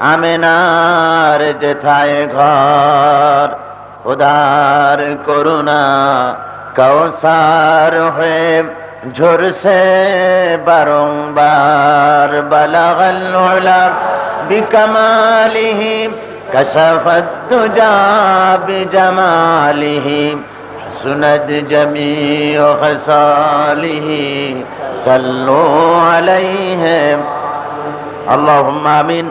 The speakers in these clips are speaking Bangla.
আমেনার যেথায় ঘর, উদার করুণা কৌসার হয়ে ঝরছে বারংবার। বালাগাল উলা বিকামালিহি কাশাফাত দুজা বিজামালিহি হাসুনাত জামিউ খাসালিহি সাল্লু আলাইহি আল্লাহুম্মা আমিন।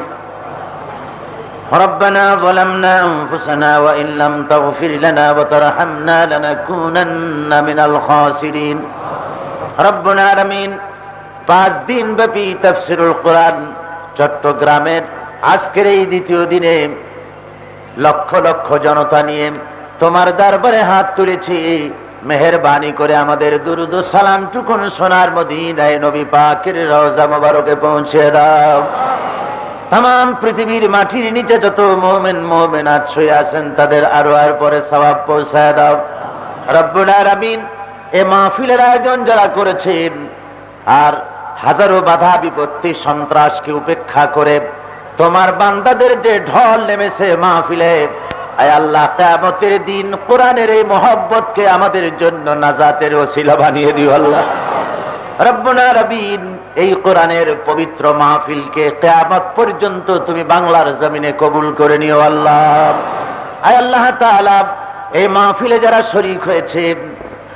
ربنا ظلمنا أنفسنا وإن لم تغفر لنا وترحمنا لنكونن من الخاسرين ربنا العالمين। 5 দিন ব্যাপী তাফসীরুল কোরআন চট্টগ্রামের আজকের এই দ্বিতীয় দিনে লক্ষ লক্ষ জনতা নিয়ে তোমার দরবারে হাত তুলেছি। মেহেরবানি করে আমাদের দুরুদ ও সালাম টুকুন সোনার মদিনায় নবী পাকের রওজা মোবারকে পৌঁছে দাও। তাম পৃথিবীর মাটির নিচে যত মুমিন মুমিনাত শুয়ে আছেন তাদের আরো আর পরে সওয়াব পৌঁছায় দাও রব্বুল আলামিন। এই মাহফিলের আয়োজন যারা করেছেন আর হাজারো বাধা বিপত্তি সন্ত্রাসকে উপেক্ষা করে তোমার বান্দাদের যে ঢল নেমেছে মাহফিলে, আয় আল্লাহ কিয়ামতের দিন কোরআনের এই মহব্বতকে আমাদের জন্য নাজাতের ওসিলা বানিয়ে দিও আল্লাহ রব্বুল আলামিন। এই কোরআনের পবিত্র মাহফিলকে কিয়ামত পর্যন্ত তুমি বাংলার জমিনে কবুল করে নিও আল্লাহ। আয় আল্লাহ তাআলা এই মাহফিলে যারা শরীক হয়েছেন,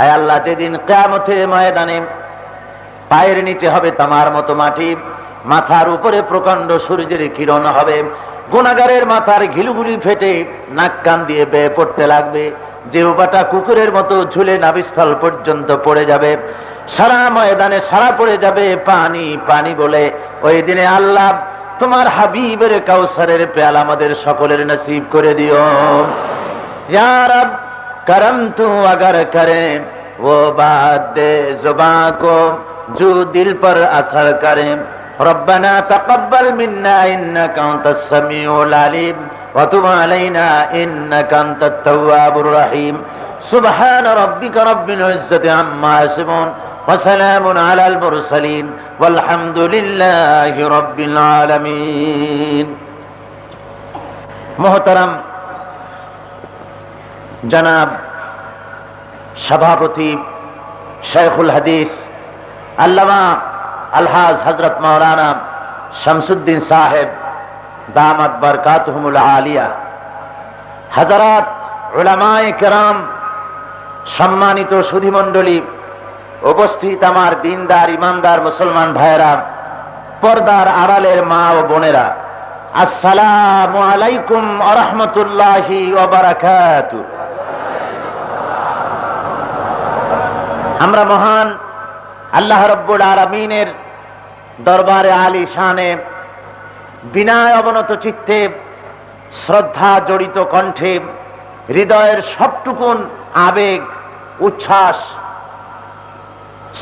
আয় আল্লাহ যেদিন কিয়ামতের ময়দানে পায়ের নিচে হবে তামার মতো মাটি, মাথার উপরে প্রকাণ্ড সূর্যের কিরণ হবে, গুনাহগারের মাথার ঘিলুগুলি ফেটে নাক কান দিয়ে বেয়ে পড়তে লাগবে, জিহ্বাটা কুকুরের মতো ঝুলে নাভিস্থল পর্যন্ত পড়ে যাবে, সারা ময়দানে সারা পড়ে যাবে পানি পানি বলে। ওই দিনে আল্লাহ তোমার হাবিবের কাউসারের পেয়ালা আমাদের সকলের নসিব করে দিও ইয়া রব। করম তু अगर करे वो बात दे जुबां को जो दिल पर असर करे। रब्बना तकब्बल मिन्ना इन्नका अंतस समीउल अलीम व तुब अलैना इन्नका अंतत तव्वाबुर रहीम। सुब्हान रब्बिका रब्बिल इज्जति अम्मा यसिफून व सलामुन अलल मुरसलीन वल्हम्दुलिल्लाहि रब्बिल आलामीन। मोहतरम जनाब सभापति शेखुल हदीस अल्लामा अलहाज हजरत मौलाना शमसुद्दीन साहेब दामत बरकातहुमुल आलिया, हजरात उलमाए किराम, सम्मानित सुधीमंडলী, उपस्थित আমার দিনদার ইমানদার মুসলমান ভাইরা, পর্দার আড়ালের মা ও বোনেরা, আসসালামু আলাইকুম ওয়া রাহমাতুল্লাহি ওয়া বারাকাতুহু। আমরা মহান আল্লাহ রাব্বুল আলামিনের দরবারে আলী শানে বিনয় অবনত চিত্তে শ্রদ্ধা জড়িত কণ্ঠে হৃদয়ের সবটুকুন আবেগ উচ্ছ্বাস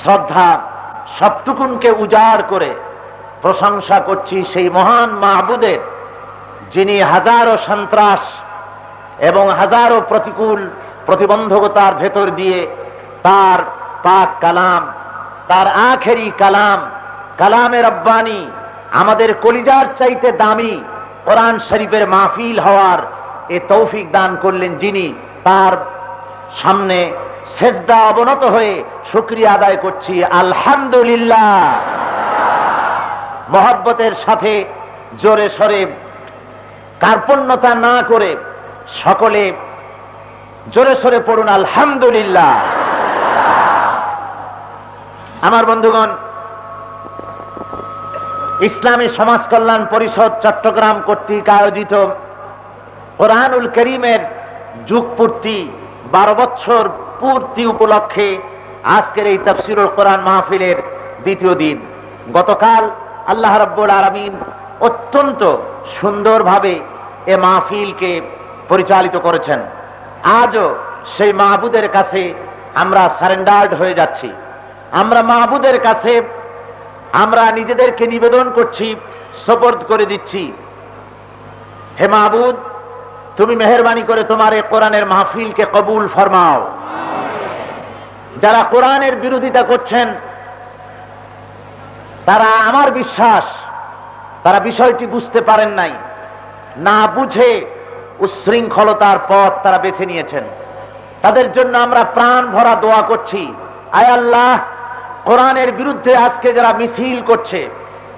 শ্রদ্ধা সবটুকুনকে উজাড় করে প্রশংসা করছি সেই মহান মাহবুদের, যিনি হাজারো সন্ত্রাস এবং হাজারো প্রতিকূল প্রতিবন্ধকতার ভেতর দিয়ে তার পাক কালাম, তার আখেরি কালাম, কালামে রব্বানি, আমাদের কলিজার চাইতে দামি কোরআন শরীফের মাহফিল হওয়ার এ তৌফিক দান করলেন, যিনি তার সামনে সেজদা অবনত হয়ে শুকরিয়া আদায় করছি আলহামদুলিল্লাহ। মহব্বতের সাথে জোরে সরে কার্পণ্যতা না করে সকলে জোরে সরে পড়ুন আলহামদুলিল্লাহ। আমার বন্ধুগণ, ইসলামী সমাজ কল্যাণ পরিষদ চট্টগ্রাম কর্তৃক আয়োজিত কোরআনুল কারীমের যুগ পূর্তি 12 বছর পূর্তি উপলক্ষে আজকের এই তাফসীরুল কোরআন মাহফিলের দ্বিতীয় দিন। গতকাল আল্লাহ রাব্বুল আলামিন অত্যন্ত সুন্দরভাবে এ মাহফিলকে পরিচালিত করেছেন। আজও সেই মাহবুদের কাছে আমরা সারেন্ডার্ড হয়ে যাচ্ছি। আমরা মাহবুদের কাছে আমরা নিজেদেরকে নিবেদন করছি, সুপর্দ করে দিচ্ছি। হে মাহবুদ, তুমি মেহেরবানি করে তোমার এই কোরআনের মাহফিলকে কবুল ফরমাও। যারা কোরআনের বিরোধিতা করছেন তারা, আমার বিশ্বাস, তারা বিষয়টি বুঝতে পারেন নাই। না বুঝে উচ্ছৃঙ্খলতার পথ তারা বেছে নিয়েছেন। তাদের জন্য আমরা প্রাণ ভরা দোয়া করছি। আয় আল্লাহ, কোরআনের বিরুদ্ধে আজকে যারা মিছিল করছে,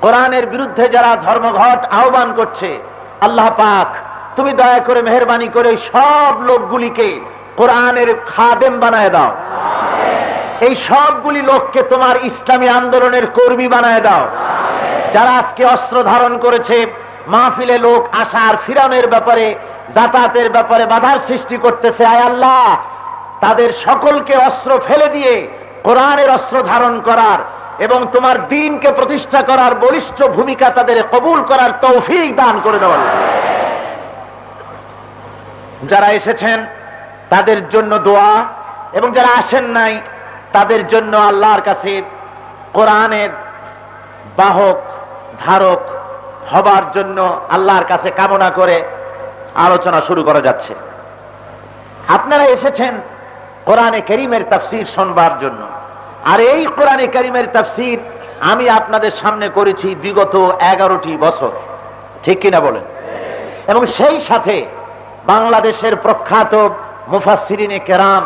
কোরআনের বিরুদ্ধে যারা ধর্মঘট আহ্বান করছে, আল্লাহ পাক তুমি দয়া করে মেহেরবানি করে সব লোকগুলিকে কোরআনের খাদেম বানায় দাও। এই সবগুলি লোককে তোমার ইসলামী আন্দোলনের কর্মী বানায় দাও। যারা আজকে অস্ত্র ধারণ করেছে, মাহফিলে লোক আসার ফিরানোর ব্যাপারে, যাতায়াতের ব্যাপারে বাধার সৃষ্টি করতেছে, আয় আল্লাহ তাদের সকলকে অস্ত্র ফেলে দিয়ে কোরআনের অস্ত্র ধারণ করার এবং তোমার দ্বীনকে প্রতিষ্ঠা করার বলিষ্ঠ ভূমিকা তাদের কবুল করার তৌফিক দান করে দেওয়া। যারা এসেছেন তাদের জন্য দোয়া, এবং যারা আসেন নাই তাদের জন্য আল্লাহর কাছে কোরআনের বাহক ধারক হবার জন্য আল্লাহর কাছে কামনা করে আলোচনা শুরু করা যাচ্ছে। আপনারা এসেছেন কোরআনে কারীমের তাফসীর শুনবার জন্য, আর এই কোরআনে কারীমের তাফসীর আমি আপনাদের সামনে করেছি বিগত 11টি বছর, ঠিক কিনা বলেন? এবং সেই সাথে বাংলাদেশের প্রখ্যাত মুফাসসিরিনে কেরাম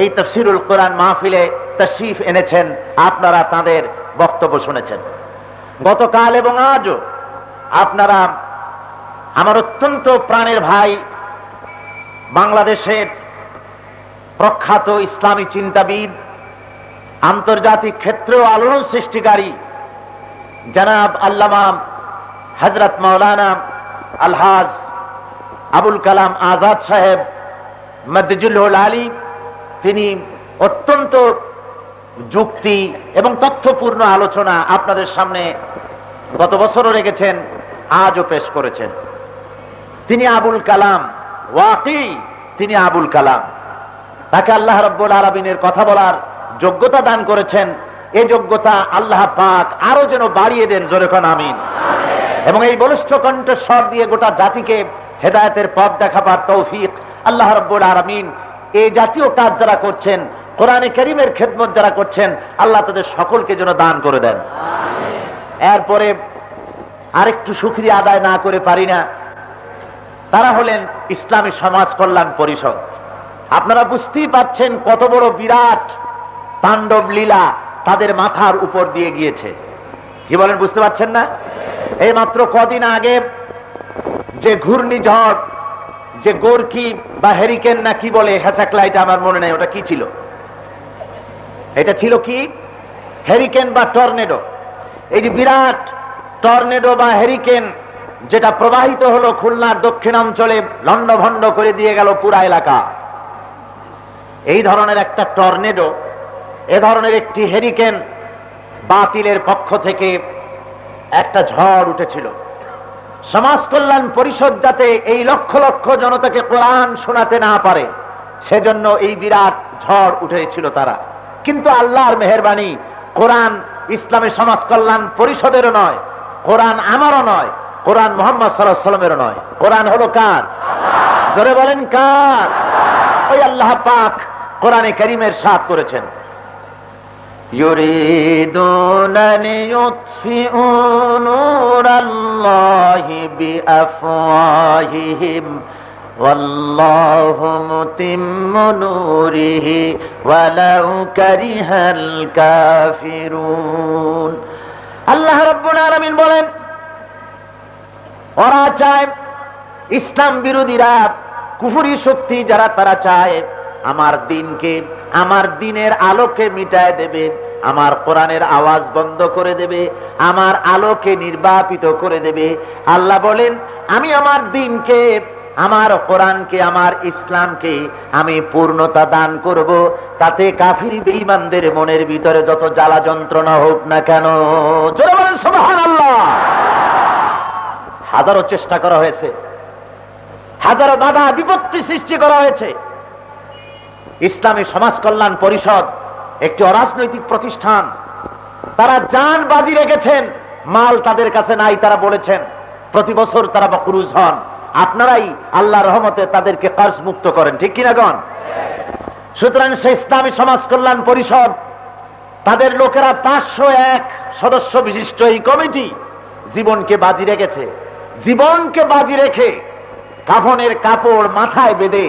এই তাফসীরুল কোরআন মাহফিলে তাশরীফ এনেছেন, আপনারা তাদের বক্তব্য শুনেছেন। গতকাল এবং আজও আপনারা আমার অত্যন্ত প্রাণের ভাই, বাংলাদেশের প্রখ্যাত ইসলামী চিন্তাবিদ, আন্তর্জাতিক ক্ষেত্রেও আলোড়ন সৃষ্টিকারী জনাব আল্লামা হযরত মাওলানা আলহাজ আবুল কালাম আজাদ সাহেব মদ্দুল আলী, তিনি অত্যন্ত যুক্তি এবং তথ্যপূর্ণ আলোচনা আপনাদের সামনে গত বছরও রেখেছেন, আজও পেশ করেছেন। তিনি আবুল কালাম, ওয়াকি তিনি আবুল কালাম। তাকে আল্লাহ রাব্বুল আলামিনের কথা বলার যোগ্যতা দান করেছেন। এই যোগ্যতা আল্লাহ পাক আরো যেন বাড়িয়ে দেন, জোরে কোন আমিন। এবং এই বলিষ্ঠ কণ্ঠস্বর দিয়ে গোটা জাতিকে হেদায়েতের পথ দেখাবার তৌফিক আল্লাহ রাব্বুল আলামিন এই জাতীয় কাজ যারা করছেন, কোরআনে কারীমের খেদমত যারা করছেন, আল্লাহ তাদের সকলকে যেন দান করে দেন। এরপরে আরেকটু শুকরিয়া আদায় না করে পারি না, তারা হলেন ইসলামী সমাজ কল্যাণ পরিষদ। আপনারা বুঝতেই পাচ্ছেন কত বড় বিরাট তাণ্ডব লীলা তাদের মাথার উপর দিয়ে গিয়েছে। কি বলেন, বুঝতে পারছেন না? এই মাত্র কদিন আগে যে ঘূর্ণিঝড়, যে গোরকি বা হেরিকেন না কি বলে, হ্যাসাকলাইট আমার মনে নেই ওটা কি ছিল, এটা ছিল কি হেরিকেন বা টর্নেডো। এই যে বিরাট টর্নেডো বা হেরিকেন যেটা প্রবাহিত হলো খুলনার দক্ষিণাঞ্চলে, লন্ডভন্ড করে দিয়ে গেল পুরা এলাকা। এই ধরনের একটা টর্নেডো, এ ধরনের একটি হেরিকেন বাতিলের পক্ষ থেকে একটা ঝড় উঠেছিল। সমাজ কল্যাণ পরিষদ যাতে এই লক্ষ লক্ষ জনতাকে কোরআন শোনাতে না পারে, সেজন্য এই বিরাট ঝড় উঠেছিল তারা। কিন্তু আল্লাহর মেহেরবানি, কোরআন ইসলামী সমাজ কল্যাণ পরিষদেরও নয়, কোরআন আমারও নয়, কোরআন মুহাম্মদ সাল্লাল্লাহু আলাইহি ওয়াসাল্লামেরও নয়। কোরআন হলো কার? জোরে বলেন কার? ওই আল্লাহ পাক কোরআনে কারীমের সাথ করেছেন। ইউরিদুনা লিইউতফিউ নূরাল্লাহি বিআফওয়াহিহিম ওয়াল্লাহু মুতিম্মু নূরিহি ওয়ালাউ কারিহাল কাফিরুন। আল্লাহ রাব্বুল আলামিন বলেন, ওরা চায়, ইসলাম বিরোধীরা, কুফরি শক্তি যারা, তারা চায় আমার দ্বীনকে, আমার দ্বীনের আলোকে মিটায় দেবে, আমার কোরআনের আওয়াজ বন্ধ করে দেবে, আমার আলোকে নির্বাপিত করে দেবে। আল্লাহ বলেন, আমি আমার দ্বীনকে, আমার কোরআনকে, আমার ইসলামকে আমি পূর্ণতা দান করব, তাতে কাফির বেঈমানদের মনের ভিতরে যত জ্বালা যন্ত্রণা হোক না কেন। জোরে বলেন সুবহানাল্লাহ। হাজারো চেষ্টা করা হয়েছে, হাজারো বাধা বিপত্তি সৃষ্টি করা হয়েছে। ইসলামী সমাজ কল্যাণ পরিষদ একটি অরাজনৈতিক প্রতিষ্ঠান, তারা জান বাজি রেখেছেন, মাল তাদের কাছে নাই। তারা বলেছেন প্রতি বছর তারা বকরুজ হন, আপনারাই আল্লাহর রহমতে তাদেরকে কর্জ মুক্ত করেন, ঠিক কিনা গণ? সুতরাং সেই ইসলামী সমাজ কল্যাণ পরিষদ, তাদের লোকেরা 501 সদস্য বিশিষ্ট এই কমিটি জীবনকে বাজি রেখেছে জীবনকে বাজি রেখে কাফনের কাপড় মাথায় বেঁধে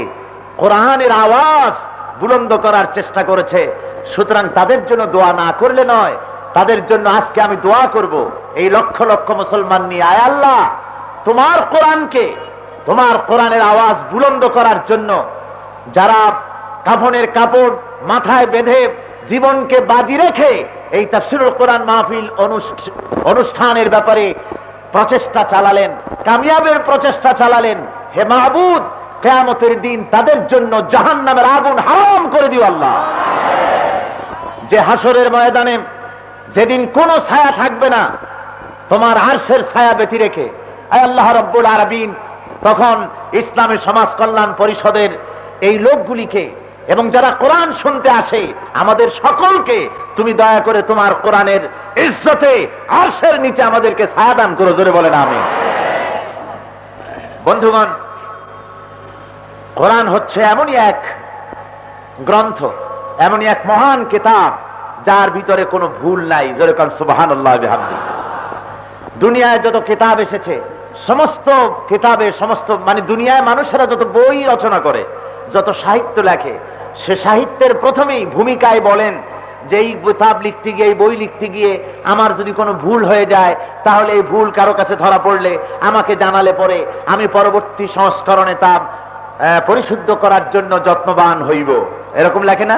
কোরআনের আওয়াজ বুলন্দ করার চেষ্টা করেছে। সুতরাং তাদের জন্য দোয়া না করলে নয়, তাদের জন্য আজকে আমি দোয়া করব এই লক্ষ লক্ষ মুসলমান নিয়ে। আয় আল্লাহ, তোমার কোরআনকে, তোমার কোরআনের আওয়াজ বুলন্দ করার জন্য যারা কাফনের কাপড় মাথায় বেঁধে জীবনকে বাজি রেখে এই তাফসীরুল কোরআন মাহফিল অনুষ্ঠানের ব্যাপারে প্রচেষ্টা চালালেন, কামিয়াবের প্রচেষ্টা চালালেন, হে মাহবুদ, কিয়ামতের দিন তাদের জন্য জাহান্নামের আগুন হারাম করে দিও আল্লাহ। যে হাসরের ময়দানে যেদিন কোনো ছায়া থাকবে না তোমার আরশের ছায়া ব্যতি রেখে, আয় আল্লাহ রাব্বুল আলামিন, তখন ইসলামী সমাজ কল্যাণ পরিষদের এই লোকগুলিকে এবং যারা কোরআন শুনতে আসে আমাদের সকলকে তুমি দয়া করে তোমার কোরআনের ইজ্জতে আরশের নিচে আমাদেরকে ছায়া দান করো। জোরে বলেন আমিন। বন্ধুগণ, কোরআন হচ্ছে এমনই এক গ্রন্থ, এমনই এক মহান কিতাব যার ভিতরে কোনো ভুল নাই। জোরে কান সুবহানাল্লাহ বিহামদিহি। দুনিয়ায় যত কিতাব এসেছে, সমস্ত কিতাবে মানে দুনিয়ায় মানুষেরা যত বই রচনা করে, যত সাহিত্য লেখে, সে সাহিত্যের প্রথমেই ভূমিকায় বলেন যে এই কিতাব লিখতে গিয়ে, এই বই লিখতে গিয়ে আমার যদি কোনো ভুল হয়ে যায় তাহলে এই ভুল কারো কাছে ধরা পড়লে আমাকে জানালে পরে আমি পরবর্তী সংস্করণে তা পরিশুদ্ধ করার জন্য যত্নবান হইব। এরকম লেখে না?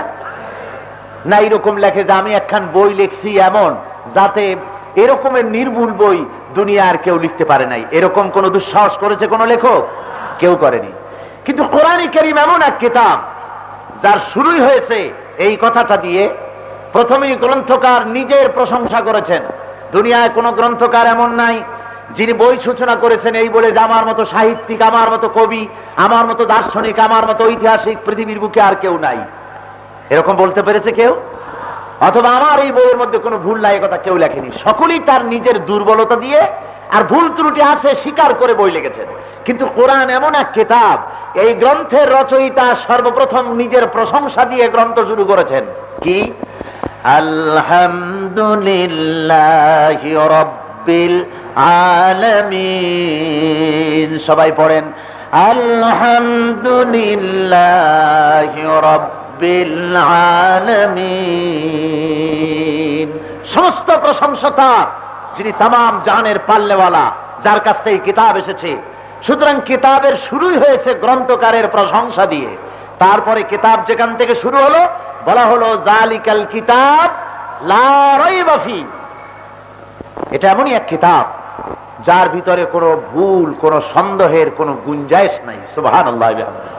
না, এরকম লেখে যে আমি একখান বই লিখছি এমন যাতে এরকমের নির্ভুল বই দুনিয়ার কেউ লিখতে পারে নাই। এরকম কোন দুঃসাহস করেছে কোন লেখক? কেউ করেনি। কিন্তু কোরআন কারীম এমন এক কিতাব যার শুরুই হয়েছে এই কথাটা দিয়ে। প্রথমেই গ্রন্থকার নিজের প্রশংসা করেছেন। দুনিয়ায় কোন গ্রন্থকার এমন নাই যিনি বই সূচনা করেছেন এই বলে যে আমার মতো সাহিত্যিক, আমার মতো কবি, আমার মতো দার্শনিক, আমার মতো ঐতিহাসিক পৃথিবীর বুকে আর কেউ নাই। এরকম বলতে পেরেছে কেউ? অথবা আমার এই বইয়ের মধ্যে কোনো ভুল নাই, কথা কেউ লেখেনি। সকলেই তার নিজের দুর্বলতা দিয়ে আর ভুল ত্রুটি আছে স্বীকার করে বই লিখেছেন। কিন্তু কোরআন এমন এক কিতাব, এই গ্রন্থের রচয়িতা সর্বপ্রথম নিজের প্রশংসা দিয়ে গ্রন্থ শুরু করেছেন। কি? আলহামদুলিল্লাহি রাব্বিল আলামিন। সবাই পড়েন আলহামদুলিল্লাহি রাব্বিল আলামিন। সমস্ত প্রশংসা তার, যিনি তামাম জাহানের পাল্লেওয়ালা, যার কাছ থেকে কিতাব এসেছে। সুতরাং কিতাবের শুরুই হয়েছে গ্রন্থকারের প্রশংসা দিয়ে। তারপরে কিতাব যেখান থেকে শুরু হলো বলা হলো যালিকাল কিতাব লা রাইবা ফি। এটা এমনই এক কিতাব যার ভিতরে কোনো ভুল, কোনো সন্দেহের কোনো গুঞ্জাইশ নাই। সুবহানাল্লাহ বিহামদিহি।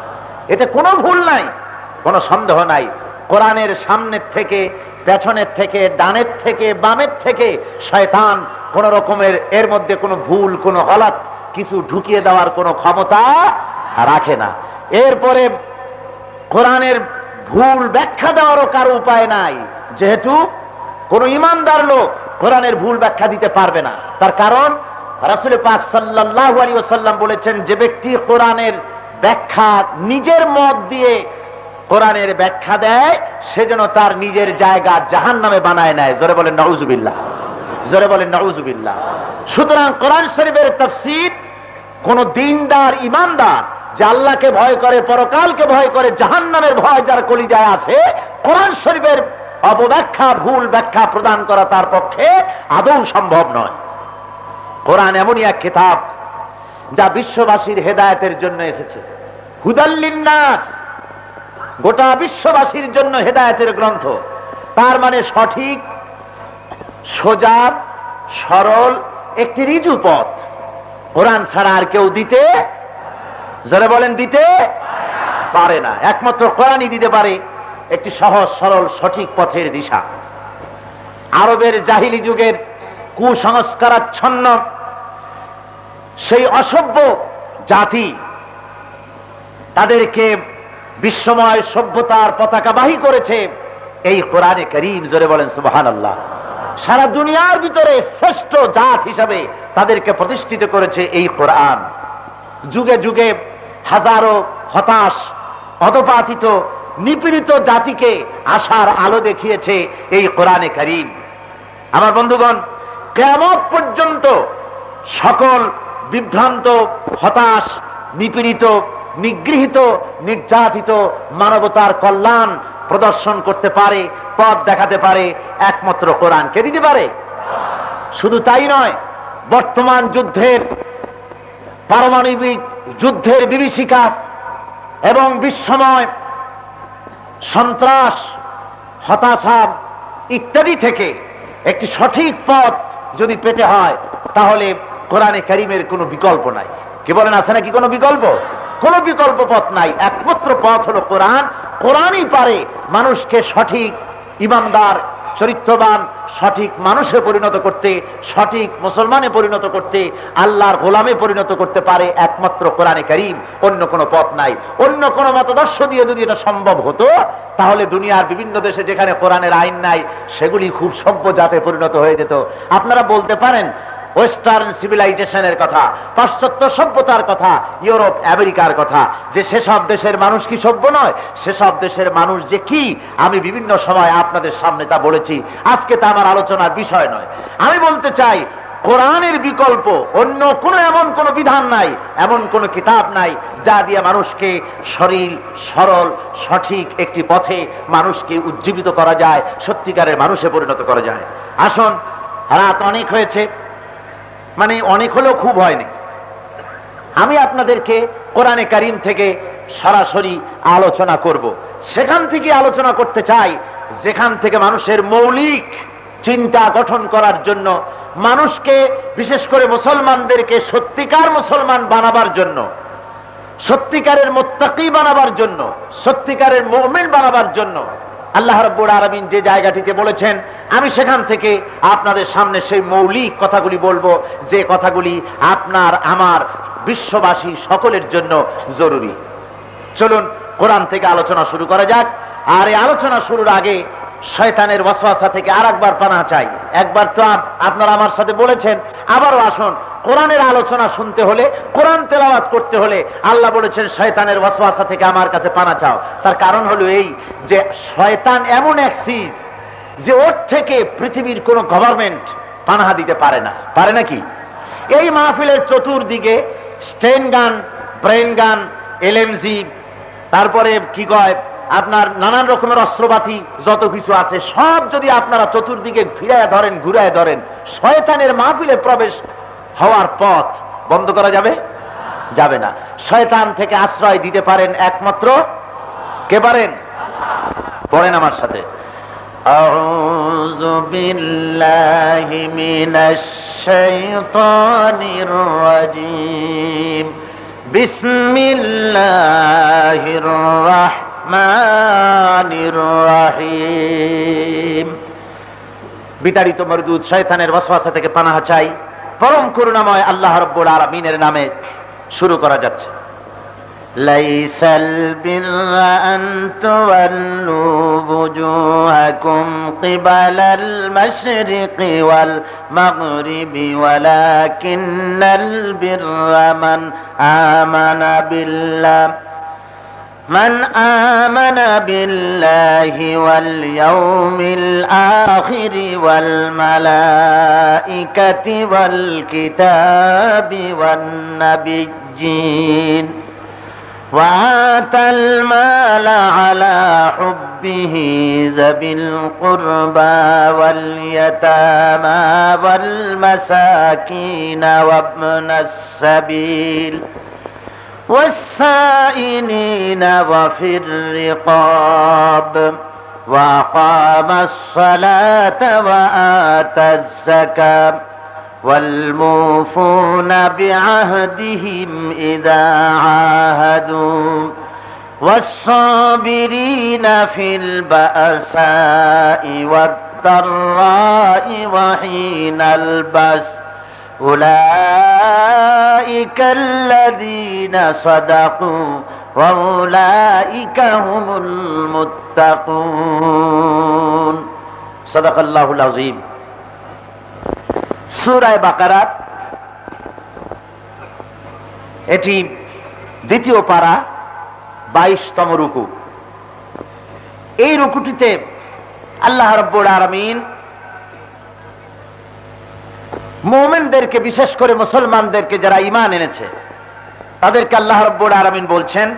এতে কোনো ভুল নাই, কোনো সন্দেহ নাই। কোরআনের সামনের থেকে, পেছনের থেকে, ডানের থেকে, বামের থেকে শয়তান কোন রকমের এর মধ্যে কোনো ভুল, কোনো গলত কিছু ঢুকিয়ে দেওয়ার কোনো ক্ষমতা রাখে না। এরপরে কোরআনের ভুল ব্যাখ্যা দেওয়ারও কারো উপায় নাই, যেহেতু কোন ইমানদার লোক কোরআনের ভুল ব্যাখ্যা দিতে পারবে না। তার কারণ রাসূল পাক সাল্লাল্লাহু আলাইহি ওয়াসাল্লাম বলেছেন, যে ব্যক্তি কোরআনের ব্যাখ্যা নিজের মত দিয়ে কোরআনের ব্যাখ্যা দেয় সে যেন তার নিজের জায়গা জাহান্নামে বানায় নেয়। জোরে বলেন নাউযুবিল্লাহ, জোরে বলেন নাউযুবিল্লাহ। সুতরাং কোরআন শরীফের তাফসীর কোন দিনদার ইমানদার যে আল্লাহকে ভয় করে, পরকালকে ভয় করে, জাহান্নামের ভয় যার কলিজায় আছে, কোরআন শরীফের অপব্যাখ্যা, ভুল ব্যাখ্যা প্রদান করা তার পক্ষে আদৌ সম্ভব নয়। কোরআন এমনই এক কিতাব যা বিশ্ববাসীর হেদায়েতের জন্য এসেছে। হুদাল লিন্নাস, গোটা বিশ্ববাসীর জন্য হেদায়েতের গ্রন্থ। তার মানে সঠিক, সোজা, সরল একটি ঋজু পথ। কোরআন ছাড়া আর কেউ দিতে, যারা বলেন দিতে পারে না। একমাত্র কোরআনই দিতে পারে একটি সহজ সরল সঠিক পথের দিশা। আরবের জাহিলি যুগের কুসংস্কারাচ্ছন্ন সেই অসভ্য জাতি, তাদেরকে বিশ্বময় সভ্যতার পতাকাবাহী করেছে এই কোরআনে কারীম। জোরে বলেন সুবহানাল্লাহ। সারা দুনিয়ার ভিতরে শ্রেষ্ঠ জাত হিসাবে তাদেরকে প্রতিষ্ঠিত করেছে এই কোরআন। যুগে যুগে হাজারো হতাশ, অধপতিত, নিপীড়িত জাতিকে আশার আলো দেখিয়েছে এই কোরআনে কারীম। আমার বন্ধুগণ, কিয়ামত পর্যন্ত সকল বিভ্রান্ত, হতাশ, নিপীড়িত, নিগৃহীত, নির্যাতিত মানবতার কল্যাণ প্রদর্শন করতে পারে, পথ দেখাতে পারে একমাত্র কোরআন। কে দিতে পারে? শুধু তাই নয়, বর্তমান যুদ্ধের, পারমাণবিক যুদ্ধের বিভীষিকা এবং বিশ্বময় সন্ত্রাস, হতাশা ইত্যাদি থেকে একটি সঠিক পথ যদি পেতে হয়, তাহলে কোরআনে কারীমের কোনো বিকল্প নাই। কি বলেন, আছে নাকি কোনো বিকল্প? কোনো বিকল্প পথ নাই, একমাত্র পথ হলো কোরআন। কোরআনই পারে মানুষকে সঠিক ঈমানদার, চরিত্রবান, সঠিক মানুষে পরিণত করতে, সঠিক মুসলমানে পরিণত করতে, আল্লাহর গোলামে পরিণত করতে পারে একমাত্র কোরআনে কারীম। অন্য কোনো পথ নাই। অন্য কোনো মতাদর্শ দিয়ে যদি এটা সম্ভব হতো, তাহলে দুনিয়ার বিভিন্ন দেশে যেখানে কোরআনের আইন নাই, সেগুলি খুব সভ্য জাতে পরিণত হয়ে যেত। আপনারা বলতে পারেন ওয়েস্টার্ন সিভিলাইজেশনের কথা, পাশ্চাত্য সভ্যতার কথা, ইউরোপ আমেরিকার কথা, যে সেসব দেশের মানুষ কি সভ্য নয়? সেসব দেশের মানুষ যে কি, আমি বিভিন্ন সময় আপনাদের সামনে তা বলেছি। আজকে তা আমার আলোচনার বিষয় নয়। আমি বলতে চাই, কোরআনের বিকল্প অন্য কোনো এমন কোনো বিধান নাই, এমন কোনো কিতাব নাই যা দিয়ে মানুষকে সরল, সরল, সঠিক একটি পথে মানুষকে উজ্জীবিত করা যায়, সত্যিকারের মানুষে পরিণত করা যায়। আসুন, রাত অনেক হয়েছে, মানে অনেক হলেও খুব হয়নি। আমি আপনাদেরকে কোরআনে কারীম থেকে সরাসরি আলোচনা করব। সেখান থেকে আলোচনা করতে চাই যেখান থেকে মানুষের মৌলিক চিন্তা গঠন করার জন্য, মানুষকে বিশেষ করে মুসলমানদেরকে সত্যিকার মুসলমান বানাবার জন্য, সত্যিকারের মুত্তাকি বানাবার জন্য, সত্যিকারের মুমিন বানাবার জন্য আল্লাহ রাব্বুল আলামিন যে জায়গাটিতে বলেছেন, আমি সেখান থেকে আপনাদের সামনে সেই মৌলিক কথাগুলি বলবো, যে কথাগুলি আপনার, আমার, বিশ্ববাসী সকলের জন্য জরুরি। চলুন কোরআন থেকে আলোচনা শুরু করা যাক। আর এই আলোচনা শুরুর আগে শয়তানের ওয়াসওয়াসা থেকে আরেকবার পানাহ চাই। একবার তো আপনারা আমার সাথে বলেছেন, আবারও আসুন। কোরআনের আলোচনা শুনতে হলে, কোরআন তেলাওয়াত করতে হলে আল্লাহ বলেছেন শয়তানের ওয়াসওয়াসা থেকে আমার কাছে পানাহ চাও। তার কারণ হলো এই যে শয়তান এমন এক চিজ যে ওর থেকে পৃথিবীর কোন গভর্নমেন্ট পানাহ দিতে পারে না। পারে নাকি? এই মাহফিলের চতুর্দিকে স্টেন গান, ব্রেন গান, এলএমজি, তারপরে কি কয় আপনার নানান রকমের অস্ত্রপাতি যত কিছু আছে, সব যদি আপনারা চতুর্দিকে ফিরায় ধরেন, ঘুরায় ধরেন, শয়তানের মাহফিলে প্রবেশ হওয়ার পথ বন্ধ করা যাবে? যাবে না। শয়তান থেকে আশ্রয় দিতে পারেন একমাত্র কে পারেন? পড়েন আমার সাথে, আউযু বিল্লাহি মিনাশ শাইতানির রাজীম, বিসমিল্লাহির রাহমানির রাহিম। বিতাড়িত মরদুদ শয়তানের ওয়াসওয়াসা থেকে পানাহ চাই পরম করুণাময় আল্লাহ রাব্বুল আলামিনের নামে। শুরু করা যাচ্ছে। লাইসাল বিররা আন তুওয়াল্লু বুজুহাকুম কিবালাল মাশরিকি ওয়াল মাগরিবি ওয়ালাকিন্নাল বিররা মান আমানা বিল্লাহ من آمن بالله واليوم الآخر والملائكة والكتاب والنبيين وآتى المال على حبه ذوي القربى واليتامى والمساكين وابن السبيل والسائلين وفي الرقاب وأقام الصلاة وآتى الزكاة والموفون بعهدهم إذا عاهدوا والصابرين في البأساء والضراء وحين البأس أولئك الذين صدقوا وأولئك هم المتقون صدق الله العظيم। সূরা বাকারা এটি দ্বিতীয় পারা 22তম রুকু। এই রুকুটিতে আল্লাহ রাব্বুল আলামিন মুমিনদেরকে, বিশেষ করে মুসলমানদেরকে যারা ঈমান এনেছে, তাদেরকে আল্লাহ রাব্বুল আলামিন বলছেন,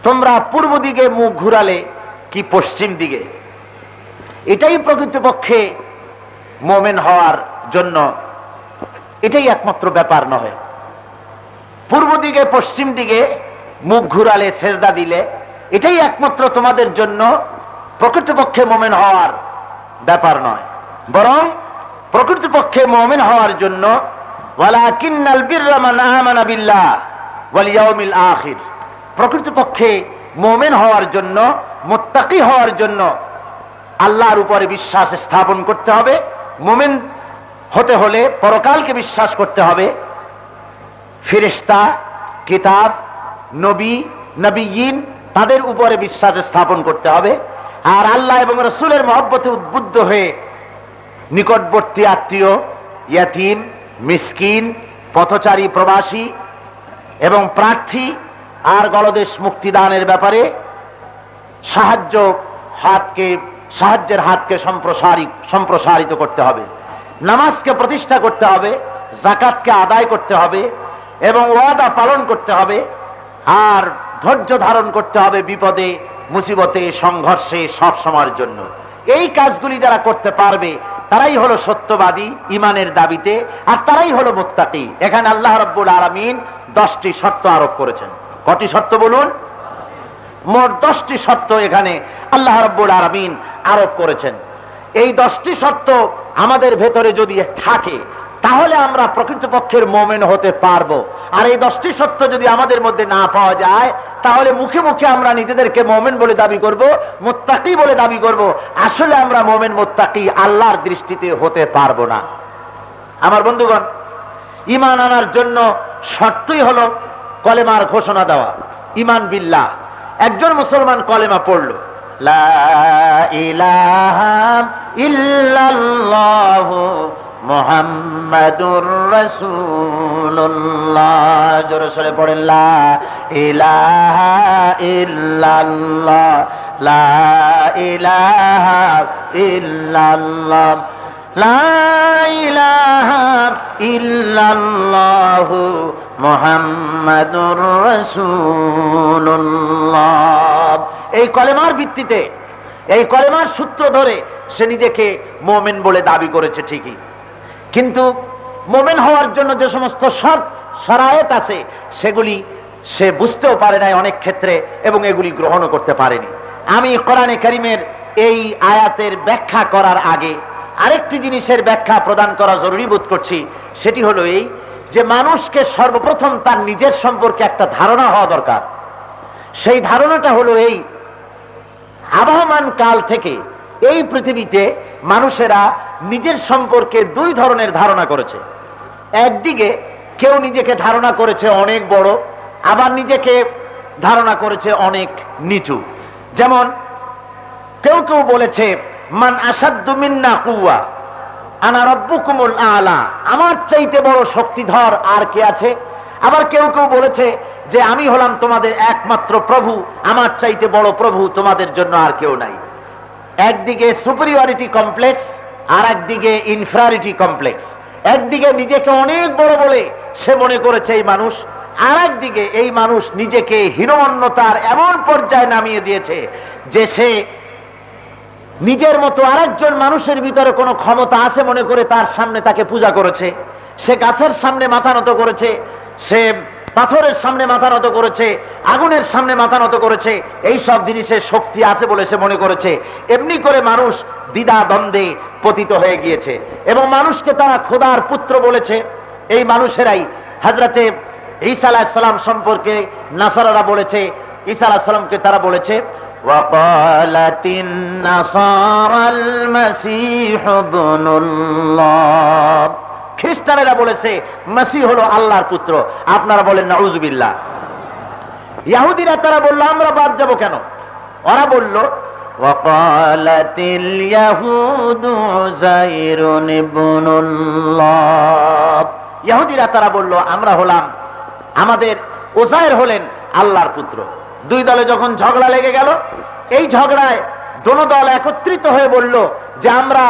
তোমরা পূর্ব দিকে মুখ ঘুরালে কি পশ্চিম দিকে, এটাই প্রকৃতপক্ষে মুমিন হওয়ার জন্য এটাই একমাত্র ব্যাপার নয়। পূর্ব দিকে পশ্চিম দিকে মুখ ঘুরালে, সেজদা দিলে, এটাই একমাত্র তোমাদের জন্য প্রকৃতপক্ষে মুমিন হওয়ার ব্যাপার নয়। বরং প্রকৃতপক্ষে মুমিন হওয়ার জন্য ওয়ালাকিন্নাল বিররা মান আমানা বিল্লাহ ওয়াল ইয়াউমিল আখির, প্রকৃতপক্ষে মুমিন হওয়ার জন্য, মুত্তাকি হওয়ার জন্য আল্লাহর উপরে বিশ্বাস স্থাপন করতে হবে। মুমিন হতে হলে পরকালকে বিশ্বাস করতে হবে, ফেরেশতা, কিতাব, নবী, নবিয়্যিন, তাদের উপরে বিশ্বাস স্থাপন করতে হবে। আর আল্লাহ এবং রাসূলের মহব্বতে উদ্বুদ্ধ হয়ে নিকটবর্তী আত্মীয়, ইয়াতীম, মিসকিন, পথচারী, প্রবাসী এবং প্রার্থী আর গলদেশ মুক্তিদানের ব্যাপারে সাহায্যের হাতকে সম্প্রসারিত করতে হবে। নামাজকে প্রতিষ্ঠা করতে হবে, যাকাতকে আদায় করতে হবে এবং ওয়াদা পালন করতে হবে। আর ধৈর্য ধারণ করতে হবে বিপদে, মুসিবতে, সংঘর্ষে সব সময়ের জন্য। এই কাজগুলি যারা করতে পারবে তারাই হলো সত্যবাদী ঈমানের দাবিতে, আর তারাই হলো মুত্তাকি। এখানে আল্লাহ রাব্বুল আলামিন 10টি শর্ত আরোপ করেছেন। কটি শর্ত বলুন? মোট 10টি শর্ত এখানে আল্লাহ রাব্বুল আলামিন আরোপ করেছেন। এই 10টি শর্ত আমাদের ভেতরে যদি থাকে তাহলে আমরা প্রকৃতপক্ষের মুমিন হতে পারবো। আর এই 10টি শর্ত যদি আমাদের মধ্যে না পাওয়া যায় তাহলে মুখে মুখে আমরা নিজেদেরকে মুমিন বলে দাবি করব, মুত্তাকি বলে দাবি করব, আসলে আমরা মুমিন মুত্তাকি আল্লাহর দৃষ্টিতে হতে পারবো না। আমার বন্ধুগণ, ঈমান আনার জন্য শর্তই হলো কলেমার ঘোষণা দেওয়া, ঈমান বিল্লাহ। একজন মুসলমান কলেমা পড়ল, লা ইলাহা ইল্লাল্লাহু মুহাম্মাদুর রাসূলুল্লাহ, জোরে সোরে পড়েন, লা ইলাহা ইল্লাল্লাহ, লা ইলাহা ইল্লাল্লাহ, লা ইলাহা ইল্লাল্লাহু মুহাম্মাদুর রাসূলুল্লাহ। এই কলেমার ভিত্তিতে, এই কলেমার সূত্র ধরে সে নিজেকে মুমিন বলে দাবি করেছে ঠিকই, কিন্তু মুমিন হওয়ার জন্য যে সমস্ত শরায়েত আছে সেগুলি সে বুঝতেও পারে নাই অনেক ক্ষেত্রে, এবং এগুলি গ্রহণও করতে পারেনি। আমি কোরআনে কারীমের এই আয়াতের ব্যাখ্যা করার আগে আরেকটি জিনিসের ব্যাখ্যা প্রদান করা জরুরি বোধ করছি। সেটি হলো এই যে মানুষকে সর্বপ্রথম তার নিজের সম্পর্কে একটা ধারণা হওয়া দরকার। সেই ধারণাটা হলো এই, আবহমান কাল থেকে এই পৃথিবীতে মানুষেরা নিজের সম্পর্কে দুই ধরনের ধারণা করেছে। একদিকে কেউ নিজেকে ধারণা করেছে অনেক বড়, আবার নিজেকে ধারণা করেছে অনেক নিচু। যেমন কেউ কেউ বলেছে, মান আসাদ্দু মিন্না কুওয়া আনা রাব্বুকুমুল আলা, আমার চাইতে বড় শক্তিধর আর কে আছে। আবার কেউ কেউ বলেছে যে আমি হলাম তোমাদের একমাত্র প্রভু, আমার চাইতে বড় প্রভু তোমাদের জন্য আর কেউ নাই। একদিকে সুপিরিয়রিটি কমপ্লেক্স, আর একদিকে ইনফেরিয়রিটি কমপ্লেক্স। একদিকে নিজেকে অনেক বড় বলে সে মনে করেছে এই মানুষ, আর একদিকে এই মানুষ নিজেকে হীনমন্যতার এমন পর্যায়ে নামিয়ে দিয়েছে যে সে নিজের মতো আরেকজন মানুষের ভিতরে কোনো ক্ষমতা আছে মনে করে তার সামনে তাকে পূজা করেছে। সে গাছের সামনে মাথা নত করেছে, সে পাথরের সামনে মাথা নত করেছে, আগুনের সামনে মাথা নত করেছে। এই সব জিনিসের শক্তি আছে বলে সে মনে করেছে। এমনি করে মানুষ দ্বিধা দ্বন্দ্বে পতিত হয়ে গিয়েছে এবং মানুষকে তারা খোদার পুত্র বলেছে। এই মানুষেরাই হযরতে ঈসা আলাইহিস সালাম সম্পর্কে নাসারারা বলেছে, ঈসা আলাইহিস সালামকে তারা বলেছে ওয়াকালাতিন নাসারাল মাসীহ ইবনুল্লাহ, খ্রিস্টানেরা বলেছে মসিহ হলো আল্লাহর পুত্র। আপনারা বলেন নাউযুবিল্লাহ। ইহুদিরা তারা বলল আমরা বাদ যাব কেন? ওরা বলল ওয়াকালাতিল ইয়াহুদু উযাইরুন ইবনুল্লাহ, ইহুদিরা তারা বলল আমরা হলাম, আমাদের উযাইর হলেন আল্লাহর পুত্র। দুই দলে যখন ঝগড়া লেগে গেল, এই ঝগড়ায় দোনো দল একত্রিত হয়ে বলল যে আমরা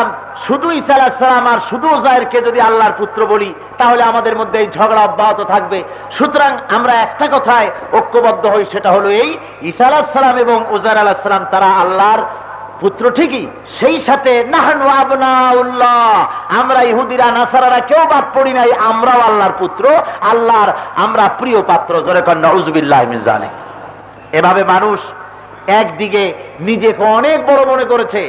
শুধু ঈসা আলাইহিস সালাম আর শুধু উযাইরকে যদি আল্লাহর পুত্র বলি তাহলে আমাদের মধ্যে এই ঝগড়া অব্যাহত থাকবে, সুতরাং আমরা একটা কথায় ঐক্যবদ্ধ হই, সেটা হলো এই ঈসা আলাইহিস সালাম এবং উযাইর আলাইহিস সালাম তারা আল্লাহর পুত্র ঠিকই, সেই সাথে নাহনু আবনাউল্লাহ, আমরা ইহুদিরা নাসারারা কেউ বাদ পড়ি নাই, আমরাও আল্লাহর পুত্র, আল্লাহর আমরা প্রিয় পাত্র। জোরে কন নাউযুবিল্লাহি মিন যালিক। এভাবে মানুষ একদিকে নিজেকে অনেক বড় মনে করেছে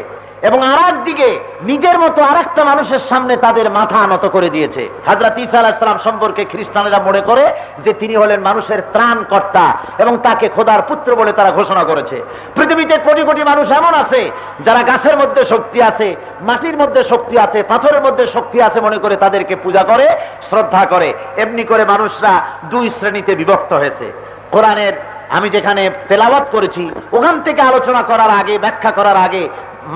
এবং আর দিকে নিজের মতো আরেকটা মানুষের সামনে তাদের মাথা নত করে দিয়েছে। হযরত ঈসা আলাইহিস সালাম সম্পর্কে খ্রিস্টানেরা মনে করে যে তিনি হলেন মানুষের ত্রাণকর্তা এবং তাকে খোদার পুত্র বলে তারা ঘোষণা করেছে। পৃথিবীতে কোটি কোটি মানুষ এমন আছে যারা গাছের মধ্যে শক্তি আছে, মাটির মধ্যে শক্তি আছে, পাথরের মধ্যে শক্তি আছে মনে করে তাদেরকে পূজা করে, শ্রদ্ধা করে। এমনি করে মানুষরা দুই শ্রেণীতে বিভক্ত হয়েছে। কোরআনের আমি যেখানে তেলাওয়াত করেছি ওখান থেকে আলোচনা করার আগে, ব্যাখ্যা করার আগে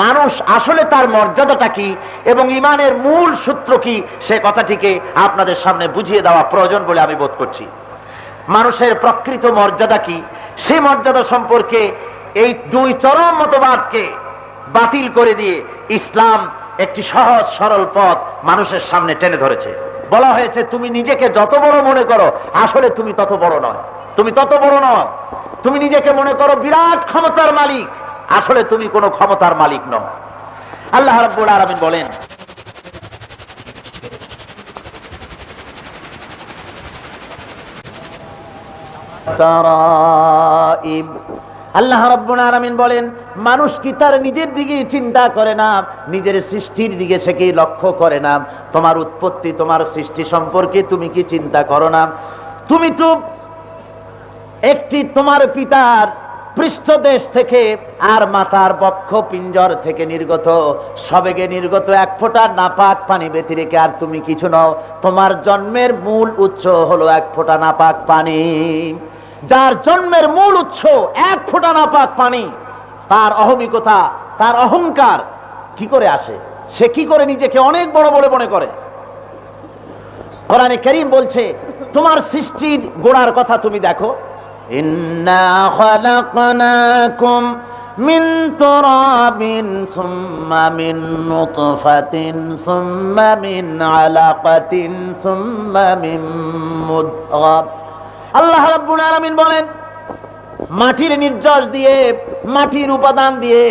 মানুষ আসলে তার মর্যাদাটা কি এবং ঈমানের মূল সূত্র কি সে কথাটিকে আপনাদের সামনে বুঝিয়ে দেওয়া প্রয়োজন বলে আমি বোধ করছি। মানুষের প্রকৃত মর্যাদা কি, সেই মর্যাদা সম্পর্কে এই দুই চরম মতবাদকে বাতিল করে দিয়ে ইসলাম একটি সহজ সরল পথ মানুষের সামনে টেনে ধরেছে। বলা হয়েছে তুমি নিজেকে যত বড় মনে করো আসলে তুমি তত বড় নয়, তুমি তত বড় নয়। তুমি নিজেকে মনে করো বিরাট ক্ষমতার মালিক, আসলে তুমি কোনো ক্ষমতার মালিক নও। আল্লাহ রাব্বুল আলামিন বলেন তারাইব, আল্লাহ রাব্বুল আলামিন বলেন মানুষ কি তার নিজের দিকে চিন্তা করে না, নিজের সৃষ্টির দিকে সে কি লক্ষ্য করে না? তোমার উৎপত্তি, তোমার সৃষ্টি সম্পর্কে তুমি কি চিন্তা করো না? তুমি তো একটি তোমার পিতার পৃষ্ঠদেশ থেকে আর মাতার বক্ষ পিঞ্জর থেকে নির্গত, সবেগে নির্গত এক ফোঁটা নাপাক পানি ব্যতিরেকে আর তুমি কিছু নও। তোমার জন্মের মূল উৎস হলো এক ফোঁটা নাপাক পানি। যার জন্মের মূল উৎস এক ফোঁটা নাপাক পানি, তার অহমিকতা, তার অহংকার কি করে আসে? সে কি করে নিজেকে অনেক বড় বলে মনে করে? কোরআনে কারীম বলছে তোমার সৃষ্টির গোড়ার কথা তুমি দেখো, ইন্না খালাকনাকুম মিন তুরাবিন সুম্মা মিন নুতফাতিন সুম্মা মিন আলাকাতিন সুম্মা মিন মুদগাহ। আল্লাহ রাব্বুল আলামিন বলেন মাটির নির্যাস দিয়ে, মাটির উপাদান দিয়ে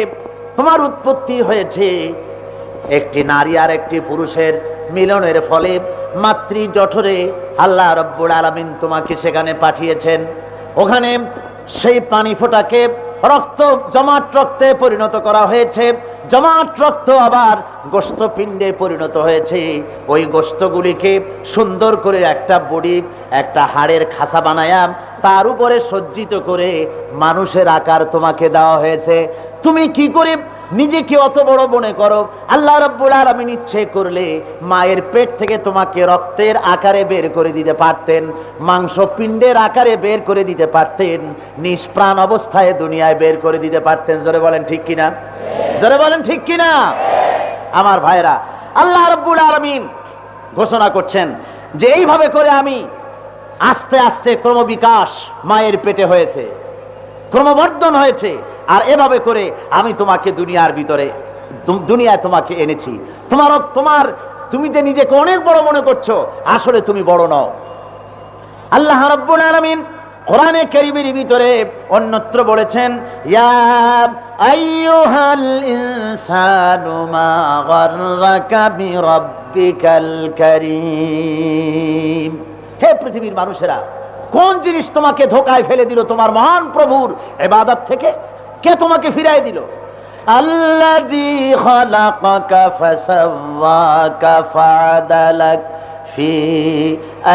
তোমার উৎপত্তি হয়েছে। একটি নারী আর একটি পুরুষের মিলনের ফলে মাতৃ জঠরে আল্লাহ রাব্বুল আলামিন তোমাকে সেখানে পাঠিয়েছেন। ওখানে সেই পানি ফোঁটাকে রক্ত, জমাট রক্তে পরিণত করা হয়েছে। জমাট রক্ত আবার গোশত পিণ্ডে পরিণত হয়েছে। ওই গোশতগুলিকে সুন্দর করে একটা বডি, একটা হাড়ের খাসা বানায়া তার উপরে সজ্জিত করে মানুষের আকার তোমাকে দেওয়া হয়েছে। তুমি কি করে নিজেকে অত বড় মনে করো? আল্লাহ রাব্বুল আলামিন ইচ্ছে করলে মায়ের পেট থেকে তোমাকে রক্তের আকারে বের করে দিতে পারতেন, মাংস পিণ্ডের আকারে বের করে দিতে পারতেন, নিষ্প্রাণ অবস্থায় দুনিয়ায় বের করে দিতে পারতেন। জোরে বলেন ঠিক কিনা? জোরে বলেন ঠিক কিনা? আমার ভাইরা, আল্লাহ রাব্বুল আলামিন ঘোষণা করছেন যে এইভাবে করে আমি আস্তে আস্তে ক্রমবিকাশ মায়ের পেটে হয়েছে, ক্রমবর্ধন হয়েছে, আর এভাবে করে আমি তোমাকে দুনিয়ার ভিতরে, দুনিয়ায় তোমাকে এনেছি। তুমি যে নিজেকে অনেক বড় মনে করছো আসলে তুমি বড় নও। আল্লাহ রাব্বুল আলামিন কোরআনে কারীমের ভিতরে অন্যত্র বলেছেন ইয়া আইয়ুহাল ইনসানু মা গাররাকা বিরাব্বিকাল কারীম। হে পৃথিবীর মানুষেরা, কোন জিনিস তোমাকে ধোঁকায় ফেলে দিল তোমার মহান প্রভুর ইবাদত থেকে? কে তোমাকে ফিরাই দিল? আল্লাযী খালাকাকা ফাসাওয়াকা ফাআদালাক ফি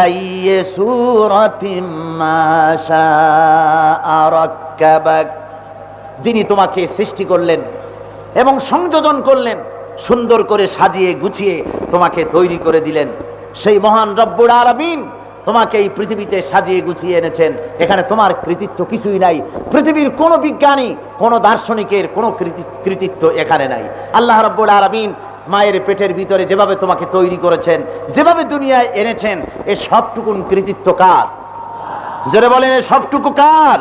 আইয়ি সূরাতিন মা শাআ রাক্কাবাক। যিনি তোমাকে সৃষ্টি করলেন এবং সংযোজন করলেন, সুন্দর করে সাজিয়ে গুছিয়ে তোমাকে তৈরি করে দিলেন, সেই মহান রব্বুল আলামিন তোমাকে এই পৃথিবীতে সাজিয়ে গুছিয়ে এনেছেন। এখানে তোমার কৃতিত্ব কিছুই নাই। পৃথিবীর কোন বিজ্ঞানী, কোন দার্শনিকের কোন কৃতিত্ব এখানে নাই। আল্লাহ রাব্বুল আলামিন মায়ের পেটের ভিতরে যেভাবে তোমাকে তৈরি করেছেন, যেভাবে দুনিয়ায় এনেছেন, এই সবটুকুন কৃতিত্ব কার? জোরে বলেন, সবটুকু কার?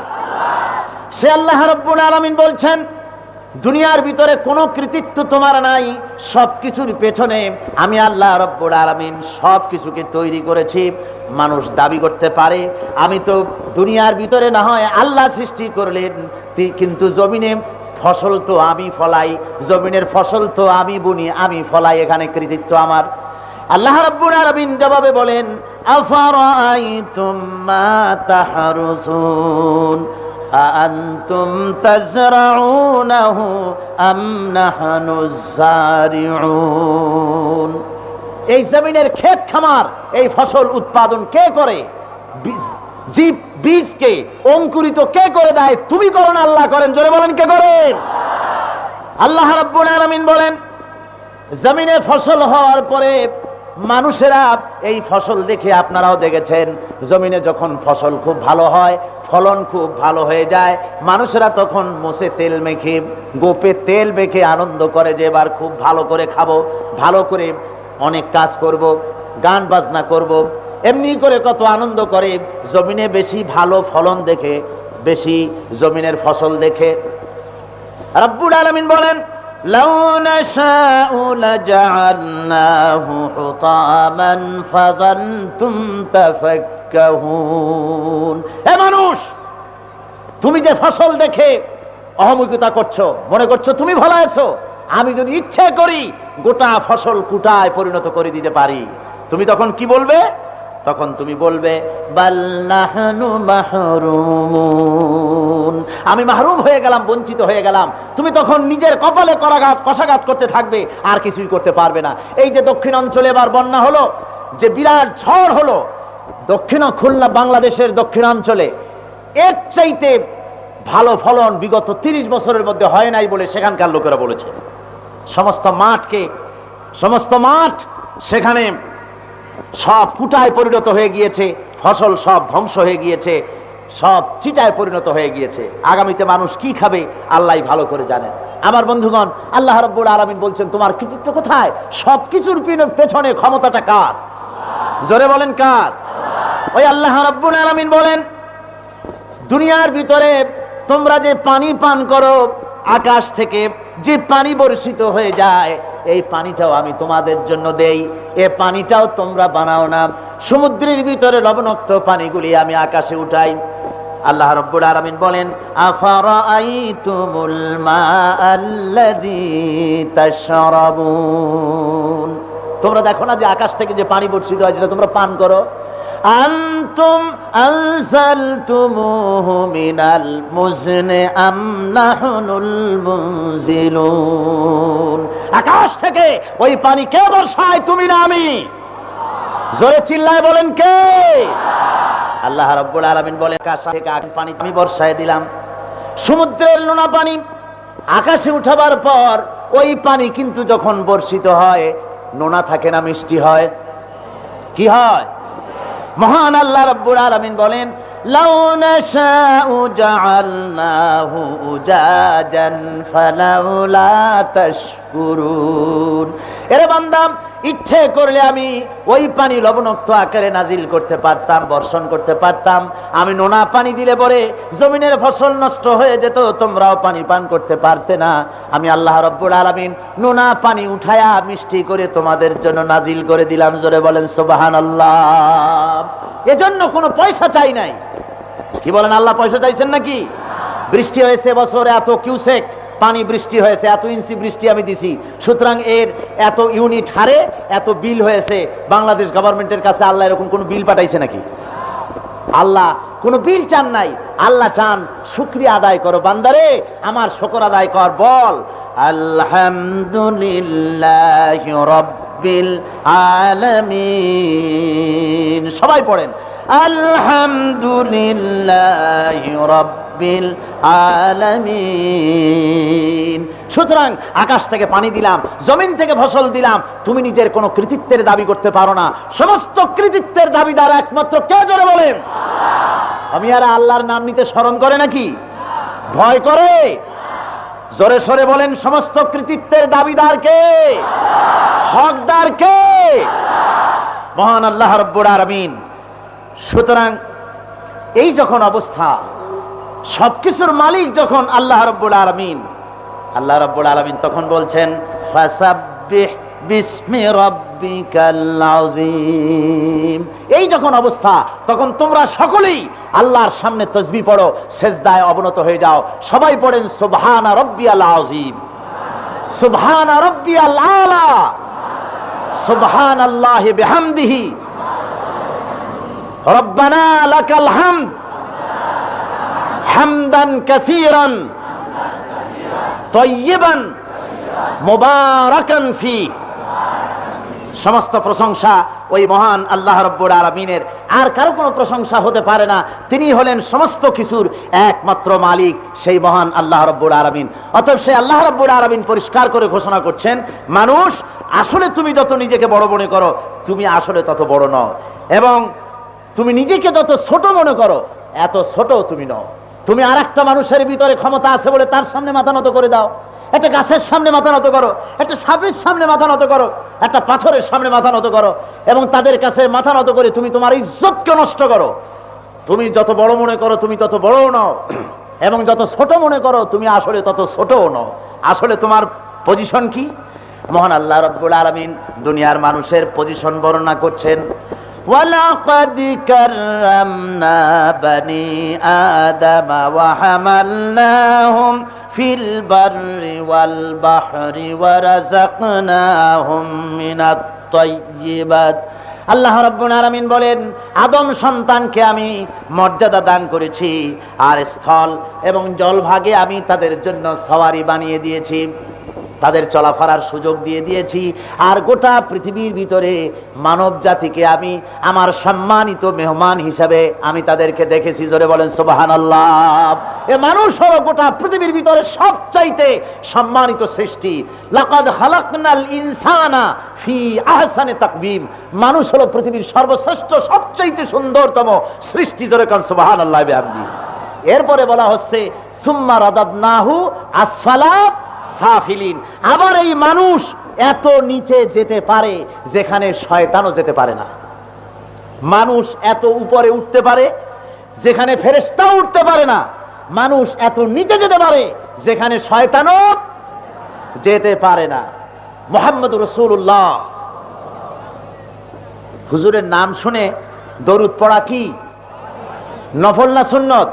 সে আল্লাহ রাব্বুল আলামিন বলছেন দুনিয়ার ভিতরে কোনো কৃতিত্ব তোমার নাই, সবকিছুর পেছনে আমি আল্লাহ রব্বুল আলামিন সবকিছুকে তৈরি করেছি। মানুষ দাবি করতে পারে আমি তো দুনিয়ার ভিতরে না হয় আল্লাহ সৃষ্টি করলেন, কিন্তু জমিনে ফসল তো আমি ফলাই, জমিনের ফসল তো আমি বুনি, আমি ফলাই, এখানে কৃতিত্ব আমার। আল্লাহ রাব্বুল আলামিন জবাবে বলেন, আফারাআইতুম মা তাহরুসুন আআনতুম তাজরাউনাহু আম নাহনুজ যারিউন। এই জমিনের ক্ষেত খামার, এই ফসল উৎপাদন কে করে? বীজকে অঙ্কুরিত কে করে দেয়? তুমি করো না, আল্লাহ করেন। জোরে বলেন, কে করেন? আল্লাহ রাব্বুল আলামিন বলেন, জমিনে ফসল হওয়ার পরে মানুষেরা এই ফসল দেখে, আপনারাও দেখেছেন, জমিনে যখন ফসল খুব ভালো হয়, ফলন খুব ভালো হয়ে যায়, মানুষেরা তখন মোষে তেল মেখে, গোপে তেল মেখে আনন্দ করে যে এবার খুব ভালো করে খাবো, ভালো করে অনেক কাজ করব, গান বাজনা করব, এমনি করে কত আনন্দ করে জমিনে বেশি ভালো ফলন দেখে, বেশি জমিনের ফসল দেখে। রব্বুল আলামিন বলেন, লাউ নাশাউ লাজআলনাহু হুতামান ফাযানতুম তাফাক্কাহুন। হে মানুষ, তুমি যে ফসল দেখে অহমিকতা করছো, মনে করছো তুমি ভালো আছো, আমি যদি ইচ্ছে করি গোটা ফসল কুটায় পরিণত করে দিতে পারি। তুমি তখন কি বলবে? তখন তুমি বলবে, বাল নাহনু মাহরুমুন, আমি মাহরুম হয়ে গেলাম, বঞ্চিত হয়ে গেলাম। তুমি তখন নিজের কপালে কষাঘাত করতে থাকবে, আর কিছুই করতে পারবে না। এই যে দক্ষিণ অঞ্চলে এবার বন্যা হলো, যে বিরাট ঝড় হলো, খুলনা বাংলাদেশের দক্ষিণাঞ্চলে এর চাইতে ভালো ফলন বিগত 30 বছরের মধ্যে হয় নাই বলে সেখানকার লোকেরা বলেছে। সমস্ত মাঠ সেখানে সব কুটায় পরিণত হয়ে গিয়েছে, ফসল সব ধ্বংস হয়ে গিয়েছে, সব চিটায় পরিণত হয়ে গিয়েছে। আগামীতে মানুষ কি খাবে আল্লাহ ভালো করে জানেন। আমার বন্ধুগণ, আল্লাহ রাব্বুল আলামিন বলছেন, তোমার কৃতিত্ব কোথায়? সবকিছুর পেছনে ক্ষমতাটা কার? জোরে বলেন, কার? ওই আল্লাহ রাব্বুল আলামিন বলেন, দুনিয়ার ভিতরে তোমরা যে পানি পান করো, আকাশ থেকে যে পানি বর্ষিত হয়ে যায়, এই পানিটাও আমি তোমাদের জন্য দেই। এ পানিটাও তোমরা বানাও না। সমুদ্রের ভিতরে লবণাক্ত পানিগুলি আমি আকাশে উঠাই। আল্লাহ রাব্বুল আলামিন বলেন, আফারাআইতুমুল মাআল্লাযী তাশরাবুন। তোমরা দেখো না যে আকাশ থেকে যে পানি বর্ষিত হয়, যেটা তোমরা পান করো, আনতুম আনজালতুমুহু মিনাল মুজনি আম নাহনুল মুনজিলুন। আকাশ থেকে ওই পানি কে বর্ষায়? তুমি না আমি? জোরে চিল্লায় বলেন, কে? আল্লাহ রাব্বুল আলামিন বলেন, আকাশ থেকে পানি আমি বর্ষায় দিলাম। সমুদ্রের নোনা পানি আকাশে উঠাবার পর ওই পানি কিন্তু যখন বর্ষিত হয়, নোনা থাকে না, মিষ্টি হয়। কি হয়? মহান আল্লাহ রাব্বুল আলামিন বলেন, লাউ নাশাউ জাআলনাহু উজাজান ফালাউলা তাশকুরুন। এরে বান্দা, ইচ্ছে করলে আমি ওই পানি লবণাক্ত আকারে নাজিল করতে পারতাম, বর্ষণ করতে পারতাম। আমি নোনা পানি দিলে পরে জমিনের ফসল নষ্ট হয়ে যেত, তোমরাও পানি পান করতে পারতে না। আমি আল্লাহ রাব্বুল আলামিন নোনা পানি উঠায়া মিষ্টি করে তোমাদের জন্য নাজিল করে দিলাম। জোরে বলেন সুবহানাল্লাহ। এজন্য কোনো পয়সা চাই নাই। কি বলেন, আল্লাহ পয়সা চাইছেন নাকি? বৃষ্টি হয়েছে বছরে এত কিউসেক পানি বৃষ্টি হয়েছে, এত ইঞ্চি বৃষ্টি আমি দিছি, সুতরাং এর এত ইউনিট হারে এত বিল হয়েছে। বাংলাদেশ গভর্নমেন্টের কাছে আল্লাহ এরকম কোন বিল পাঠাইছে নাকি? আল্লাহ কোনো বিল চান নাই। আল্লাহ চান শুকরিয়া আদায় করো বান্দারে, আমার শুকর আদায় কর। বল আলহামদুলিল্লাহি রাব্বিল আলামিন। সবাই পড়েন আলহামদুলিল্লাহি রাব্বিল আলামিন। সুতরাং আকাশ থেকে পানি দিলাম, জমিন থেকে ফসল দিলাম, তুমি নিজের কোনো কৃতিত্বের দাবি করতে পারো না। সমস্ত কৃতিত্বের দাবিদার একমাত্র কে? জোরে বলেন। আমি আর আল্লাহর নাম নিতে শরম করে নাকি? ভয় করে? জোরে সরে বলেন, সমস্ত কৃতিত্বের দাবিদার কে? হকদার কে? মহান আল্লাহ রাব্বুল আলামিন। সুতরাং এই যখন অবস্থা, সবকিছুর মালিক যখন আল্লাহ রাব্বুল আলামিন, আল্লাহ রাব্বুল আলামিন তখন বলছেন ফাসাব্বিহ বিসমি রাব্বিকাল আযীম। এই যখন অবস্থা, তখন তোমরা সকলেই আল্লাহর সামনে তাসবিহ পড়ো, সিজদায় অবনত হয়ে যাও। সবাই পড়েন সুবহানা রাব্বিয়াল আযীম, সুবহানা রাব্বিয়াল আলা, সুবহানাল্লাহি বিহামদিহি, রব্বানা লাকাল হামদ হামদান কাসীরান তাইয়িবান মুবারাকান ফি। সমস্ত প্রশংসা ওই মহান আল্লাহ রাব্বুল আলামিনের, আর কারো কোনো প্রশংসা হতে পারে না। তিনি হলেন সমস্ত কিছুর একমাত্র মালিক, সেই মহান আল্লাহ রাব্বুল আলামিন। অতএব সেই আল্লাহ রাব্বুল আলামিন পরিষ্কার করে ঘোষণা করছেন, মানুষ আসলে তুমি যত নিজেকে বড় মনে করো, তুমি আসলে তত বড় নও, এবং তুমি নিজেকে যত ছোট মনে করো, এত ছোট তুমি নও। তুমি আর একটা মানুষের ভিতরে ক্ষমতা আছে বলে তার সামনে মাথা নত করে দাও, একটা গাছের সামনে মাথা নত করো, একটা সাপের সামনে মাথা নত করো, একটা পাথরের সামনে মাথা নত করো, এবং তাদের কাছে মাথা নত করে তুমি তোমার ইজ্জতকে নষ্ট করো। তুমি যত বড় মনে করো তুমি তত বড়ও নও, এবং যত ছোট মনে করো তুমি আসলে তত ছোটও নও। আসলে তোমার পজিশন কি? মহান আল্লাহ রাব্বুল আলামিন দুনিয়ার মানুষের পজিশন বর্ণনা করছেন। وَلَقَدْ كَرَّمْنَا بَنِي آدَمَ وَحَمَلْنَاهُمْ فِي الْبَرِّ وَالْبَحْرِ وَرَزَقْنَاهُمْ مِنَ الطَّيِّبَاتِ। আল্লাহ রাব্বুল আলামিন বলেন, আদম সন্তানকে আমি মর্যাদা দান করেছি, আর স্থল এবং জলভাগে আমি তাদের জন্য সওয়ারি বানিয়ে দিয়েছি, তাদের চলাফেরার সুযোগ দিয়ে দিয়েছি। আর গোটা পৃথিবীর ভিতরে মানব জাতিকে আমি আমার সম্মানিত মেহমান হিসাবে আমি তাদেরকে দেখেছি। জোরে বলেন সুবহানাল্লাহ। এ মানুষ হলো গোটা পৃথিবীর ভিতরে সবচাইতে সম্মানিত সৃষ্টি। লাকাদ খালাকনাল ইনসানা ফি আহসানি তাকবীম। মানুষ হলো পৃথিবীর সর্বশ্রেষ্ঠ সবচাইতে সুন্দরতম সৃষ্টি। জোরে বলেন সুবহানাল্লাহ বিহামদি। এরপরে বলা হচ্ছে সুম্মা রাদাদনাহু আসফালা সাফিলিন। আবার এই মানুষ এত নিচে যেতে পারে যেখানে শয়তানও যেতে পারে না। মানুষ এত উপরে উঠতে পারে যেখানে ফেরেশতাও উঠতে পারে না। মানুষ এত নিচে যেতে পারে যেখানে শয়তানও যেতে পারে না। মুহাম্মদুর রাসূলুল্লাহ হুজুরের নাম শুনে দরুদ পড়া কি নফল না সুন্নত?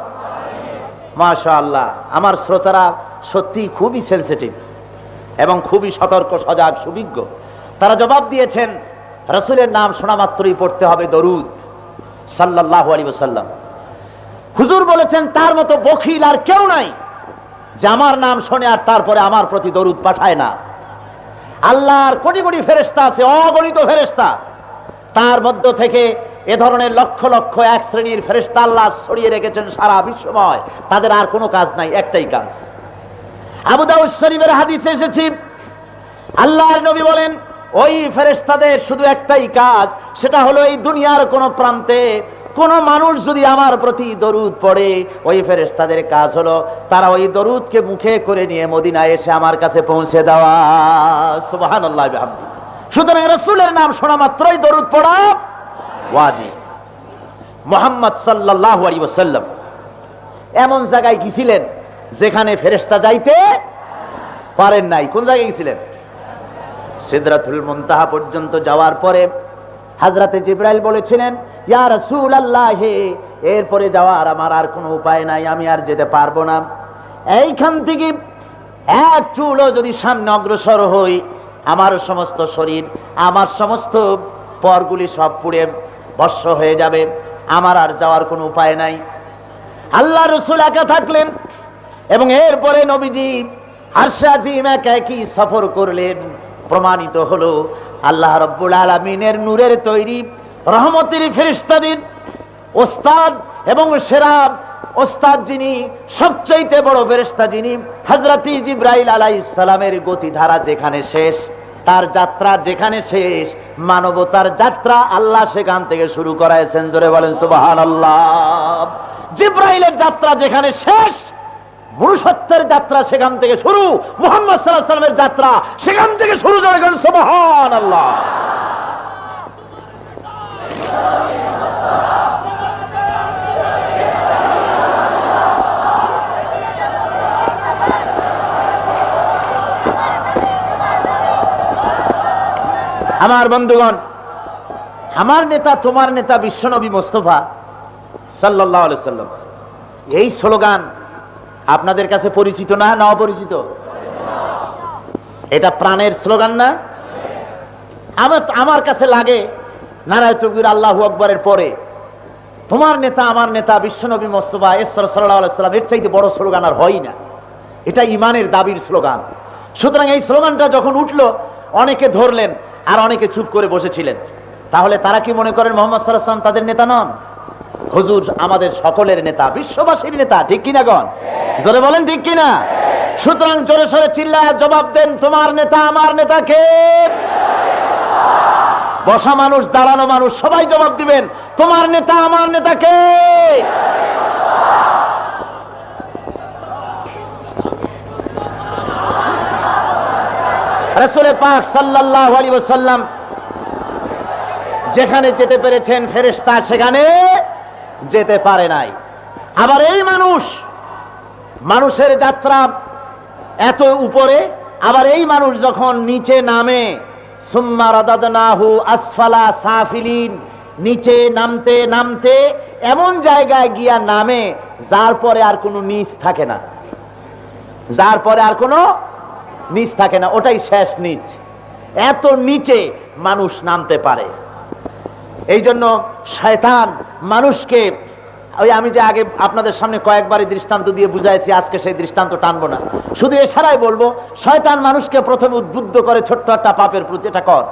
মাশাআল্লাহ। আমার শ্রোতারা সত্যি খুবই সেনসিটিভ এবং খুবই সতর্ক, সজাগ, সুবিজ্ঞ। তারা জবাব দিয়েছেন, রাসূলের নাম শোনা মাত্রই পড়তে হবে দরুদ সাল্লাল্লাহু আলাইহি ওয়াসাল্লাম। হুজুর বলেছেন, তার মতো বখিল আর কেউ নাই যে আমার নাম শোনে আর তারপরে আমার প্রতি দরুদ পাঠায় না। আল্লাহর কোটি কোটি ফেরেশতা আছে, অগণিত ফেরেশতা। তার মধ্য থেকে এ ধরনের লক্ষ লক্ষ এক শ্রেণীর ফেরেশতা আল্লাহ ছড়িয়ে রেখেছেন সারা বিশ্বময়। তাদের আর কোনো কাজ নাই, একটাই কাজ। আবু দাউদ শরীফের হাদিসে এসেছে, আল্লাহর নবী বলেন, ওই ফেরেশতাদের শুধু একটাই কাজ, সেটা হলো এই দুনিয়ার কোন প্রান্তে কোন মানুষ যদি আমার প্রতি দরুদ পড়ে, ওই ফেরেশতাদের কাজ হলো তারা ওই দরুদকে মুখে করে নিয়ে মদিনায় এসে আমার কাছে পৌঁছে দেওয়া। সুবহানাল্লাহ বিহামদি। সুতরাং রাসূলের নাম শোনা মাত্রই দরুদ পড়া ওয়াজিব। মুহাম্মদ সাল্লাল্লাহু আলাইহি ওয়াসাল্লাম এমন জায়গায় গিয়েছিলেন যেখানে ফেরেশতা যাইতে পারেন নাই। কোন জায়গায় গেছিলেন? সিদরাতুল মুনতাহা পর্যন্ত যাওয়ার পরে হযরতে জিবরাইল বলেছিলেন, ইয়া রাসূলুল্লাহ, এরপরে যাওয়ার আমার আর কোনো উপায় নাই, আমি আর যেতে পারবো না। এইখান থেকে এক চুলও যদি সামনে অগ্রসর হই, আমার সমস্ত শরীর, আমার সমস্ত পরগুলি সব পুড়ে ভস্ম হয়ে যাবে, আমার আর যাওয়ার কোনো উপায় নাই। আল্লাহ রাসূল একা থাকলেন এবং এরপরে নবীজি আরশে আজিম একা একই সফর করলেন। প্রমাণিত হলো আল্লাহ রাব্বুল আলামিনের নূরের তৈরি রহমতের ফেরেশতাদের ওস্তাদ এবং সেরা ওস্তাদ যিনি, সবচাইতে বড় ফেরেশতা যিনি, হযরত জিবরাইল আলাইহিস সালামের গতিধারা যেখানে শেষ, তার যাত্রা যেখানে শেষ, মানবতার যাত্রা আল্লাহ সেখান থেকে শুরু করাইছেন। জোরে বলেন সুবহানাল্লাহ। জিবরাইলের যাত্রা যেখানে শেষ, মনুষ্যত্বের যাত্রা সেখান থেকে শুরু, মুহাম্মদ সাল্লাল্লাহু আলাইহি ওয়াসাল্লামের যাত্রা সেখান থেকে শুরু। জোরে বলেন সুবহানাল্লাহ। আমার বন্ধুগণ, আমার নেতা তোমার নেতা বিশ্বনবী মুস্তাফা সাল্লাল্লাহু আলাইহি সাল্লাম, এই স্লোগান আপনাদের কাছে পরিচিত না, না অপরিচিত? এটা প্রাণের স্লোগান না? আমার কাছে লাগে নারায়ে তাকবীর আল্লাহু আকবারের পরে তোমার নেতা আমার নেতা বিশ্বনবী মুস্তাফা সাল্লাল্লাহু আলাইহি সাল্লাম, এর চাইতে বড় স্লোগান আর হয় না। এটা ঈমানের দাবির স্লোগান। সুতরাং এই স্লোগানটা যখন উঠলো, অনেকে ধরলেন আর অনেকে চুপ করে বসেছিলেন। তাহলে তারা কি মনে করেন মুহাম্মদ সাল্লাল্লাহু আলাইহি ওয়াসাল্লাম তাদের নেতা নন? হুজুর আমাদের সকলের নেতা, বিশ্ববাসীর নেতা, ঠিক কিনা গণ? জোরে বলেন ঠিক কিনা? সুতরাং জোরে সোরে চিল্লায় জবাব দেন, তোমার নেতা আমার নেতা কে? বসা মানুষ, দাঁড়ানো মানুষ, সবাই জবাব দিবেন, তোমার নেতা আমার নেতা কে? রাসূল পাক সাল্লাল্লাহু আলাইহি ওয়াসাল্লাম যেখানে যেতে পেরেছেন, ফেরেশতা সেখানে যেতে পারে নাই। আবার এই মানুষের যাত্রা এত উপরে, আবার এই মানুষ যখন নিচে নামে, সুম্মা রাদাদনাহু আসফালা সাফিলিন, নিচে নামতে নামতে এমন জায়গায় গিয়া নামে যার পরে আর কোনো নিচ থাকে না, যার পরে আর কোনো নিচ থাকে না, ওটাই শেষ নিচ। এত নিচে মানুষ নামতে পারে। এই জন্য শয়তান মানুষকে, ওই আমি যে আগে আপনাদের সামনে কয়েকবারই দৃষ্টান্ত দিয়ে বুঝাইছি, আজকে সেই দৃষ্টান্ত টানবো না, শুধু এছাড়াই বলবো, শয়তান মানুষকে প্রথমে উদ্বুদ্ধ করে ছোট্ট একটা পাপের প্রতি, এটা কর।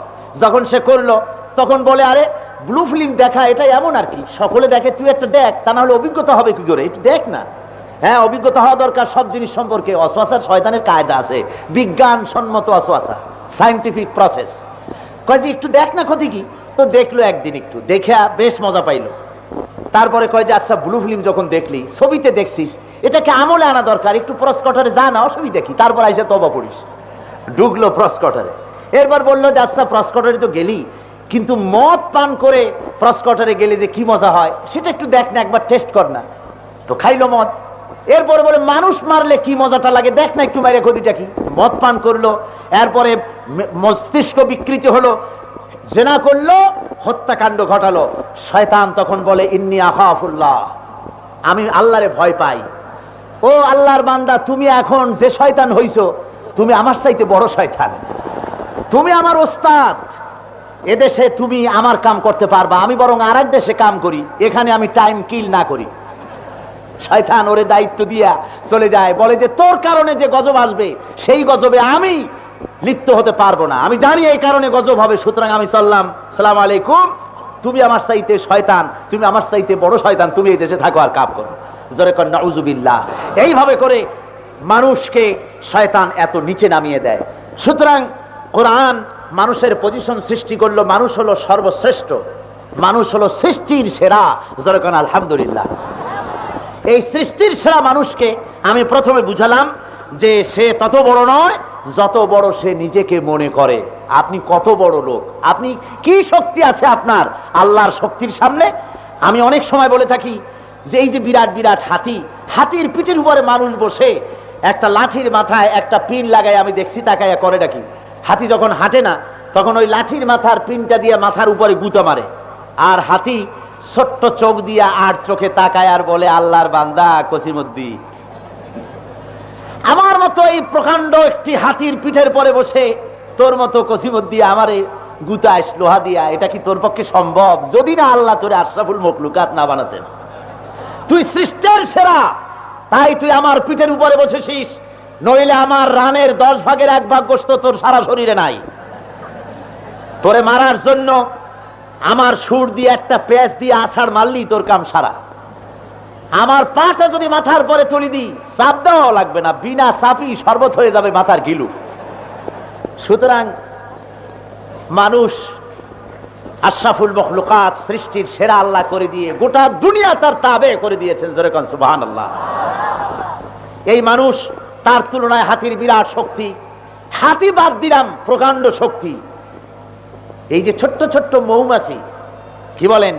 যখন সে করলো তখন বলে, আরে ব্লু ফিল্ম দেখা এটা এমন আর কি, সকলে দেখে, তুই একটা দেখ, তা না হলে অভিজ্ঞতা হবে কি করে, একটু দেখ না। হ্যাঁ, অভিজ্ঞতা হওয়া দরকার সব জিনিস সম্পর্কে। অসওয়াসার শয়তানের কায়দা আছে, বিজ্ঞান সম্মত অসওয়াসা, সায়েন্টিফিক প্রসেস। কয় যে একটু দেখ না, ক্ষতি কি? তো দেখলো, একদিন একটু দেখে বেশ মজা পাইলো। তারপরে কয় যে আচ্ছা, ব্লু ফিল্ম যখন দেখলি, ছবিতে দেখছিস, এটাকে আমলে আনা দরকার, একটু প্রসকটারে যা না, অসুবিধা কি? তারপর আইসা তওবা পড়িস। ঢুকলো প্রসকটারে, এরপর বললো যে আচ্ছা, প্রসকটারে তো গেলি, কিন্তু মদ পান করে প্রসকটারে গেলে যে কি মজা হয় সেটা একটু দেখ না, একবার টেস্ট কর না। তো খাইলো মদ। এরপরে বলে মানুষ মারলে কি মজাটা লাগে, দেখ না একটু বাইরে, ক্ষতিটা কি? মদ পান করলো, এরপরে মস্তিষ্ক বিকৃতি হলো, জিনা করলো, হত্যাকাণ্ড ঘটালো। শয়তান তখন বলে, ইন্নী আখাফুল্লাহ, আমি আল্লাহরে ভয় পাই। ও আল্লাহর বান্দা, তুমি এখন যে শয়তান হইছো, তুমি আমার চাইতে বড় শয়তান, তুমি আমার ওস্তাদ। এদেশে তুমি আমার কাম করতে পারবা, আমি বরং আরেক দেশে কাম করি, এখানে আমি টাইম কিল না করি। শয়তান ওরে দায়িত্ব দিয়া চলে যায়, বলে যে তোর কারণে যে গজব আসবে, সেই গজবে আমি লিপ্ত হতে পারবো না, আমি জানি এই কারণে গজব হবে, সুতরাং আমি চললাম, সালাম আলাইকুম, তুমি আমার চাইতে শয়তান, তুমি আমার চাইতে বড় শয়তান, তুমি এই দেশে থাকো আর কাজ করো। জোরে কর নাউজুবিল্লাহ। এইভাবে করে মানুষকে শয়তান এত নিচে নামিয়ে দেয়। সুতরাং কোরআন মানুষের পজিশন সৃষ্টি করলো, মানুষ হলো সর্বশ্রেষ্ঠ, মানুষ হলো সৃষ্টির সেরা। জোরে কর আলহামদুলিল্লাহ। এই সৃষ্টির সেরা মানুষকে আমি প্রথমে বুঝালাম যে সে তত বড় নয় যত বড় সে নিজেকে মনে করে। আপনি কত বড় লোক, আপনি কি শক্তি আছে আপনার আল্লাহর শক্তির সামনে? আমি অনেক সময় বলে থাকি যে এই যে বিরাট বিরাট হাতি, হাতির পিঠের উপরে মানুষ বসে একটা লাঠির মাথায় একটা পিন লাগায়, আমি দেখছি তাকাইয়া করে ডাকি, হাতি যখন হাঁটে না তখন ওই লাঠির মাথার পিনটা দিয়ে মাথার উপরে গুঁতো মারে, আর হাতি ছোট্ট চোখ দিয়া আর চোখে তাকায় আর বলে, আল্লাহর বান্দা কসিমুদ্দি। আমার মতো এই প্রকাণ্ড একটি হাতির পিঠের পরে বসে তোর মতো কসিমুদ্দি আমারে গুতাইস লোহা দিয়া, এটা কি তোর পক্ষে সম্ভব? যদি না আল্লাহ তোরে আশরাফুল মখলুকাত না বানাতেন। তুই সৃষ্টির সেরা, তাই তুই আমার পিঠের উপরে বসেছিস, নইলে আমার রানের 10 ভাগের 1 ভাগ গোশত তোর সারা শরীরে নাই। তোরে মারার জন্য আমার সুর দিয়ে একটা পেঁচ দিয়ে আছাড় মারলি তোর কাম সারা। আমার পাটা যদি মাথার পরে তুলি দিই, চাপ দেওয়া লাগবে না, বিনা চাপি শরবত হয়ে যাবে মাথার গিলু। সুতরাং মানুষ আশরাফুল মখলুকাত, সৃষ্টির সেরা আল্লাহ করে দিয়ে গোটা দুনিয়া তার তাবে করে দিয়েছেন। জোরে কোন সুবহানাল্লাহ। এই মানুষ, তার তুলনায় হাতির বিরাট শক্তি। হাতি বাদ দিলাম, প্রকাণ্ড শক্তি। এই যে ছোট্ট ছোট্ট মৌমাছি, কি বলেন,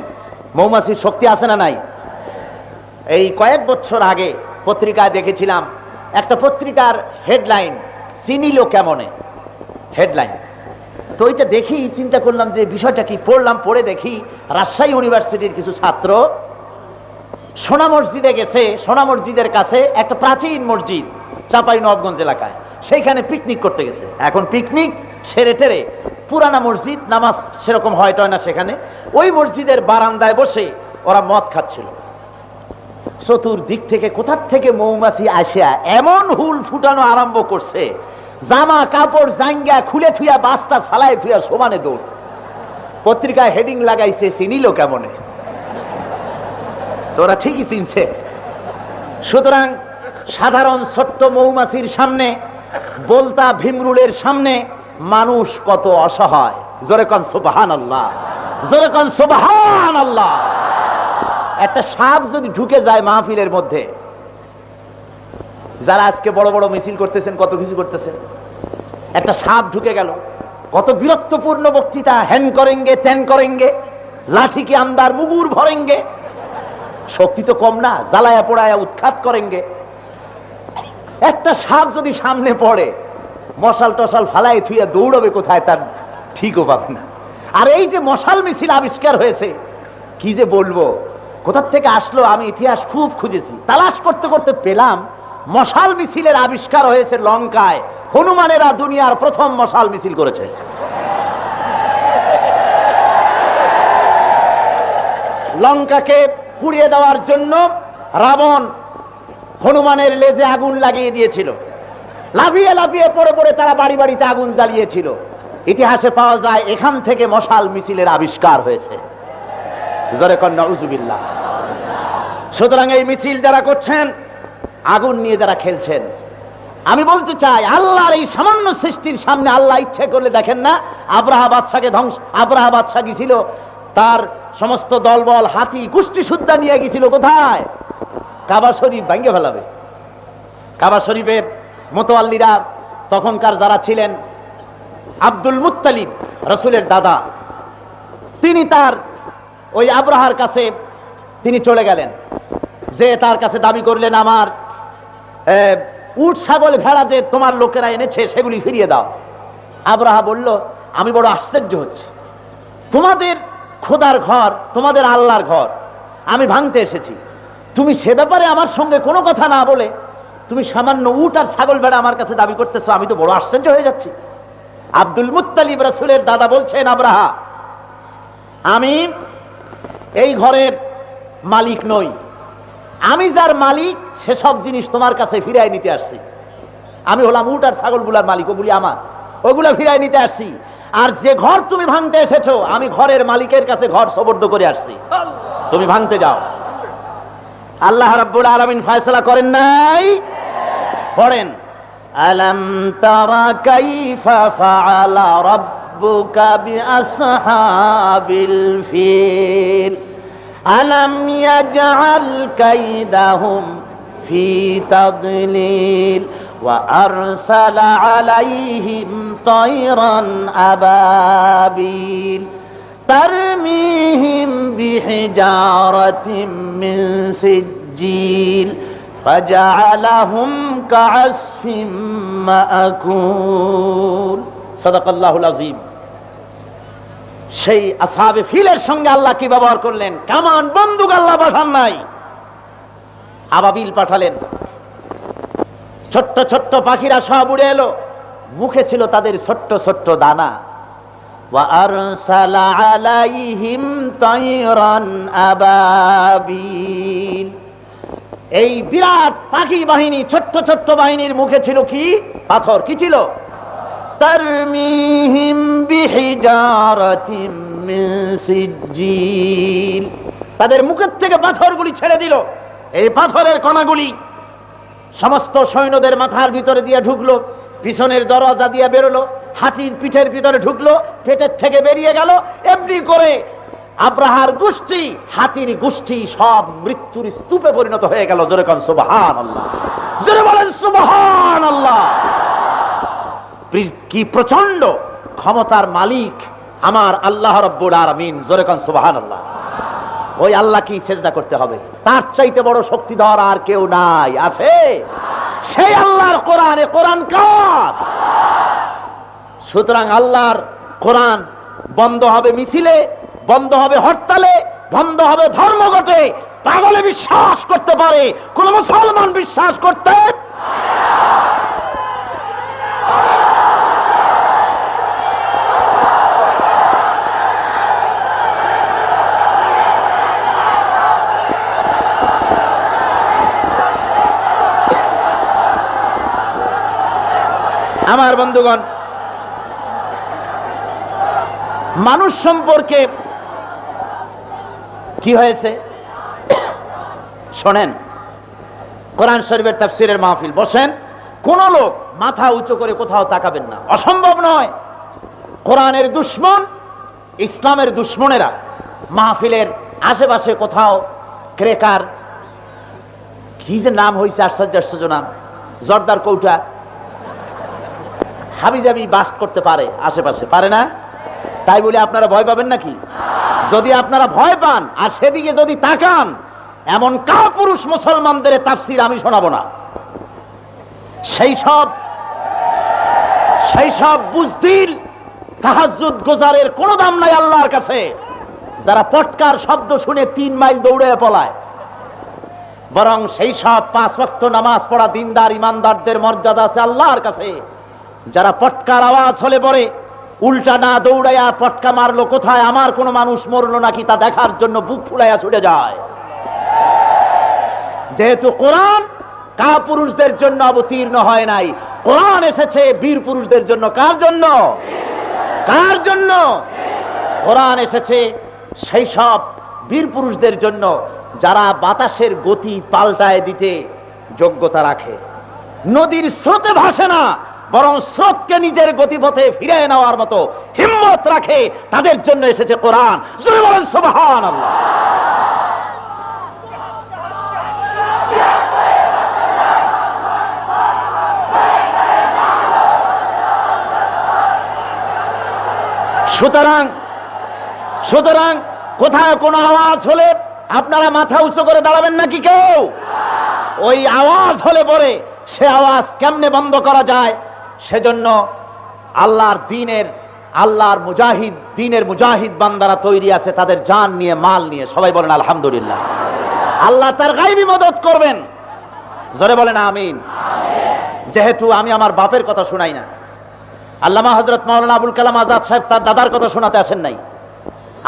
মৌমাছির শক্তি আছে না নাই? এই কয়েক বছর আগে পত্রিকায় দেখেছিলাম, একটা পত্রিকার হেডলাইন, চিনিল কেমনে, হেডলাইন। তো ওইটা দেখি চিন্তা করলাম যে বিষয়টা কি, পড়লাম, পড়ে দেখি রাজশাহী ইউনিভার্সিটির কিছু ছাত্র সোনা মসজিদে গেছে। সোনা মসজিদের কাছে একটা প্রাচীন মসজিদ চাঁপাইনবাবগঞ্জ এলাকায়, সেইখানে পিকনিক করতে গেছে। এখন পিকনিক সেরে টেরে পুরানা মসজিদ, নামাজ সেরকম হয় টয় না সেখানে। ওই মসজিদের বারান্দায় বসে ওরা মদ খাচ্ছিল। চতুর্দিক থেকে কোথার থেকে মৌমাছি আসিয়া এমন হুল ফুটানো আরম্ভ করছে, জামা কাপড় জাঙ্গা খুলে থুইয়া বাসটা ফালায় থুইয়া সমানে দৌড়। পত্রিকায় হেডিং লাগাইছে, চিনিল কেমনে? তোরা ঠিকই চিনছে। সুতরাং সাধারণ ছোট্ট মৌমাছির সামনে, বলতা ভীমরুলের সামনে মানুষ কত অসহায়। জোরে কোন সুবহানাল্লাহ, জোরে কোন সুবহানাল্লাহ। একটা সাপ যদি ঢুকে যায় মাহফিলের মধ্যে, যারা আজকে বড় বড় মিছিল করতেছেন, কত কিছু করতেছেন, একটা সাপ ঢুকে গেল, কত বিরক্তপূর্ণ বক্তৃতা, হ্যান করেঙ্গে ত্যান করেঙ্গে, লাঠি কে আন্দার মুগুর ভরেঙ্গে। শক্তি তো কম না, জ্বালায়া পোড়ায়া উৎখাত করেঙ্গে। একটা সাপ যদি সামনে পড়ে, মশাল টশাল ফালাই থুইয়া দৌড়বে কোথায় তার ঠিকও পাবে না। আর এই যে মশাল মিছিল আবিষ্কার হয়েছে, কি যে বলবো, কোথার থেকে আসলো আমি ইতিহাস খুব খুঁজেছি, তালাশ করতে করতে পেলাম মশাল মিছিলের আবিষ্কার হয়েছে লঙ্কায়। হনুমানেরা দুনিয়ার প্রথম মশাল মিছিল করেছে। লঙ্কাকে পুড়িয়ে দেওয়ার জন্য রাবণ হনুমানের লেজে আগুন লাগিয়ে দিয়েছিল। লাফিয়ে লাফিয়ে পড়ে পড়ে তারা বাড়ি বাড়িতে আগুন জ্বালিয়েছিল। ইতিহাসে পাওয়া যায় এখান থেকে মশাল মিছিলের আবিষ্কার হয়েছে। জোরে কন নাউজুবিল্লাহ। সুতরাং এই মিছিল যারা করছেন, আগুন নিয়ে যারা খেলছেন, আমি বলতে চাই আল্লাহর এই সামান্য সৃষ্টির সামনে আল্লাহ ইচ্ছে করলে দেখেন না, আব্রাহা বাদশাকে আব্রাহা বাদশা গিয়েছিল, তার সমস্ত দলবল হাতি কুষ্টি সুদ্ধা নিয়ে গিয়েছিল কোথায়? কাবা শরীফ ভাঙ্গে ফেলাবে। কাবা শরীফের মোতোয়াল্লিরা তখনকার যারা ছিলেন, আব্দুল মুত্তালিব রাসূলের দাদা, তিনি তার ওই আব্রাহার কাছে তিনি চলে গেলেন, যে তার কাছে দাবি করলেন আমার উট ছাগল ভেড়া যে তোমার লোকেরা এনেছে সেগুলি ফিরিয়ে দাও। আব্রাহা বলল, আমি বড় আশ্চর্য হচ্ছি, তোমাদের খোদার ঘর, তোমাদের আল্লাহর ঘর আমি ভাঙতে এসেছি, তুমি সে ব্যাপারে আমার সঙ্গে কোনো কথা না বলে তুমি সামান্য উট আর ছাগল ভেড়া আমার কাছে দাবি করতেছো, আমি তো বড় আশ্চর্য হয়ে যাচ্ছি। আব্দুল মুত্তালিব রাসূলের দাদা বলছেন, আব্রাহা, আমি এই ঘরের মালিক নই, আমি যার মালিক সেসব জিনিস তোমার কাছে ফিরাই নিতে আসছি। আমি হলাম উট আর ছাগলগুলার মালিক, ওগুলি আমার, ওগুলা ফিরাই নিতে আসছি। আর যে ঘর তুমি ভাঙতে এসেছো, আমি ঘরের মালিকের কাছে ঘর সুবর্দ করে আসছি, তুমি ভাঙতে যাও। আল্লাহ রাব্বুল আলামিন ফয়সালা করেন নাই? পড়েন, আলাম তারা কাইফা ফাআলা রাব্বুকা বিআসহাবিল ফিল আলাম ইয়াজআল কাইদাহুম ফি তাদলিল ওয়া আরসালা আলাইহিম তায়রান আবাবিল তারমিহিম বিহিজারাতিম মিন সিজ্জিল ফাজআলাহুম কাআসফিম মাআকুল। সাদাকাল্লাহুল আযীম। সেই আসহাবে ফিলের সঙ্গে আল্লাহ কি ব্যবহার করলেন? কামান বন্দুক আল্লাহ পাঠান নাই, আবাবিল পাঠালেন। ছোট্ট ছোট্ট পাখিরা সব উড়ে এলো, মুখে ছিল তাদের ছোট্ট ছোট্ট দানা। ওয়া আরসালা আলাইহিম তায়রান আবাবিল। এই বিরাট পাখি বাহিনী, ছোট্ট ছোট্ট বাহিনীর মুখে ছিল কি? পাথর। কি ছিল? তারমিহিম বিহিজারাতিম মিন সিজ্জিল। তাদের মুখের থেকে পাথরগুলি ছেড়ে দিল। এই পাথরের কণাগুলি সমস্ত সৈন্যদের মাথার ভিতরে দিয়ে ঢুকলো, পিছনের দরজা দিয়ে বেরোলো, হাতির পিঠের ভিতরে ঢুকলো, পেটের থেকে বেরিয়ে গেল। এমনি করে আব্রাহার গোষ্ঠী, হাতির গোষ্ঠী সব মৃত্যুর স্তূপে পরিণত হয়ে গেল। জোরে কোন সুবহানাল্লাহ, জোরে বলেন সুবহানাল্লাহ। কি প্রচন্ড ক্ষমতার মালিক আমার আল্লাহ রাব্বুল আলামিন। জোরে কোন সুবহানাল্লাহ। ওই আল্লাহ কি সিজদা করতে হবে? তার চাইতে বড় শক্তিধর আর কেউ নাই। আছে? সেই আল্লাহর কোরআনে, কোরআন কার? সুতরাং আল্লাহর কোরআন বন্ধ হবে মিছিলে, বন্ধ হবে হরতালে, বন্ধ হবে ধর্মঘটে। পাগলে বিশ্বাস করতে পারে, কোন মুসলমান বিশ্বাস করতে আমার বন্ধুগণ, মানুষ সম্পর্কে কি হয়েছে শোনেন। কোরআন শরীফের তাফসীরের মাহফিল বসেন, কোন লোক মাথা উঁচু করে কোথাও তাকাবেন না, অসম্ভব নয়। কোরআনের দুশমন, ইসলামের দুশমনেরা মাহফিলের আশেপাশে কোথাও ক্রেকার, কি যে নাম হয়েছে আশ্চর্য আশ্চর্য নাম, জর্দার কৌটা, হাবিজাবি বাস্ট করতে পারে, আশেপাশে পারে না। তাই বলে আপনারা ভয় পাবেন নাকি? যদি আপনারা ভয় পান আর সেদিকে যদি তাকান, এমন কাপুরুষ মুসলমানদের তাফসীর আমি শোনাবো না। সেই সব বুজদিল তাহাজ্জুদ গোজারের কোনো দাম নাই আল্লাহর কাছে, যারা পটকার শব্দ শুনে 3 মাইল দৌড়ে পলায়। বরং সেই সব 5 ওয়াক্ত নামাজ পড়া দিনদার ইমানদারদের মর্যাদা আছে আল্লাহর কাছে, যারা পটকার আওয়াজ হলে পরে উল্টা না দৌড়াইয়া পটকা মারলো কোথায়, আমার কোন মানুষ মরলো নাকি তা দেখার জন্য বুক ফুলাইয়া ছুটে যায়। যেহেতু কোরআন কাপুরুষদের জন্য অবতীর্ণ হয় নাই, কোরআন এসেছে বীর পুরুষদের জন্য। কার জন্য? কার জন্য? কোরআন এসেছে সেই সব বীর পুরুষদের জন্য যারা বাতাসের গতি পাল্টায় দিতে যোগ্যতা রাখে, নদীর স্রোতে ভাসে না, বরং স্রোতকে নিজের গতিপথে ফিরিয়ে নেওয়ার মতো হিম্মত রাখে। তাদের জন্য এসেছে কোরআন। জোরে বলেন সুবহানাল্লাহ। সুতরাং কোথায় কোনো আওয়াজ হলে আপনারা মাথা উঁচু করে দাঁড়াবেন নাকি কেউ? ওই আওয়াজ হলে পরে সে আওয়াজ কেমনে বন্ধ করা যায়, সেজন্য আল্লাহর মুজাহিদ বান্দারা তৈরি আছে, তাদের জান নিয়ে মাল নিয়ে। সবাই বলেন আলহামদুলিল্লাহ। আল্লাহ তার গায়বী মদত করবেন। জোরে বলেন আমিন। যেহেতু আমি আমার বাপের কথা শোনাই না, আল্লামা হযরত মাওলানা আবুল কালাম আজাদ সাহেব তার দাদার কথা শোনাতে আসেন নাই,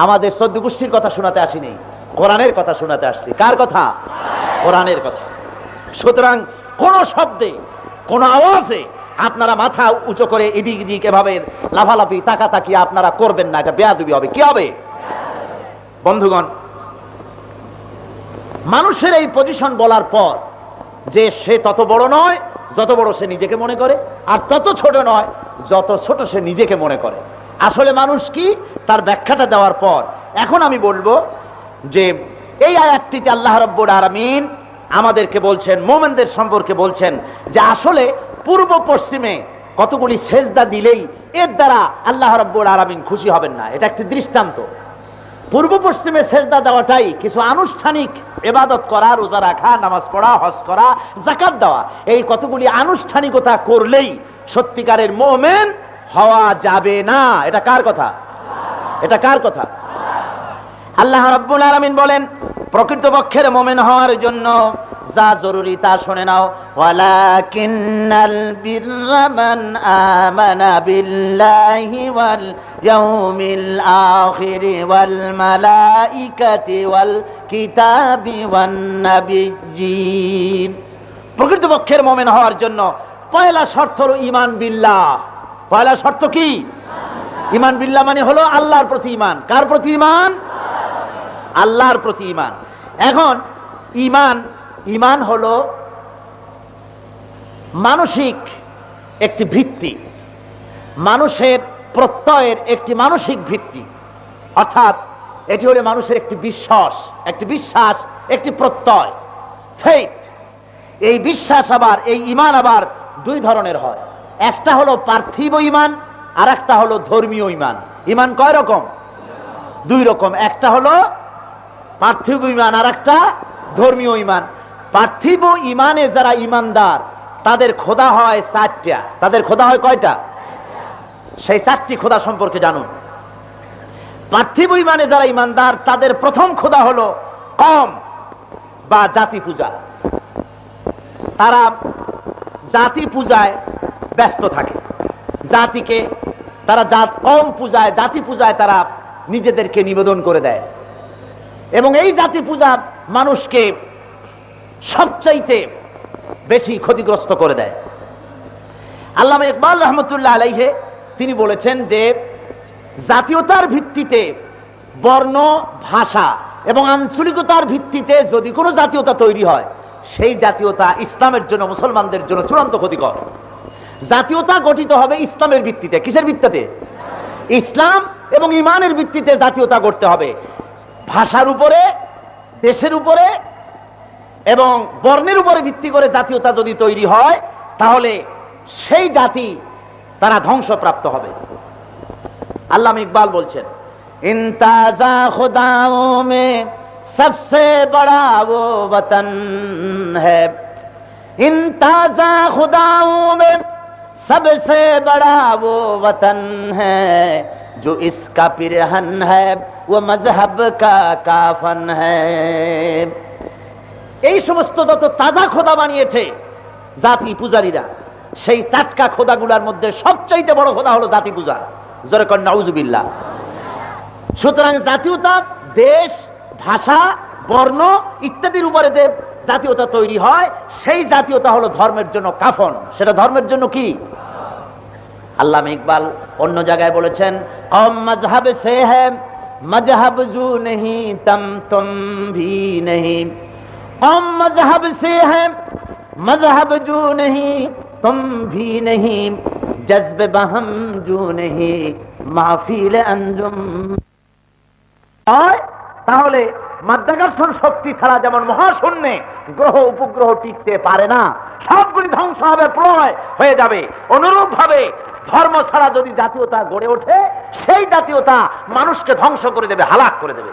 আমাদের 14 গোষ্ঠীর কথা শোনাতে আসিনি, কোরআনের কথা শোনাতে আসছি। কার কথা? কোরআনের কথা। সুতরাং কোন শব্দে, কোন আওয়াজে আপনারা মাথা উঁচু করে এদিক এদিক এভাবে লাফালাফি তাকাতাকি আপনারা করবেন না, এটা বেয়াদবি হবে। কি হবে? বন্ধুগণ, মানুষের এই পজিশন বলার পর যে সে তত বড় নয় যত বড় সে নিজেকে মনে করে, আর তত ছোট নয় যত ছোট সে নিজেকে মনে করে। আসলে মানুষ কি, তার ব্যাখ্যাটা দেওয়ার পর এখন আমি বলবো যে এই আয়াতটিতে আল্লাহ রাব্বুল আলামিন আমাদেরকে বলছেন, মুমিনদের সম্পর্কে বলছেন যে আসলে পূর্ব পশ্চিমে কতগুলি সেজদা দিলেই এর দ্বারা আল্লাহ রাব্বুল আলামিন খুশি হবেন না। এটা একটি দৃষ্টান্ত। পূর্ব পশ্চিমে সেজদা দেওয়াটাই কিছু আনুষ্ঠানিক ইবাদত করা, রোজা রাখা, নামাজ পড়া, হজ করা, যাকাত দেওয়া, এই কতগুলি আনুষ্ঠানিকতা করলেই সত্যিকারের মুমিন হওয়া যাবে না। এটা কার কথা? এটা কার কথা? আল্লাহ রাব্বুল আলামিন বলেন প্রকৃতপক্ষের মুমিন হওয়ার জন্য যা জরুরি তা শুনে নাও। ওয়ালাকিন্নাল বিররা মান আমানা বিল্লাহি ওয়াল ইয়াউমিল আখির ওয়াল মালাইকাতি ওয়াল কিতাবি ওয়ান নাবিয়্যিন। প্রকৃতপক্ষের মুমিন হওয়ার জন্য পয়লা শর্ত হলো ঈমান বিল্লাহ। পয়লা শর্ত কি? ঈমান বিল্লাহ মানে হলো আল্লাহর প্রতি ঈমান। কার প্রতি ঈমান? আল্লাহর প্রতি ঈমান। এখন ঈমান হলো মানসিক একটি ভিত্তি, মানুষের প্রত্যয়ের একটি মানসিক ভিত্তি, অর্থাৎ এটি হলো মানুষের একটি বিশ্বাস, একটি প্রত্যয়, ফেথ। এই বিশ্বাস আবার, এই ঈমান আবার দুই ধরনের হয়। একটা হলো পার্থিব ঈমান, আর একটা হলো ধর্মীয় ঈমান। ঈমান কয় রকম? দুই রকম। একটা হলো পার্থিব ঈমান, আর একটা ধর্মীয় ঈমান। পার্থিব ঈমানে যারা ঈমানদার তাদের খোদা হয় 4টা। তাদের খোদা হয় কয়টা? সেই 4টি খোদা সম্পর্কে জানুন। পার্থিব ইমানে যারা ইমানদার তাদের প্রথম খোদা হলো কম বা জাতি পূজা। তারা জাতি পূজায় ব্যস্ত থাকে, জাতিকে তারা কম পূজায়, জাতি পূজায় তারা নিজেদেরকে নিবেদন করে দেয় এবং এই জাতি পূজা মানুষকে সবচাইতে বেশি ক্ষতিগ্রস্ত করে দেয়। আল্লামা ইকবাল রহমতুল্লাহ আলাইহি তিনি বলেছেন যে জাতীয়তার ভিত্তিতে, বর্ণ, ভাষা এবং আঞ্চলিকতার ভিত্তিতে যদি কোনো জাতীয়তা তৈরি হয় সেই জাতীয়তা ইসলামের জন্য, মুসলমানদের জন্য চূড়ান্ত ক্ষতিকর। জাতীয়তা গঠিত হবে ইসলামের ভিত্তিতে। কিসের ভিত্তিতে? ইসলাম এবং ইমানের ভিত্তিতে জাতীয়তা গড়তে হবে। ভাষার উপরে, দেশের উপরে এবং বর্ণের উপরে ভিত্তি করে জাতীয়তা যদি তৈরি হয় তাহলে সেই জাতি তারা ধ্বংসপ্রাপ্ত হবে। আল্লামা ইকবাল বলছেন, ইনতাজা খুদাओं में सबसे बड़ा वो वतन है, इनताजा खुदाओं में सबसे बड़ा वो वतन है, जो इसका पिरहन है वो मजहब का काफन है। এই সমস্ত যত তাজা খোদা বানিয়েছে জাতি পূজারীরা, সেই টাটকা খোদাগুলোর মধ্যে সবচাইতে বড় খোদা হলো জাতি পূজা। জোরে কর নাউজুবিল্লাহ। সুতরাং জাতীয়তা দেশ, ভাষা, বর্ণ ইত্যাদির উপরে যে জাতীয়তা তৈরি হয় সেই জাতীয়তা হলো ধর্মের জন্য কাফন। সেটা ধর্মের জন্য কি? আল্লামা ইকবাল অন্য জায়গায় বলেছেন, কম মজহব সে হ্যায় মজহব জু नहीं तुम भी नहीं, कम मजहब से है मजहब जू नहीं तुम भी नहीं, जज्ब बहम जू नहीं মাহফিল अंजुम। তাহলে মাধ্যাকর্ষণ শক্তি ছাড়া যেমন মহাশূন্যে গ্রহ উপগ্রহ টিকতে পারে না, সবগুলি ধ্বংস হবে, প্রলয় হয়ে যাবে, অনুরূপ ভাবে ধর্ম ছাড়া যদি জাতীয়তা গড়ে ওঠে সেই জাতীয়তা মানুষকে ধ্বংস করে দেবে, হালাক করে দেবে।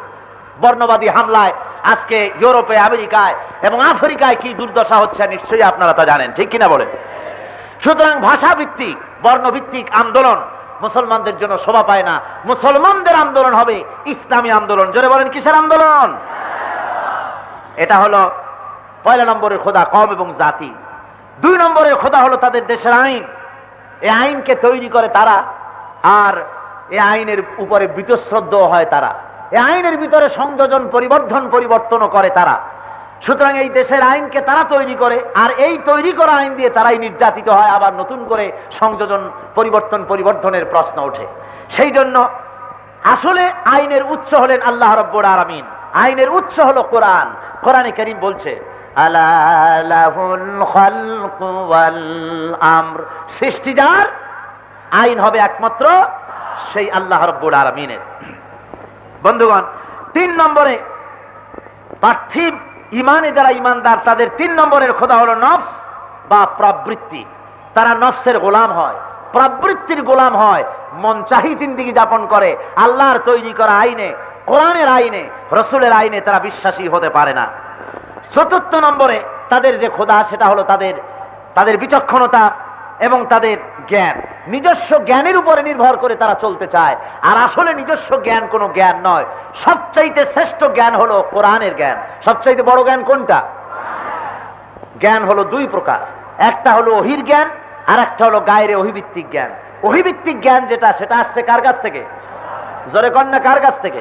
বর্ণবাদী হামলায় আজকে ইউরোপে, আমেরিকায় এবং আফ্রিকায় কি দুর্দশা হচ্ছে নিশ্চয়ই আপনারা তা জানেন, ঠিক কিনা বলেন? সুতরাং ভাষা ভিত্তিক, বর্ণভিত্তিক আন্দোলন মুসলমানদের জন্য শোভা পায় না। মুসলমানদের আন্দোলন হবে ইসলামী আন্দোলন। জোরে বলেন, কিসের আন্দোলন? এটা হলো 1 নম্বরের খোদা, কম এবং জাতি। 2 নম্বরের খোদা হলো তাদের দেশের আইন। এই আইনকে তৈরি করে তারা, আর এই আইনের উপরে বীতশ্রদ্ধ হয় তারা, এই আইনের ভিতরে সংযোজন, পরিবর্তনও করে তারা। সুতরাং এই দেশের আইনকে তারা তৈরি করে, আর এই তৈরি করা আইন দিয়ে তারাই নির্যাতিত হয়, আবার নতুন করে সংযোজন, পরিবর্তনের প্রশ্ন ওঠে। সেই জন্য আসলে আইনের উৎস হলেন আল্লাহ রাব্বুল আলামিন। আইনের উৎস হলো কোরআন। কোরআনে কারীম বলছে, আলা লাহুল খালকু ওয়াল আমর, সৃষ্টি যার, আইন হবে একমাত্র সেই আল্লাহ রাব্বুল আলামিনের। বন্ধুগণ, 3 নম্বরে পার্থিব ইমানে যারা ইমানদার তাদের 3 নম্বরের খোদা হলো নফস বা প্রবৃত্তি। তারা নফসের গোলাম হয়, প্রবৃত্তির গোলাম হয়, মন চাহি জিন্দেগি যাপন করে। আল্লাহর তৈরি করা আইনে, কোরআনের আইনে, রসুলের আইনে তারা বিশ্বাসী হতে পারে না। 4 নম্বরে তাদের যে খোদা সেটা হলো তাদের বিচক্ষণতা এবং তাদের জ্ঞান। নিজস্ব জ্ঞানের উপরে নির্ভর করে তারা চলতে চায়, আর আসলে নিজস্ব জ্ঞান কোনো জ্ঞান নয়। সবচাইতে শ্রেষ্ঠ জ্ঞান হলো কোরআনের জ্ঞান। সবচাইতে বড় জ্ঞান কোনটা? জ্ঞান হলো 2 প্রকার, একটা হলো ওহির জ্ঞান, আর একটা হলো গায়রে ওহিভিত্তিক জ্ঞান। ওহিভিত্তিক জ্ঞান যেটা, সেটা আসছে কার কাছ থেকে? জোরে কন্যা, কার কাছ থেকে?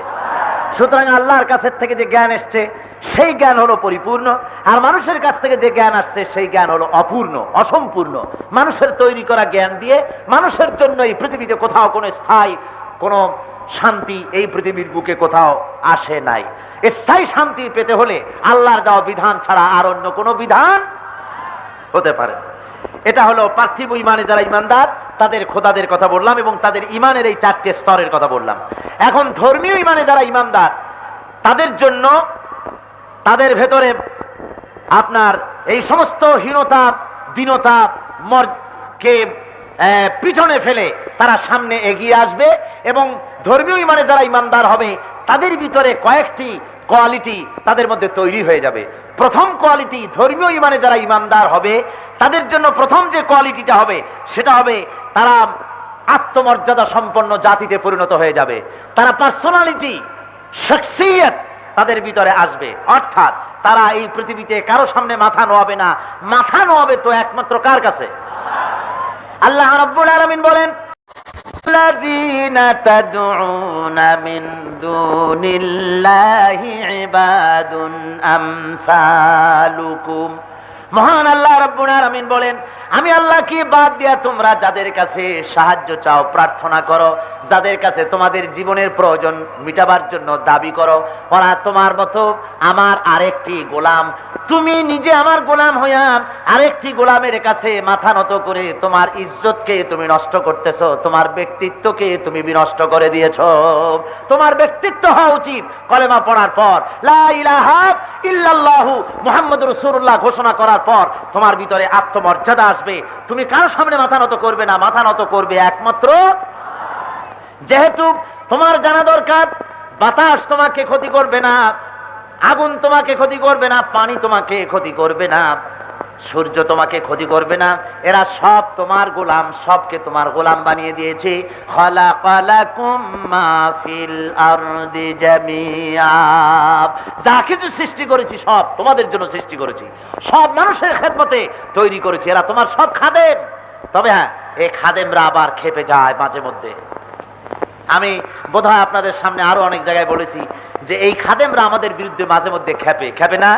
সুতরাং আল্লাহর কাছের থেকে যে জ্ঞান এসছে সেই জ্ঞান হলো পরিপূর্ণ, আর মানুষের কাছ থেকে যে জ্ঞান আসছে সেই জ্ঞান হলো অপূর্ণ, অসম্পূর্ণ। মানুষের তৈরি করা জ্ঞান দিয়ে মানুষের জন্য এই পৃথিবীতে কোথাও কোনো স্থায়ী কোনো শান্তি এই পৃথিবীর বুকে কোথাও আসে নাই। স্থায়ী শান্তি পেতে হলে আল্লাহর দেওয়া বিধান ছাড়া আর অন্য কোনো বিধান হতে পারে। এটা হলো পার্থিব ইমানে যারা ইমানদার তাদের খোদাদের কথা বললাম এবং তাদের ইমানের এই 4টে স্তরের কথা বললাম। এখন ধর্মীয় ইমানে যারা ইমানদার তাদের জন্য, তাদের ভেতরে আপনার এই সমস্ত হীনতা, দীনতা কে পিছনে ফেলে তারা সামনে এগিয়ে আসবে এবং ধর্মীয় ইমানে যারা ইমানদার হবে তাদের ভিতরে কয়েকটি কোয়ালিটি তাদের মধ্যে তৈরি হয়ে যাবে। প্রথম কোয়ালিটি, ধর্মীয় ইমানে যারা ইমানদার হবে তাদের জন্য প্রথম যে কোয়ালিটিটা হবে সেটা হবে তারা আত্মমর্যাদা সম্পন্ন জাতিতে পরিণত হয়ে যাবে। তারা পার্সোনালিটি, শখসিয়ত তাদের ভিতরে আসবে, অর্থাৎ তারা এই পৃথিবীতে কারো সামনে মাথা নোয়াবে না। মাথা নোয়াবে তো একমাত্র কার কাছে? আল্লাহ রাব্বুল আলামিন বলেন, আল্লাযীনা তাদউনা মিন দুনিল্লাহি ইবাদুন আমসালুকুম। মহান আল্লাহ রাব্বুল আলামিন বলেন, আমি আল্লাহকে বাদ দিয়া তোমরা যাদের কাছে সাহায্য চাও, প্রার্থনা করো, যাদের কাছে তোমাদের জীবনের প্রয়োজন মিটাবার জন্য দাবি করো, ওরা তোমার মতো আমার আরেকটি গোলাম। তুমি নিজে আমার গোলাম হইয়া আরেকটি গোলামের কাছে মাথা নত করে তোমার ইজ্জতকে তুমি নষ্ট করতেছো, তোমার ব্যক্তিত্বকে তুমি বিনষ্ট করে দিয়েছো। তোমার ব্যক্তিত্ব হওয়া উচিত কলেমা পড়ার পর, লা ইলাহা ইল্লাল্লাহু মুহাম্মাদুর রাসূলুল্লাহ ঘোষণা করার পর তোমার ভিতরে আত্মমর্যাদা আসবে। তুমি কারো সামনে মাথা নত করবে না, মাথা নত করবে একমাত্র। যেহেতু তোমার জানা দরকার, বাতাস তোমাকে ক্ষতি করবে না, আগুন তোমাকে ক্ষতি করবে না, পানি তোমাকে ক্ষতি করবে না, সূর্য তোমাকে ক্ষতি করবে না, এরা সব তোমার গোলাম, সবকে তোমার গোলাম বানিয়ে দিয়েছে। খালাকালাকুম মা ফিল আরদি জামিআ, যা কিছু সৃষ্টি করেছি সব তোমাদের জন্য সৃষ্টি করেছি, সব মানুষের খেদমতে তৈরি করেছি, এরা তোমার সব খাদেম। তবে হ্যাঁ, এই খাদেমরা আবার খেপে যায় মাঝে মধ্যে। আমি বোধহয় আপনাদের সামনে আরো অনেক জায়গায় বলেছি যে এই খাদেমরা আমাদের বিরুদ্ধে মাঝে মধ্যে খেপে না?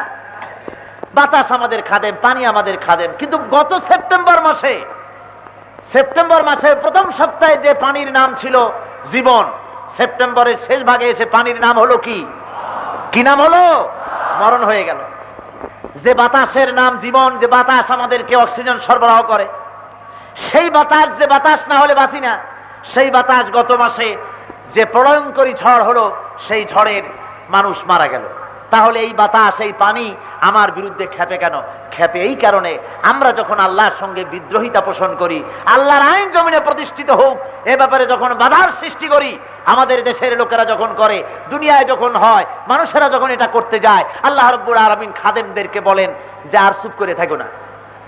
বাতাস আমাদের খাদেম, পানি আমাদের খাদেম। কিন্তু গত সেপ্টেম্বর মাসের প্রথম সপ্তাহে যে পানির নাম ছিল জীবন, সেপ্টেম্বরের শেষ ভাগে এসে পানির নাম হলো কি নাম হলো? মরণ হয়ে গেল। যে বাতাসের নাম জীবন, যে বাতাস আমাদেরকে অক্সিজেন সরবরাহ করে, সেই বাতাস, যে বাতাস না হলে বাঁচি না, সেই বাতাস গত মাসে যে প্রলয়ঙ্করী ঝড় হলো, সেই ঝড়ের মানুষ মারা গেল। তাহলে এই বাতাস, এই পানি আমার বিরুদ্ধে খেপে কেন? খেপে এই কারণে, আমরা যখন আল্লাহর সঙ্গে বিদ্রোহিতা পোষণ করি, আল্লাহর আইন জমিনে প্রতিষ্ঠিত হোক এ ব্যাপারে যখন বাধার সৃষ্টি করি, আমাদের দেশের লোকেরা যখন করে, দুনিয়ায় যখন হয়, মানুষেরা যখন এটা করতে যায়, আল্লাহ রাব্বুল আলামিন খাদেমদেরকে বলেন যে আর চুপ করে থাকো না,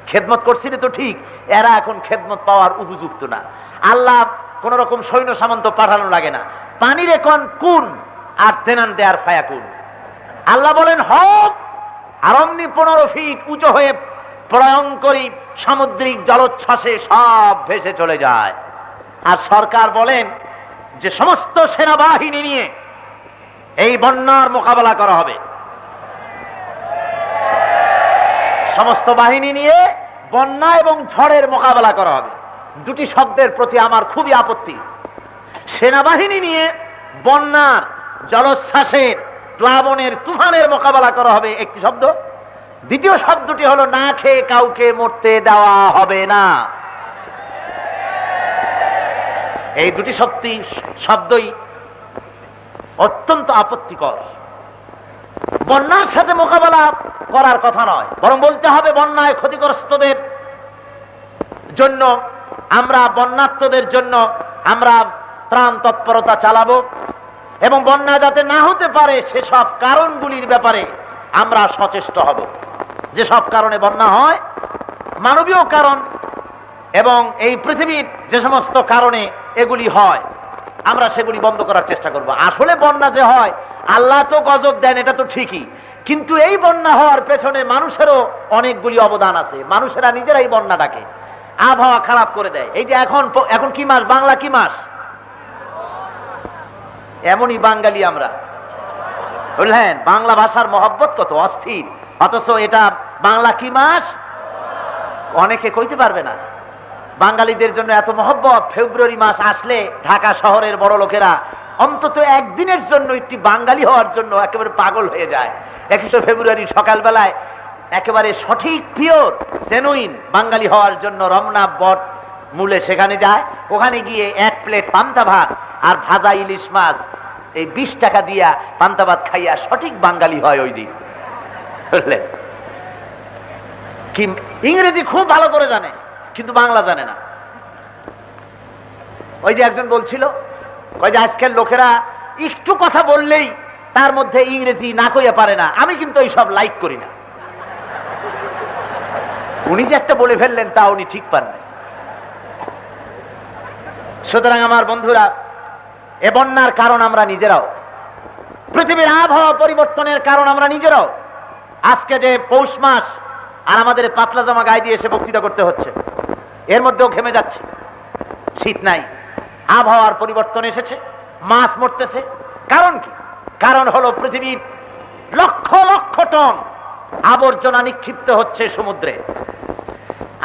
খেদমত করছিলে তো ঠিক, এরা এখন খেদমত পাওয়ার উপযুক্ত না। আল্লাহ কোন রকম সৈন্য সামন্ত পাঠানো লাগে না, পানির এখন কুন আর তেনান দেয়ার ফায়াকুন। আল্লাহ বলেন হক, আর অমনি 15 ফিট উঁচু হয়ে প্রলয়ঙ্করী সামুদ্রিক জলোচ্ছ্বাসে সব ভেসে চলে যায়। আর সরকার বলেন যে সমস্ত সেনাবাহিনী নিয়ে এই বন্যার মোকাবেলা করা হবে, সমস্ত বাহিনী নিয়ে বন্যা এবং ঝড়ের মোকাবেলা করা হবে। দুটি শব্দের প্রতি আমার খুবই আপত্তি। সেনাবাহিনী নিয়ে বন্যার, জলোচ্ছ্বাসের, প্লাবনের, তুফানের মোকাবেলা করা হবে একটি শব্দ। দ্বিতীয় শব্দটি হলো না খেয়ে কাউকে মরতে দেওয়া হবে না। এই দুটি শব্দই অত্যন্ত আপত্তিকর। বন্যার সাথে মোকাবেলা করার কথা নয়, বরং বলতে হবে বন্যায় ক্ষতিগ্রস্তদের জন্য আমরা, বন্যার্তদের জন্য আমরা ত্রাণ তৎপরতা চালাবো এবং বন্যা যাতে না হতে পারে সেসব কারণগুলির ব্যাপারে আমরা সচেষ্ট হব। যেসব কারণে বন্যা হয়, মানবীয় কারণ এবং এই পৃথিবীর যে সমস্ত কারণে এগুলি হয়, আমরা সেগুলি বন্ধ করার চেষ্টা করব। আসলে বন্যা যে হয়, আল্লাহ তো গজব দেন, এটা তো ঠিকই, কিন্তু এই বন্যা হওয়ার পেছনে মানুষেরও অনেকগুলি অবদান আছে। মানুষেরা নিজেরাই বন্যাটাকে, আবহাওয়া খারাপ করে দেয়। এই যে এখন কি মাস? বাংলা কি মাস? এমনই বাঙালি আমরা, বুঝলেন? বাংলা ভাষার মহব্বত কত অস্থির, অথচ এটা বাংলা কি মাস অনেকে কইতে পারবে না। বাঙালিদের জন্য এত মহব্বত, ফেব্রুয়ারি মাস আসলে ঢাকা শহরের বড় লোকেরা অন্তত একদিনের জন্য একটি বাঙালি হওয়ার জন্য একেবারে পাগল হয়ে যায়। 21 ফেব্রুয়ারি সকালবেলায় একেবারে সঠিক, পিওর, জেনুইন বাঙালি হওয়ার জন্য রমনা বট মূলে সেখানে যায়। ওখানে গিয়ে 1 প্লেট পান্তা ভাত আর ভাজা ইলিশ মাছ, এই 20 টাকা দিয়া পান্তা ভাত খাইয়া সঠিক বাঙালি হয় ওই দিন, বুঝলেন? কি ইংরেজি খুব ভালো করে জানে, কিন্তু বাংলা জানে না। ওই যে একজন বলছিল, ওই যে আজকের লোকেরা একটু কথা বললেই তার মধ্যে ইংরেজি না কইয়া পারে না, আমি কিন্তু এই সব লাইক করি না। উনি যে একটা বলে ফেললেন তা উনি ঠিক পান না। সুতরাং আমার বন্ধুরা, এ বন্যার কারণ আমরা নিজেরাও, পৃথিবীর আবহাওয়া পরিবর্তনের কারণ আমরা নিজেরাও। আজকে যে পৌষ মাস আর আমাদের পাতলা জামা গায়ে দিয়ে এসে বক্তৃতা করতে হচ্ছে, এর মধ্যেও ঘেমে যাচ্ছে, শীত নাই, আবহাওয়ার পরিবর্তন এসেছে, মাছ মরতেছে। কারণ কি? কারণ হলো পৃথিবীর লক্ষ লক্ষ টন আবর্জনা নিক্ষিপ্ত হচ্ছে সমুদ্রে।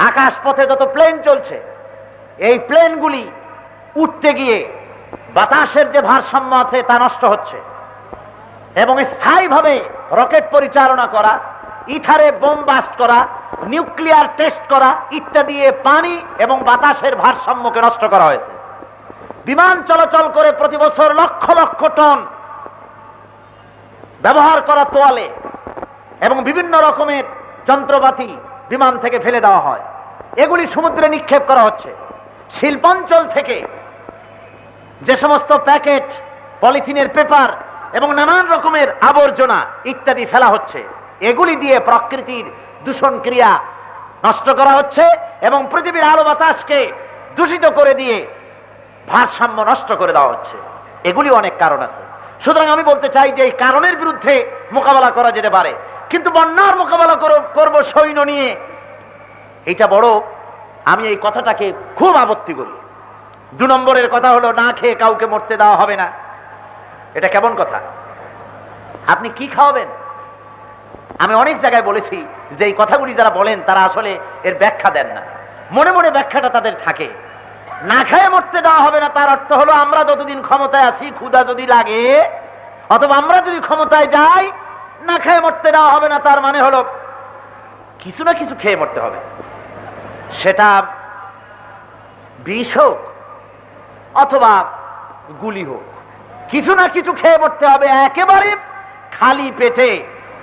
আকাশ পথে যত প্লেন চলছে, এই প্লেনগুলি উঠতে গিয়ে বাতাসের যে ভারসাম্য আছে তা নষ্ট হচ্ছে, এবং স্থায়ীভাবে রকেট পরিচালনা করা, ইথারে বোম বাস্ট করা, নিউক্লিয়ার টেস্ট করা ইত্যাদি পানি এবং বাতাসের ভারসাম্যকে নষ্ট করা হয়েছে। বিমান চলাচল করে প্রতি বছর লক্ষ লক্ষ টন ব্যবহার করা তোয়ালে এবং বিভিন্ন রকমের যন্ত্রপাতি বিমান থেকে ফেলে দেওয়া হয়, এগুলি সমুদ্রে নিক্ষেপ করা হচ্ছে। শিল্পাঞ্চল থেকে যে সমস্ত প্যাকেট, পলিথিনের পেপার এবং নানান রকমের আবর্জনা ইত্যাদি ফেলা হচ্ছে, এগুলি দিয়ে প্রকৃতির দূষণ ক্রিয়া নষ্ট করা হচ্ছে এবং পৃথিবীর আলো বাতাসকে দূষিত করে দিয়ে ভারসাম্য নষ্ট করে দেওয়া হচ্ছে। এগুলি অনেক কারণ আছে। সুতরাং আমি বলতে চাই যে এই কারণের বিরুদ্ধে মোকাবেলা করা যেতে পারে, কিন্তু বন্যার মোকাবেলা করব সৈন্য নিয়ে, এইটা বড়, আমি এই কথাটাকে খুব আপত্তি করি। 2 নম্বরের কথা হলো না খেয়ে কাউকে মরতে দেওয়া হবে না। এটা কেমন কথা? আপনি কি খাওয়াবেন? আমি অনেক জায়গায় বলেছি যে এই কথাগুলি যারা বলেন তারা আসলে এর ব্যাখ্যা দেন না, মনে মনে ব্যাখ্যাটা তাদের থাকে। না খেয়ে মরতে দেওয়া হবে না তার অর্থ হলো আমরা যতদিন ক্ষমতায় আছি, ক্ষুধা যদি লাগে অথবা আমরা যদি ক্ষমতায় যাই, না খেয়ে মরতে দেওয়া হবে না তার মানে হলো কিছু না কিছু খেয়ে মরতে হবে। সেটা বিষ হোক অথবা গুলি হোক, কিছু না কিছু খেয়ে মরতে হবে। একেবারে খালি পেটে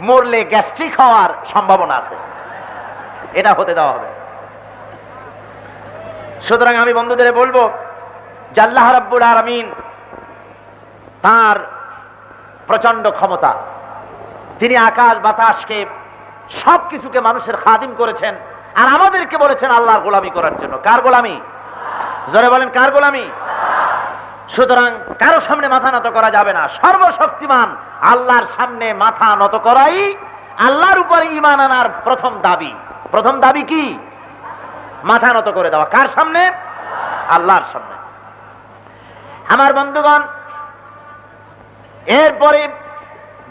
মরলে গ্যাস্ট্রিক হওয়ার সম্ভাবনা আছে, এটা হতে দেওয়া হবে। সুতরাং আমি বন্ধুদের বলবো যে আল্লাহ রাব্বুল আলামিন তার প্রচন্ড ক্ষমতা, তিনি আকাশ বাতাসকে সবকিছুকে মানুষের খাদিম করেছেন, আর আমাদেরকে বলেছেন আল্লাহর গোলামি করার জন্য। কার গোলামি? জোরে বলেন, কার গোলামি? সুতরাং কারো সামনে মাথা নত করা যাবে না। সর্বশক্তিমান আল্লাহর সামনে মাথা নত করাই আল্লাহর উপরে ঈমান আনার প্রথম দাবি। প্রথম দাবি কি? মাথা নত করে দেওয়া। কার সামনে? আল্লাহর সামনে। আমার বন্ধুগণ, এরপরে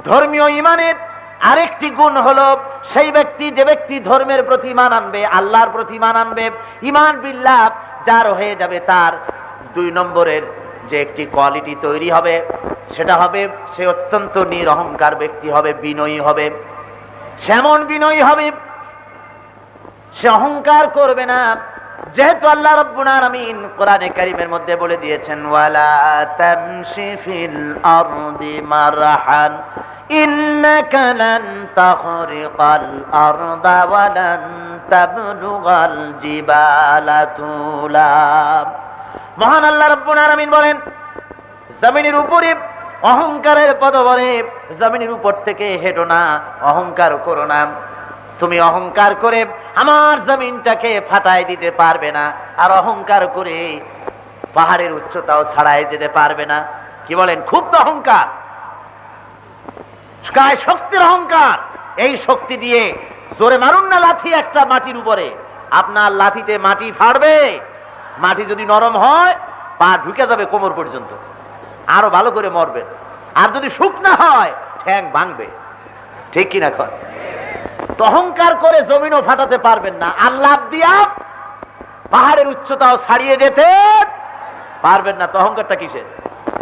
ধর্মীয় ঈমানের আরেকটি গুণ হলো সেই ব্যক্তি, যে ব্যক্তি ধর্মের প্রতি ঈমান আনবে, আল্লাহর প্রতি ঈমান আনবে, ঈমান বিল্লাহ যার হয়ে যাবে, তার 2 নম্বরের যে একটি কোয়ালিটি তৈরি হবে সেটা হবে সে অত্যন্ত নিরহংকার ব্যক্তি হবে, বিনয়ী হবে। সেমন বিনয়ী হবে, সে অহংকার করবে না। যেহেতু আল্লাহ রাব্বুল আলামিন কোরআনে কারীমের মধ্যে বলে দিয়েছেন, ওয়ালা তামশি ফিল আরদি মারহান ইন্নাকা লান তাখরিকাল আরদা ওয়া লান তাবলুগাল জিবালা তুলা। মহান আল্লাহ রাব্বুল আলামিন বলেন, জমিনের উপরে অহংকারের পদবরে জমিনের উপর থেকে হেঁটো না, অহংকার করো না। তুমি অহংকার করে আমার জমিনটাকে ফাটাই দিতে পারবে না, আর অহংকার করে পাহাড়ের উচ্চতাও ছাড়াই যেতে পারবে না। কি বলেন? খুব তো অহংকার, গায়ে শক্তির অহংকার। এই শক্তি দিয়ে জোরে মারুন না লাথি একটা মাটির উপরে, আপনার লাথিতে মাটি ফাড়বে। মাটি যদি নরম হয় পা ঢুকে যাবে কোমর পর্যন্ত, আরো ভালো করে মরবেন। আর যদি শুকনা হয় ঠ্যাং ভাঙবে। ঠিক কিনা কর? অহংকার করে জমিনও ফাটাতে পারবেন না, আল্লাহ দিয়া পাহাড়ের উচ্চতাও ছাড়িয়ে যেতে পারবেন না। তো অহংকারটা কিসের?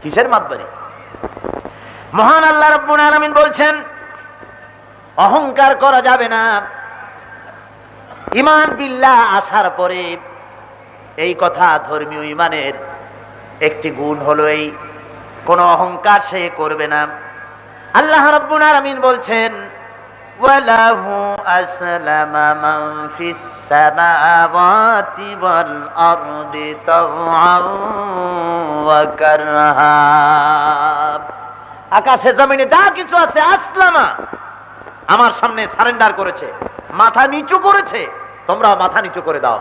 কিসের মাতবাড়ি? মহান আল্লাহ রাব্বুল আলামিন বলছেন অহংকার করা যাবে না। ঈমান বিল্লাহ আসার পরে এই কথা, ধর্মীয় ঈমানের একটি গুণ হলো এই, কোন অহংকার সে করবে না। আল্লাহ রাব্বুল আলামিন বলছেন, ওয়ালাহু আসলামা মান ফিস সামাওয়াতি ওয়াল আরদি তাওআন ওয়া কারহা। আকাশে জমিনে যা কিছু আছে, আসলামা, আমার সামনে সারেন্ডার করেছে, মাথা নিচু করেছে। তোমরা মাথা নিচু করে দাও।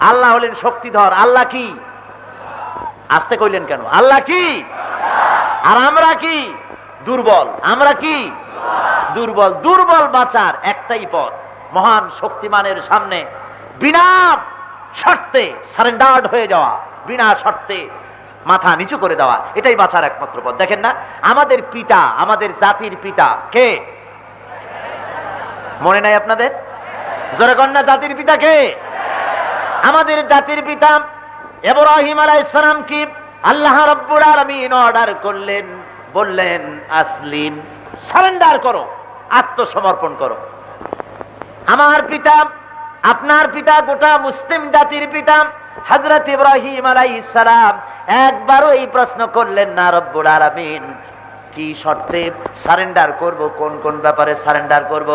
আল্লাহ হলেন শক্তিধর। আল্লাহ কি? আসতে কইলেন কেন? আল্লাহ কি আর আমরা কি? দুর্বল। আমরা কি দুর্বল। দুর্বল বাঁচার একটাই পথ, মহান শক্তিমানের সামনে বিনা শর্তে সারেন্ডার্ড হয়ে যাওয়া, বিনা শর্তে মাথা নিচু করে দেওয়া, এটাই বাঁচার একমাত্র পথ। দেখেন না, আমাদের পিতা, আমাদের জাতির পিতা কে? মনে নাই আপনাদের? জোরে কন্যা, জাতির পিতা কে? আমাদের জাতির পিতা ইব্রাহিম আলাইহিস সালাম কি আল্লাহ রাব্বুল আলামিন অর্ডার করলেন, বললেন আসলিম, সারেন্ডার করো, আত্মসমর্পণ করো। আমার পিতা, আপনার পিতা, গোটা মুসলিম জাতির পিতা হযরত ইব্রাহিম আলাইহিস সালাম একবারও এই প্রশ্ন করলেন না রব্বুল আলামিন কি শর্তে সারেন্ডার করব, কোন কোন ব্যাপারে সারেন্ডার করব,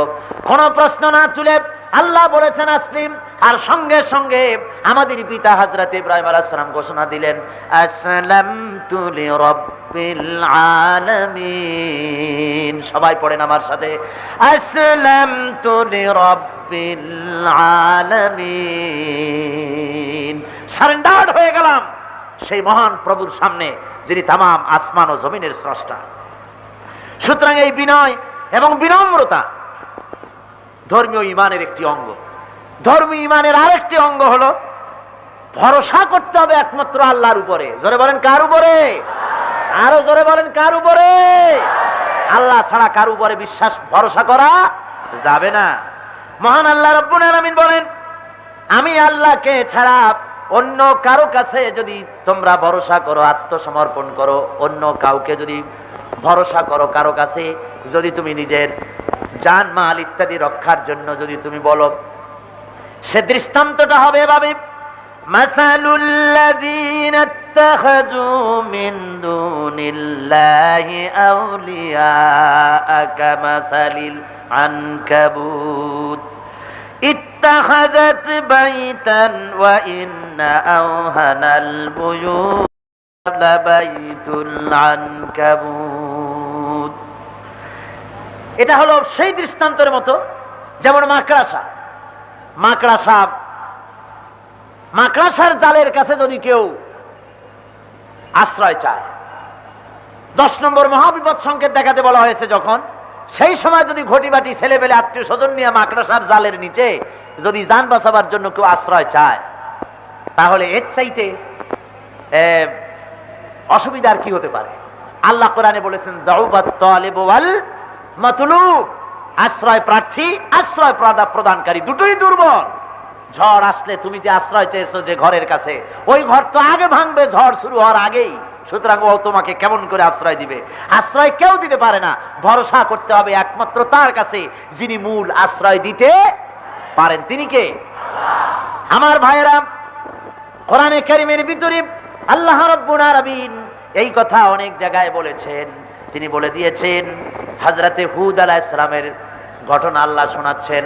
কোন প্রশ্ন না তুলে আল্লাহ বলেছেন আসলিম। আর সঙ্গে সঙ্গে আমাদের পিতা হযরত ইব্রাহিম আলাইহিস সালাম ঘোষণা দিলেন আসলামতু লিরাব্বিল আলামিন। সবাই পড়েন আমার সাথে, আসলামতু লিরাব্বিল আলামিন। সারেন্ডার হয়ে গেলাম সেই মহান প্রভুর সামনে, যিনি তামাম আসমান ও জমিনের স্রষ্টা। সুতরাং এই বিনয় এবং বিনম্রতা ধর্মীয় ঈমানের একটি অঙ্গ। ধর্মীয় ঈমানের আরেকটি অঙ্গ হলো ভরসা করতে হবে একমাত্র আল্লাহর উপরে। জোরে বলেন কার উপরে? আরো জোরে বলেন কার উপরে? আল্লাহ ছাড়া কার উপরে বিশ্বাস ভরসা করা যাবে না। মহান আল্লাহ রাব্বুল আলামিন বলেন, আমি আল্লাহকে ছাড়া অন্য কারো কাছে যদি তোমরা ভরসা করো, আত্মসমর্পণ করো, অন্য কাউকে যদি ভরসা করো, কারো কাছে যদি তুমি নিজের জান মাল ইত্যাদি রক্ষার জন্য যদি তুমি বলো, সে দৃষ্টান্তটা হবে এভাবে, মাসালুল্লাযীনা ইত্তাখাযু মিন দুনিল্লাহি আউলিয়া কামাসালিল আনকাবুত ইত্তাখাযাত বাইতান ওয়া ইন্না আওহানাল বুয়ুত লাবাইতুল আনকাবুত। এটা হলো সেই দৃষ্টান্তের মতো যেমন মাকড়াসার জালের কাছে যদি কেউ আশ্রয় চায়, 10 নম্বর মহাবিপদ সংকেত দেখাতে বলা হয়েছে যখন, সেই সময় যদি ঘটিবাটি ছেলে পেলে আত্মীয় স্বজন নিয়ে মাকড়াসার জালের নিচে যদি জান বাঁচাবার জন্য কেউ আশ্রয় চায়, তাহলে এর চাইতে অসুবিধার কি হতে পারে? আল্লাহ কোরআনে বলেছেন যাউবাত তালিব ওয়াল মাতলুব, আশ্রয় প্রার্থী আশ্রয় প্রদানকারী দুটোই দুর্বল। ঝড় আসলে তুমি যে আশ্রয় চেয়েছো যে ঘরের কাছে, ওই ঘর তো আগে ভাঙবে ঝড় শুরু হওয়ার আগেই। সুতরাং ও তোমাকে কেমন করে আশ্রয় দিবে? আশ্রয় কেউ দিতে পারে না। ভরসা করতে হবে একমাত্র তার কাছে, যিনি মূল আশ্রয় দিতে পারেন। তিনি কে? আমার ভাইয়েরা, কোরআনে কারীমের ভিতরে আল্লাহ রাব্বুল আলামিন এই কথা অনেক জায়গায় বলেছেন। তিনি বলে দিয়েছেন, হযরতে হুদ আলাইহিস সালামের ঘটনা আল্লাহ শোনাচ্ছেন।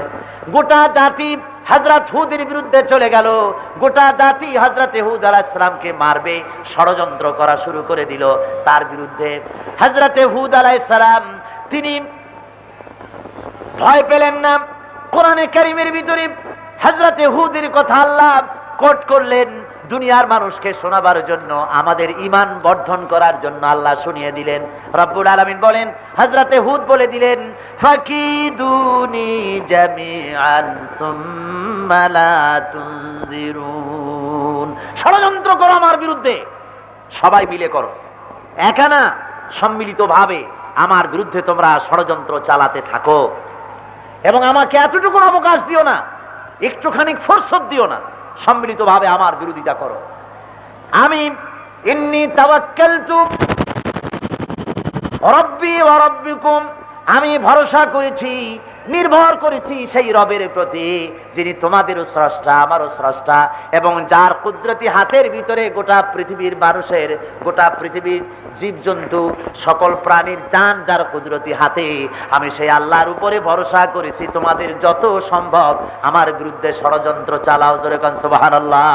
গোটা জাতি হযরত হুদের বিরুদ্ধে চলে গেল, গোটা জাতি হযরতে হুদ আলাইহিস সালামকে মারবে, ষড়যন্ত্র করা শুরু করে দিল তার বিরুদ্ধে। হযরতে হুদ আলাইহিস সালাম তিনি ভয় পেলেন না। কোরআনে কারীমের ভিতরে হযরতে হুদের কথা আল্লাহ কোট করলেন দুনিয়ার মানুষকে শোনাবার জন্য, আমাদের ঈমান বর্ধন করার জন্য আল্লাহ শুনিয়ে দিলেন। রব্বুল আলামিন বলেন, হযরতে হুদ বলে দিলেন, ফাকিদুনি জামিআন সুম্মা লা তুনজিরুন। ষড়যন্ত্র করো আমার বিরুদ্ধে, সবাই মিলে করো, একা না, সম্মিলিতভাবে আমার বিরুদ্ধে তোমরা ষড়যন্ত্র চালাতে থাকো, এবং আমাকে এতটুকু অবকাশ দিও না, একটুখানি ফুরসত দিও না, সম্মিলিতভাবে আমার বিরোধিতা করো। আমি ইন্নী তাওয়াক্কালতু রাব্বি ওয়া রাব্বিকুম, আমি ভরসা করেছি, নির্ভর করেছি সেই রবের প্রতি যিনি তোমাদেরও স্রষ্টা আমারও স্রষ্টা, এবং যার কুদরতি হাতের ভিতরে গোটা পৃথিবীর মানুষের, গোটা পৃথিবীর জীবজন্তু সকল প্রাণীর জান যার কুদরতি হাতে, আমি সেই আল্লাহর উপরে ভরসা করেছি। তোমাদের যত সম্ভব আমার বিরুদ্ধে ষড়যন্ত্র চালাও, জোরে কোন সুবহানাল্লাহ,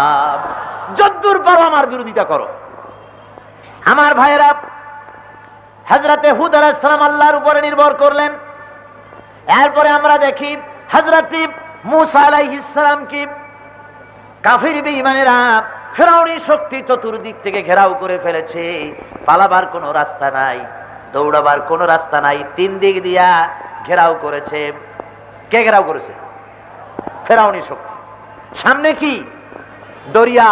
যদ্দূর পারো আমার বিরোধিতা করো। আমার ভাইয়েরা, হযরতে হুদ আলাইহিস সালাম আল্লাহর উপরে নির্ভর করলেন। এরপরে আমরা দেখি হযরতে মূসা আলাইহিস সালাম কি কাফির বেঈমানেরা ফেরাউনি শক্তি চতুর্দিক থেকে ঘেরাও করে ফেলেছে, পালাবার কোনো রাস্তা নাই, দৌড়াবার কোনো রাস্তা নাই, তিন দিক দিয়া ঘেরাও করেছে। কে ঘেরাও করেছে? ফেরাউনি শক্তি। সামনে কি? দরিয়া।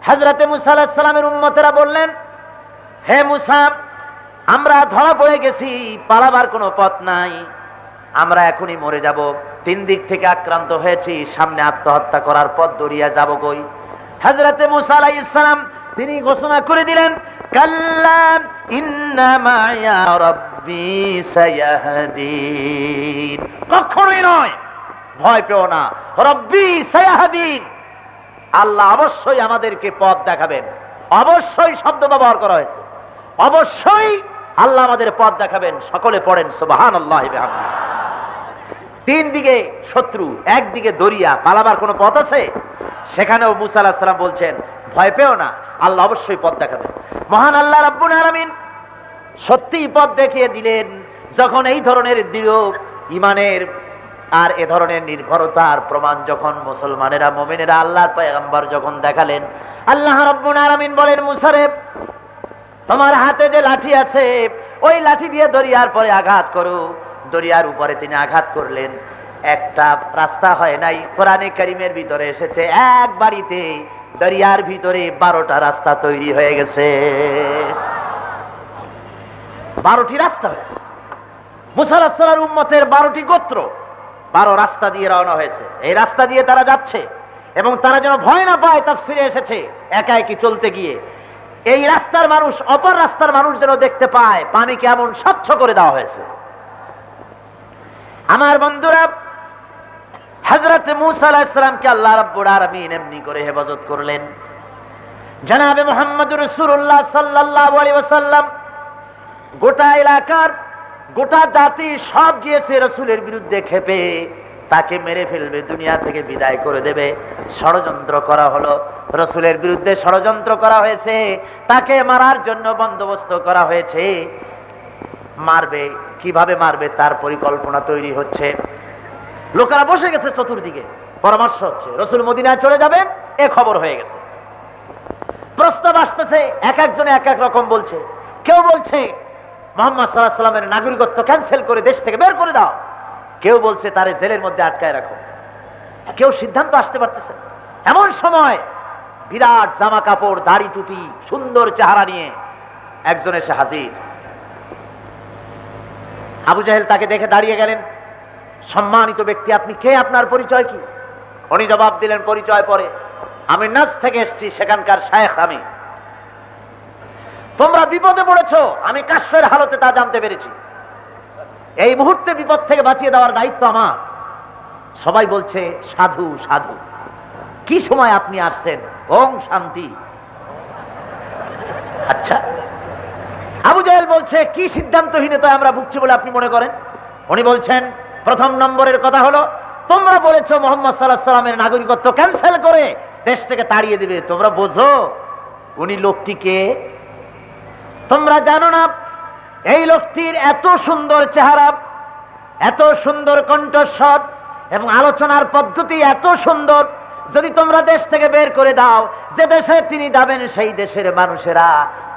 হযরতে মুসা আলাইহিস সালামের উম্মতেরা বললেন, হে মুসা, আমরা ধরা পড়ে গেছি, পালাবার কোনো পথ নাই, আমরা এখনই মরে যাব, তিন দিক থেকে আক্রান্ত হয়েছি, সামনে আত্মহত্যা করার পথ, দরিয়া যাব কই? হযরতে মুসা আলাইহিস সালাম তিনি ঘোষণা করে দিলেন, কাল্লা ইন্না মা'য়া রাব্বি সায়াহদিন। কখনোই নয়, ভয় পেও না, রব্বি সায়াহদিন, আল্লাহ অবশ্যই আমাদেরকে পথ দেখাবেন। অবশ্যই শব্দ ব্যবহার করা হয়েছে, অবশ্যই আল্লাহ আমাদের পথ দেখাবেন। সকলে পড়েন সুবহানাল্লাহি বিহামদিহি। তিন দিকে শত্রু, একদিকে দরিয়া, পালাবার কোনো পথ আছে? সেখানেও মুসা আলাইহিস সালাম বলছেন, ভয় পেও না, আল্লাহ অবশ্যই পথ দেখাবেন। মহান আল্লাহ রাব্বুল আলামিন সত্যিই পথ দেখিয়ে দিলেন। যখন এই ধরনের দৃঢ় ঈমানের আর এ ধরনের নির্ভরতার প্রমাণ যখন মুসলমানেরা, মুমিনেরা আল্লাহর পয়গম্বর যখন দেখালেন, আল্লাহ রাব্বুল আলামিন বলেন, মুসা রে, তোমার হাতে যে লাঠি আছে, ওই লাঠি দিয়ে দরিয়ার পরে আঘাত করো। দরিয়ার উপরে তিনি আঘাত করলেন, একটা রাস্তা হয় নাই। কোরআনে কারীমের ভিতরে এসেছে, এক বাড়িতে দরিয়ার ভিতরে 12টা রাস্তা তৈরি হয়ে গেছে। 12টি রাস্তা হয়েছে। মুসা আলাইহিস সালামের উম্মতের 12টি গোত্র 12 রাস্তা দিয়ে রওনা হয়েছে। এই রাস্তা দিয়ে তারা যাচ্ছে এবং তারা যেন ভয় না পায়, তাফসীরে এসেছে একা একই চলতে গিয়ে এই রাস্তার মানুষ অপর রাস্তার মানুষ যেন দেখতে পায়, পানিকে এমন স্বচ্ছ করে দেওয়া হয়েছে। আমার বন্ধুরা, হযরতে মুসা আলাইহিস সালামকে আল্লাহ রাব্বুল আলামিন এমনি করে হেফাজত করলেন। জনাবে মুহাম্মদুর রাসূলুল্লাহ সাল্লাল্লাহু আলাইহি ওয়াসাল্লাম, গোটা এলাকার গোটা জাতি সব গিয়েছে রাসূলের বিরুদ্ধে ক্ষেপে, তাকে মেরে ফেলবে, দুনিয়া থেকে বিদায় করে দেবে। ষড়যন্ত্র করা হলো, রাসূলের বিরুদ্ধে ষড়যন্ত্র করা হয়েছে, তাকে মারার জন্য বন্দোবস্ত করা হয়েছে। মারবে, কিভাবে মারবে তার পরিকল্পনা তৈরি হচ্ছে। লোকেরা বসে গেছে চতুর্দিকে, পরামর্শ হচ্ছে, রাসূল মদিনায় চলে যাবেন এ খবর হয়ে গেছে। প্রস্তাব আসতেছে, এক একজনে এক এক রকম বলছে। কেউ বলছে মুহাম্মদ সাল্লাল্লাহু আলাইহি ওয়াসাল্লামের নাগরিকত্ব ক্যান্সেল করে দেশ থেকে বের করে দাও, কেউ বলছে তারে জেলের মধ্যে আটকায় রাখো। কেউ সিদ্ধান্ত আসতে পারতেছে। এমন সময় বিরাট জামা কাপড়, দাড়ি টুপি, সুন্দর চেহারা নিয়ে একজন এসে হাজির। আবু জাহেল তাকে দেখে দাঁড়িয়ে গেলেন। সম্মানিত ব্যক্তি, আপনি কে, আপনার পরিচয় কি? উনি জবাব দিলেন পরিচয় পরে, আমি নাজ থেকে এসেছি, সেখানকার শায়েখ আমি। তোমরা বিপদে পড়েছো, আমি কাশফের হালতে তা জানতে পেরেছি। এই মুহূর্তে বিপদ থেকে বাঁচিয়ে দেওয়ার দায়িত্ব আমার। সবাই বলছে সাধু সাধু। কি সময় আপনি আসছেন? ওম শান্তি। আচ্ছা, আবু জাহেল বলছে কি সিদ্ধান্তহীনতায় আমরা ভুগছি বলে আপনি মনে করেন? উনি বলছেন, প্রথম নম্বরের কথা হলো, তোমরা বলেছো মুহাম্মদ সাল্লাল্লাহু আলাইহি ওয়াসাল্লামের নাগরিকত্ব ক্যান্সেল করে দেশ থেকে তাড়িয়ে দিবে। তোমরা বোঝো উনি লোকটিকে? তোমরা জানো না এই লোকটির এত সুন্দর চেহারা, এত সুন্দর কণ্ঠস্বর এবং আলোচনার পদ্ধতি এত সুন্দর, যদি তোমরা দেশ থেকে বের করে দাও, যে দেশে তিনি যাবেন সেই দেশের মানুষেরা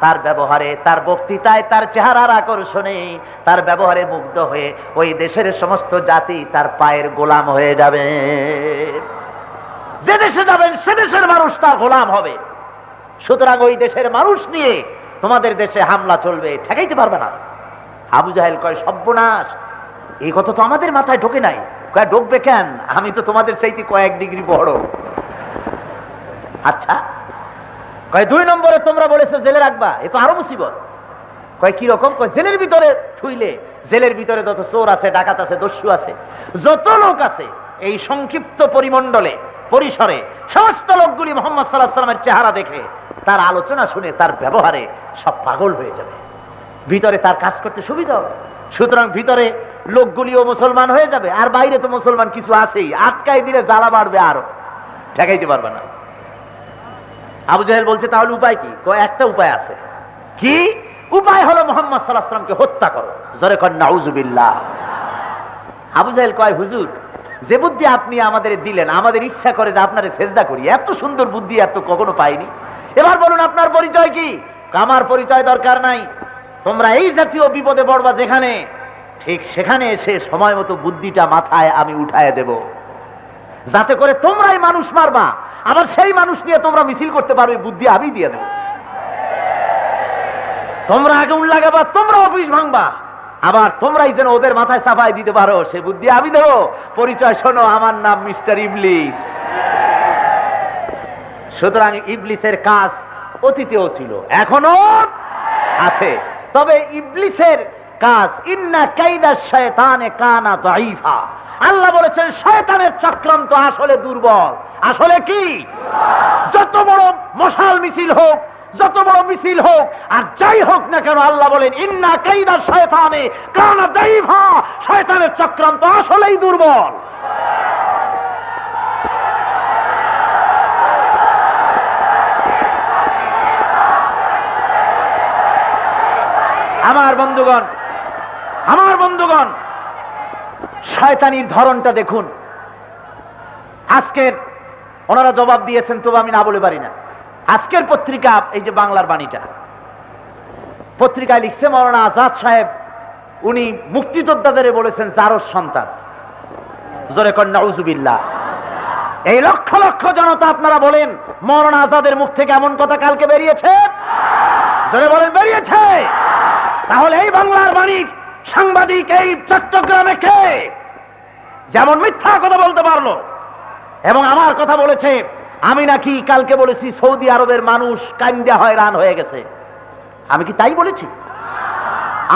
তার ব্যবহারে, তার বক্তৃতায়, তার চেহারার আকর্ষণে, তার ব্যবহারে মুগ্ধ হয়ে ওই দেশের সমস্ত জাতি তার পায়ের গোলাম হয়ে যাবে। যে দেশে যাবেন সে দেশের মানুষ তার গোলাম হবে। সুতরাং ওই দেশের মানুষ নিয়ে তোমাদের দেশে হামলা চলবে, ঠেকাইতে পারবে না। আবু জাহেল কয়, সর্বনাশ, এই কথা তো আমাদের মাথায় ঢোকে নাই। কয়, ঢোকবে কেন? আমি তো তোমাদের চাইতে কয়েক ডিগ্রি বড়। আচ্ছা, কয় 2 নম্বরে তোমরা বলেছো জেলে রাখবা, এ তো আরো মুসিবত। কয় কি রকম? কয় জেলের ভিতরে থুইলে, জেলের ভিতরে যত চোর আছে, ডাকাত আছে, দস্যু আছে, যত লোক আছে, এই সংক্ষিপ্ত পরিমণ্ডলে, পরিসরে সমস্ত লোকগুলি মুহাম্মদ সাল্লাল্লাহু আলাইহি ওয়াসাল্লামের চেহারা দেখে, তার আলোচনা শুনে, তার ব্যবহারে সব পাগল হয়ে যাবে। ভিতরে তার কাজ করতে সুবিধা হবে। সুতরাং ভিতরে লোকগুলিও মুসলমান হয়ে যাবে, আর বাইরে তো মুসলমান কিছু আছেই, আটকাই দিলে জ্বালা বাড়বে, আরো ঠেকাইতে পারবে না। আবু জাহেল বলছে, তাহলে উপায় কি? কয়, একটা উপায় আছে। কি উপায়? হলো মুহাম্মদ সাল্লাল্লাহু আলাইহি ওয়াসাল্লামকে হত্যা করো। জোরে কর নাউযুবিল্লাহ। আবু জাহেল কয়, হুজুর যে বুদ্ধি আপনি আমাদের দিলেন, আমাদের ইচ্ছা করে যে আপনারে সেজদা করি। এত সুন্দর বুদ্ধি এত কখনো পাইনি। এবার বলুন আপনার পরিচয় কি? আমার পরিচয় দরকার নাই। তোমরা এই জাতীয় বিপদে পড়বা যেখানে, ঠিক সেখানে এসে সময় মতো বুদ্ধিটা মাথায় আমি উঠায় দেব, যাতে করে তোমরাই মানুষ মারবা, আবার সেই মানুষ নিয়ে তোমরা মিছিল করতে পারবে, বুদ্ধি আমি দিয়ে দেব। তোমরা আগুন লাগাবা, তোমরা অফিস ভাঙবা, আবার তোমরাই যেন ওদের মাথায় চাপাই দিতে পারো, সে বুদ্ধি আমি দেব। পরিচয় শোনো, আমার নাম মিস্টার ইবলিস। সুতরাং ইবলিসের কাজ অতীতেও ছিল, এখনো আছে। তবে ইবলিসের কাজ ইন্না কাইদা শায়তানে কানা দাঈফা। আল্লাহ বলেছেন শয়তানের চক্রান্ত আসলে দুর্বল। আসলে কি? যত বড় মশাল মিছিল হোক, যত বড় মিছিল হোক, আর যাই হোক না কেন, আল্লাহ বলেন ইন্না কাইদা শায়তানে কানা দাঈফা। শয়তানের চক্রান্ত আসলেই দুর্বল। আমার বন্ধুগণ, শয়তানির ধরনটা দেখুন। আজকের ওনারা জবাব দিয়েছেন, তবু আমি না বলে পারি না। আজকের পত্রিকা, এই যে বাংলার বাণীটা, পত্রিকায় লিখছে মৌলানা আজাদ সাহেব, উনি মুক্তিযোদ্ধাদের বলেছেন জারজ সন্তান। জোরে কর নাউজুবিল্লাহ। এই লক্ষ লক্ষ জনতা আপনারা বলেন মৌলানা আজাদের মুখ থেকে এমন কথা কালকে বেরিয়েছে? জোরে বলেন বেরিয়েছে। তাহলে এই বাংলার বাণীর সাংবাদিক এই চট্টগ্রামে কে যেমন মিথ্যা কথা বলতে পারলো এবং আমার কথা বলেছে? আমি নাকি কালকে বলেছি সৌদি আরবের মানুষ কান্দা হয়রান হয়ে গেছে। আমি কি তাই বলেছি?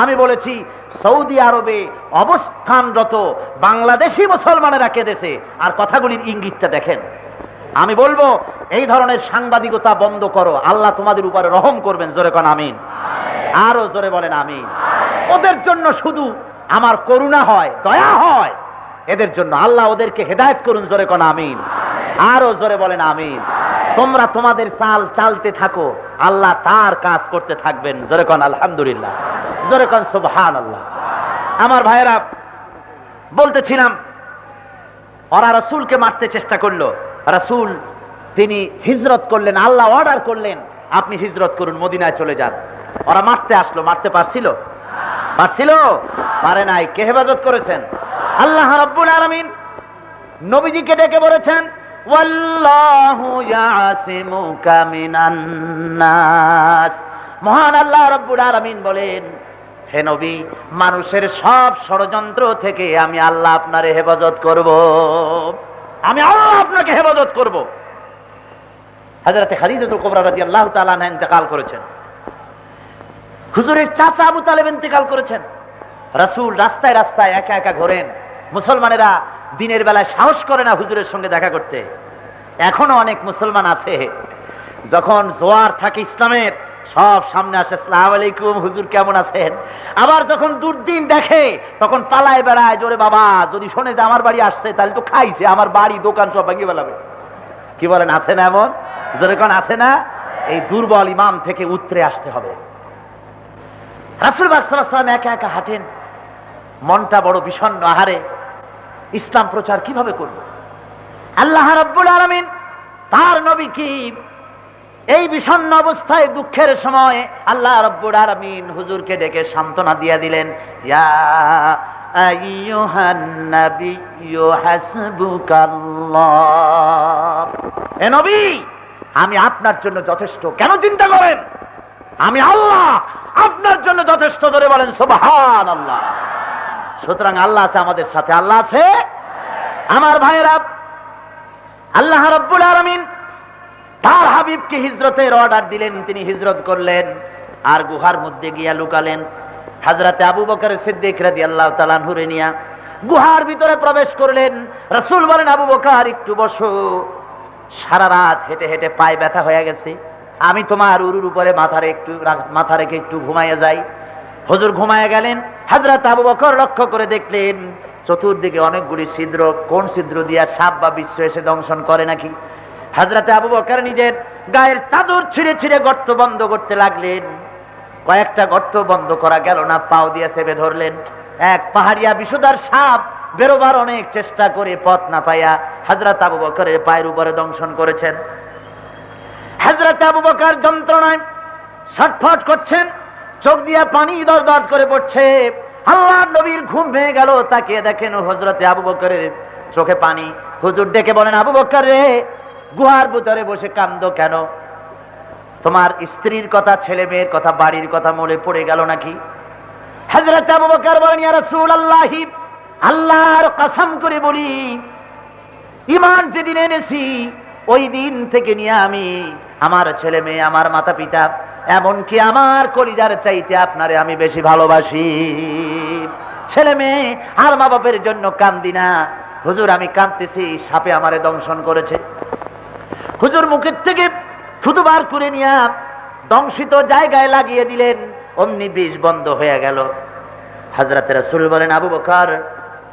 আমি বলেছি সৌদি আরবে অবস্থানরত বাংলাদেশি মুসলমানেরা কেঁদেছে। আর কথাগুলির ইঙ্গিতটা দেখেন। আমি বলবো এই ধরনের সাংবাদিকতা বন্ধ করো, আল্লাহ তোমাদের উপরে রহম করবেন। জোরে কোন আমিন। আরো জোরে বলেন আমিন। ওদের জন্য শুধু আমার করুণা হয়, দয়া হয়, এদের জন্য আল্লাহ ওদেরকে হেদায়েত করুন। জোরে কোন আমিন। আরো জোরে বলেন আমিন। তোমরা তোমাদের চাল চালতে থাকো, আল্লাহ তার কাজ করতে থাকবেন। জোরে কোন আলহামদুলিল্লাহ, জোরে কোন সুবহানাল্লাহ। আমার ভাইয়েরা, বলতেছিলাম ওরা রাসূলকে মারতে চেষ্টা করলো। রাসূল তিনি হিজরত করলেন, আল্লাহ অর্ডার করলেন আপনি হিজরত করুন, মদিনায় চলে যান। ওরা মারতে আসলো, মারতে পারছিল? পারছিল? পারে নাই। কে হেফাজত করেছেন? আল্লাহ রাব্বুল আলামিন নবীজিকে ডেকে বলেছেন ওয়াল্লাহু ইয়াসিমুকা মিনান নাস। মহান আল্লাহ রাব্বুল আলামিন বলেন, হে নবী, মানুষের সব ষড়যন্ত্র থেকে আমি আল্লাহ আপনারে হেফাজত করব। আমি আল্লাহ আপনাকে হেফাজত করব। হযরত খাদিজাতুল কুবরা রাদিয়াল্লাহু তাআলা আনহা ইন্তেকাল করেছেন। হুজুরের চাচা আবু তালেব ইন্তেকাল করেছেন। রাসূল রাস্তায় রাস্তায় একা একা ঘোরেন। মুসলমানেরা দিনের বেলায় সাহস করে না হুজুরের সঙ্গে দেখা করতে। এখনো অনেক মুসলমান আছে, যখন জোয়ার থাকে ইসলামের, সব সামনে আসে, আসসালামু আলাইকুম হুজুর কেমন আছেন। আবার যখন দুর্দিন দেখে তখন পালায় বেড়ায়, জোরে বাবা যদি শোনে যে আমার বাড়ি আসছে তাহলে তো খাইছে, আমার বাড়ি দোকান সব ভাঙিয়ে ফেলাবে। কি বলেন, আছে না এমন? জোরে কোন আছে না? এই দুর্বল ইমাম থেকে উতরে আসতে হবে। রাসূল পাক সাল্লাল্লাহু আলাইহি ওয়াসাল্লাম একা একা হাঁটেন, মনটা বড় বিষণ্ণ। আহারে, ইসলাম প্রচার কিভাবে করব? আল্লাহ রাব্বুল আলামিন তার নবী কি এই বিষণ্ণ অবস্থায়, দুঃখের সময় আল্লাহ রাব্বুল আলামিন হুজুরকে ডেকে সান্ত্বনা দিয়ে দিলেন, ইয়া আইয়ুহান নাবিয়্যু হাসবুকাল্লাহ। হে নবী, আমি আপনার জন্য যথেষ্ট। কেন চিন্তা করেন? আমি আল্লাহ আপনার জন্য যথেষ্ট। ধরে বলেন সুবহানাল্লাহ। সুতরাং আল্লাহ আছে আমাদের সাথে, আল্লাহ আছে। আমার ভাইয়েরা, আল্লাহ রাব্বুল আলামিন তার হাবিবকে হিজরতের অর্ডার দিলেন, তিনি হিজরত করলেন আর গুহার মধ্যে গিয়া লুকালেন। হযরতে আবু বকর সিদ্দিক রাদিয়াল্লাহু তাআলা আনহুরে নিয়া গুহার ভিতরে প্রবেশ করলেন। রাসূল বলেন, আবু বকর একটু বসো, সারা রাত হেঁটে হেঁটে পায়ে ব্যথা হয়ে গেছে, আমি তোমার উরুর উপরে মাথা রেখে একটু ঘুমাইয়া যাই। হুজুর ঘুমাইয়া গেলেন। হযরত আবু বকর লক্ষ্য করে দেখলেন চতুর্দিকে অনেকগুলি ছিদ্র। কোন ছিদ্র দিয়া সাপ বা বিচ্ছু এসে দংশন করে নাকি। হযরত আবু বকর নিজের গায়ের চাদর ছিঁড়ে ছিঁড়ে গর্ত বন্ধ করতে লাগলেন। কয়েকটা গর্ত বন্ধ করা গেল না, পাও দিয়ে চেপে ধরলেন। এক পাহাড়িয়া বিষধর সাপ বেরোবার অনেক চেষ্টা করে পথ না পাইয়া হযরত আবু বকরের পায়ের উপরে দংশন করেছেন। হযরত আবু বকর যন্ত্রণায় ছটফট করছেন, চোখ দিয়া পানি দরদর করে পড়ছে। আল্লাহর নবীর ঘুম ভেঙে গেল, তাকিয়ে দেখেন হযরত আবু বকরের চোখে পানি। হুজুর ডেকে বলেন, আবু বকর রে, গুহার ভিতরে বসে কান্দো কেন? তোমার স্ত্রীর কথা, ছেলে মেয়ের কথা, বাড়ির কথা মনে পড়ে গেল নাকি? হযরত আবু বকর বলেন, ইয়া রাসূলুল্লাহ, আল্লাহর কসম করে বলি, ঈমান যেদিন এনেছি ওই দিন থেকে নিয়ে আমি আমার ছেলে মেয়ে, আমার মাতা পিতা, এমনকি আমার কলিজার চাইতে আপনারে আমি বেশি ভালোবাসি। ছেলে মেয়ে আর মা বাপের জন্য কান্দি না। হুজুর আমি কাঁদতেছি, সাপে আমারে দংশন করেছে। হুজুর মুখের থেকে থুতু বার করে নিয়ে দংশিত জায়গায় লাগিয়ে দিলেন, অমনি বিষ বন্ধ হয়ে গেল। হযরত রাসূল বলেন, আবু বকর,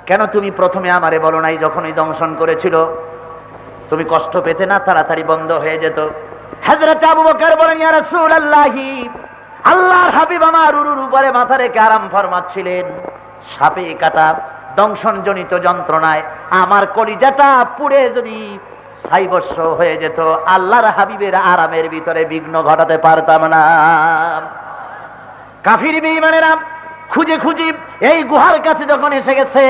কেন তুমি প্রথমে আমারে বলো নাই যখন ওই দংশন করেছিল? তুমি কষ্ট পেতে না, তাড়াতাড়ি বন্ধ হয়ে যেত। হযরত আবু বকর বলেন, ইয়া রাসূলুল্লাহ, আল্লাহর হাবিব আমার উরুর উপরে মাথা রেখে আরাম ফরমাচ্ছিলেন, সাপে কাটা দংশনজনিত যন্ত্রণায় আমার কলিজাটা পুড়ে যদি ছাইবস্য হয়ে যেত, আল্লাহর হাবিবের আরামের ভিতরে বিঘ্ন ঘটাতে পারতাম না। কাফির বেঈমানেরা খুঁজে খুঁজে এই গুহার কাছে যখন এসে গেছে,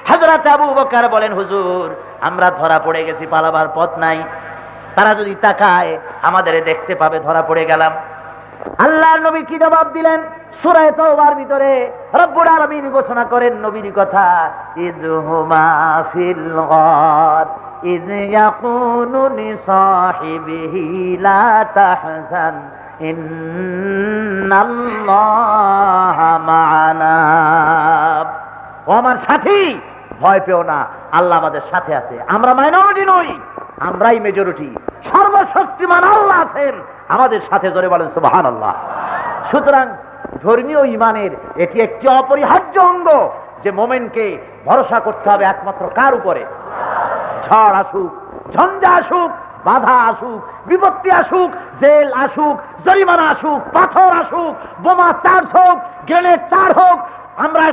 হযরত আবু বকর বলেন, হুজুর আমরা ধরা পড়ে গেছি, পালাবার পথ নাই। তারা যদি তাকায় আমাদের দেখতে পাবে, ধরা পড়ে গেলাম। আল্লাহর নবী কি জবাব দিলেন? সূরা তাওবার ভিতরে রব্বুল আলামিন ঘোষণা করেন নবীর কথা, ইযহুমা ফিল গার ইয ইয়াকুলু লিসাহিবিহি লা তাহজান ইন্নাল্লাহা মা'ানা। ও আমার সাথী, ভয় পেও না, আল্লাহ আমাদের সাথে আছে। আমরা মাইনরিটি নই, আমরাই মেজরিটি। সর্বশক্তিমান আল্লাহ আছেন আমাদের সাথে, জোরে বলেন সুবহানাল্লাহ। সুতরাং ধর্মীয় ঈমানের এটি একটি অপরিহার্য অঙ্গ যে মুমিনকে ভরসা করতে হবে একমাত্র কার উপরে? ঝড় আসুক, ঝঞ্ঝা আসুক, বাধা আসুক, বিপত্তি আসুক, জেল আসুক, জরিমানা আসুক, পাথর আসুক, বোমা চার্জ হোক, গ্রেনেড চার হোক, আমরা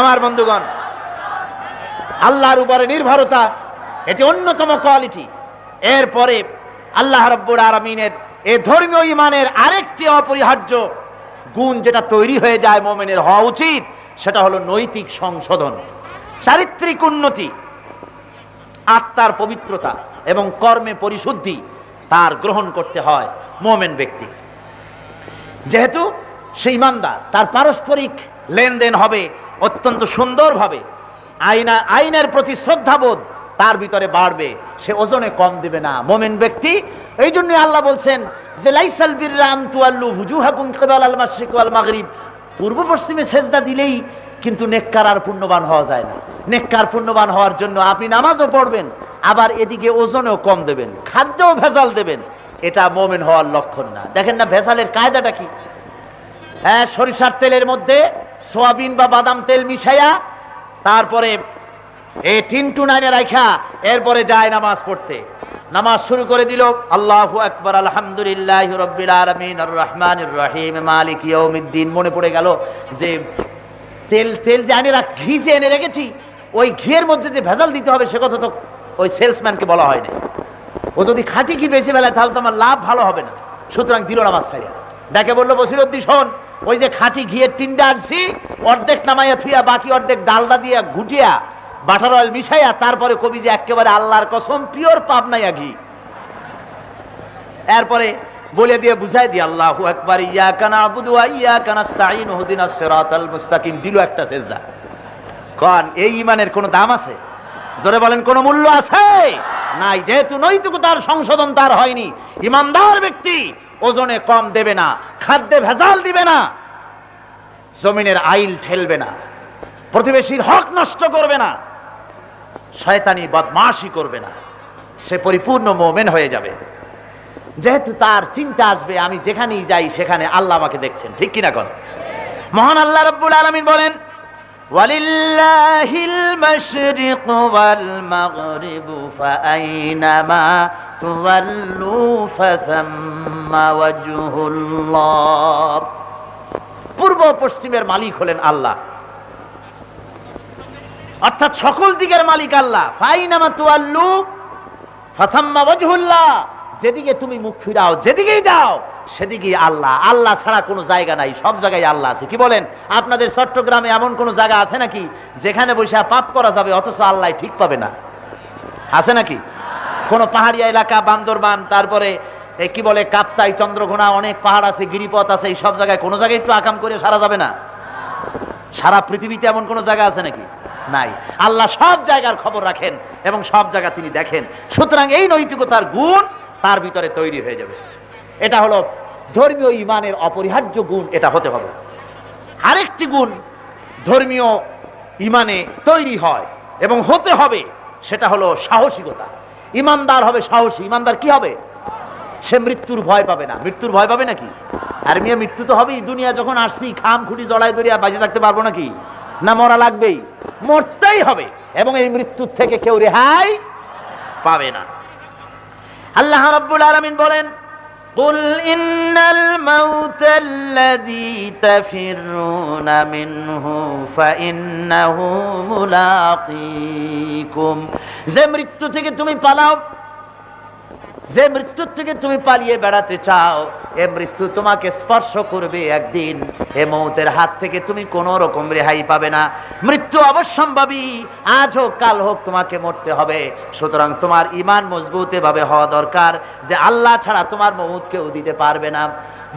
আমার বন্ধুগণ, আল্লাহর উপরে নির্ভরতা এটি অন্যতম কোয়ালিটি। এরপরে আল্লাহ রাব্বুল আলামিনের এই ধর্মীয় ঈমানের আরেকটি অপরিহার্য গুণ যেটা তৈরি হয়ে যায় মুমিনের হওয়া উচিত, সেটা হলো নৈতিক সংশোধন, চারিত্রিক উন্নতি, আত্মার পবিত্রতা এবং কর্মে পরিশুদ্ধি তার গ্রহণ করতে হয় মুমিন ব্যক্তি। যেহেতু সে ঈমানদার, তার পারস্পরিক লেনদেন হবে অত্যন্ত সুন্দরভাবে, আইনের প্রতি শ্রদ্ধাবোধ তার ভিতরে বাড়বে, সে ওজনে কম দিবে না মুমিন ব্যক্তি। এই জন্য আল্লাহ বলছেন যে লাইসাল বিররা আন তুওয়াল্লু ওয়ুজুহাকুম কিবালাল মাশরিক ওয়াল মাগরিব, পূর্ব পশ্চিমে সেজদা দিলেই কিন্তু নেককার আর পুণ্যবান হওয়া যায় না। নেককার পুণ্যবান হওয়ার জন্য আপনি নামাজও পড়বেন, আবার এদিকে ওজনেও কম দেবেন, খাদ্যও ভেজাল দেবেন, এটা মুমিন হওয়ার লক্ষণ না। দেখেন না ভেজালের কায়দাটা কি? হ্যাঁ, সরিষার তেলের মধ্যে সোয়াবিন বা বাদাম তেল মিশাইয়া তারপরে এই টিনটু নাইনে রাখা এরপরে যায় নামাজ পড়তে। নামাজ শুরু করে দিল, আল্লাহু আকবার, আলহামদুলিল্লাহি রাব্বিল আলামিন আর রহমানির রহিম মালিক ইয়াউমিদ্দিন। মনে পড়ে গেল যে তেল যে ঘি যে এনে রেখেছি, ওই ঘিয়ের মধ্যে যে ভেজাল দিতে হবে সে কথা তো ওই সেলসম্যানকে বলা হয়নি। ও যদি খাঁটি ঘি বেশি বেলায় তাহলে তো আমার লাভ ভালো হবে না। সুতরাং দিল নামাজ ছাড়িয়া, ডাকে বললো, বসিরউদ্দিন শোন, ওই যে খাঁটি ঘিয়ের টিনটা আনছি, অর্ধেক নামাইয়া থুইয়া বাকি অর্ধেক ডালডা দিয়া ঘুটিয়া বাটার অয়েল মিশাইয়া তারপরে কবি যে একেবারে আল্লাহর কসম পিওর পাবনাইয়া ঘি, এরপরে বলে দিয়ে বুঝাই দিয়ে আল্লাহু আকবার ইয়াকা না'বুদু ওয়া ইয়াকা নাস্তাঈন ইহদিনাস সিরাতাল মুস্তাকিম, দিল একটা সেজদা। কোন এই ঈমানের কোনো দাম আছে? জোরে বলেন, কোনো মূল্য আছে? নাই। যেহেতু নৈতিকতার সংশোধন তার হয়নি, ঈমানদার ব্যক্তি ওজনে কম দেবে না, খাদ্যে ভেজাল দিবে না, জমিনের আইল ঠেলবে না, প্রতিবেশীর হক নষ্ট করবে না, শয়তানি বদমাশি করবে না, সে পরিপূর্ণ মুমিন হয়ে যাবে। যেহেতু তার চিন্তা আসবে আমি যেখানেই যাই সেখানে আল্লাহ আমাকে দেখছেন, ঠিক কিনা কোন? মহান আল্লাহ রাব্বুল আলামিন বলেন, ওয়ালিল্লাহিল মাশরিকু ওয়াল মাগরিবু ফাআইনামা তুওয়াল্লু ফাসাম্মা ওয়াজহুল্লাহ। পূর্ব পশ্চিমের মালিক হলেন আল্লাহ, অর্থাৎ সকল দিকের মালিক আল্লাহ। ফাইনামা তুআল্লু ফাসাম্মা ওয়াজহুল্লাহ, যেদিকে তুমি মুখ ফিরাও, যেদিকেই যাও সেদিকেই আল্লাহ। আল্লাহ ছাড়া কোনো জায়গা নাই, সব জায়গায় আল্লাহ আছে। কি বলেন? আপনাদের চট্টগ্রামে এমন কোন জায়গা আছে নাকি যেখানে বসে পাপ করা যাবে অথচ আল্লাহ ঠিক পাবে না? আছে নাকি? কোন পাহাড়িয়া এলাকা, বান্দরবান, তারপরে কি বলে কাপ্তাই, চন্দ্রঘোনা, অনেক পাহাড় আছে, গিরিপথ আছে, এই সব জায়গায় কোনো জায়গায় একটু আকাম করে সারা যাবে না? সারা পৃথিবীতে এমন কোন জায়গা আছে নাকি? নাই। আল্লাহ সব জায়গার খবর রাখেন এবং সব জায়গা তিনি দেখেন। সুতরাং এই নৈতিকতার গুণ তার ভিতরে তৈরি হয়ে যাবে। এটা হলো ধর্মীয় ঈমানের অপরিহার্য গুণ, এটা হতে হবে। আরেকটি গুণ ধর্মীয় ঈমানে তৈরি হয় এবং হতে হবে, সেটা হলো সাহসিকতা। ঈমানদার হবে সাহসী। ঈমানদার কি হবে? সে মৃত্যুর ভয় পাবে না। মৃত্যুর ভয় পাবে নাকি? আর মিয়া মৃত্যু তো হবেই। দুনিয়া যখন আসছি খাম খুঁটি জড়াই ধরিয়া বাঁচে থাকতে পারবো নাকি? না, মরা লাগবেই, মরতেই হবে। এবং এই মৃত্যুর থেকে কেউ রেহাই পাবে না। আল্লাহ রাব্বুল আলামিন বলেন, قل إن الموت الذي تفرون منه فإنه ملاقيكم। যে মৃত্যু থেকে তুমি পালাও, যে মৃত্যুর থেকে তুমি পালিয়ে বেড়াতে চাও, এ মৃত্যু তোমাকে স্পর্শ করবে একদিন। এ মৌতের হাত থেকে তুমি কোন রকম রেহাই পাবে না। মৃত্যু অবশ্যম্ভাবী, আজ হোক কাল হোক তোমাকে মরতে হবে। সুতরাং তোমার ঈমান মজবুত এভাবে হওয়া দরকার যে আল্লাহ ছাড়া তোমার মৌত কেউ দিতে পারবে না।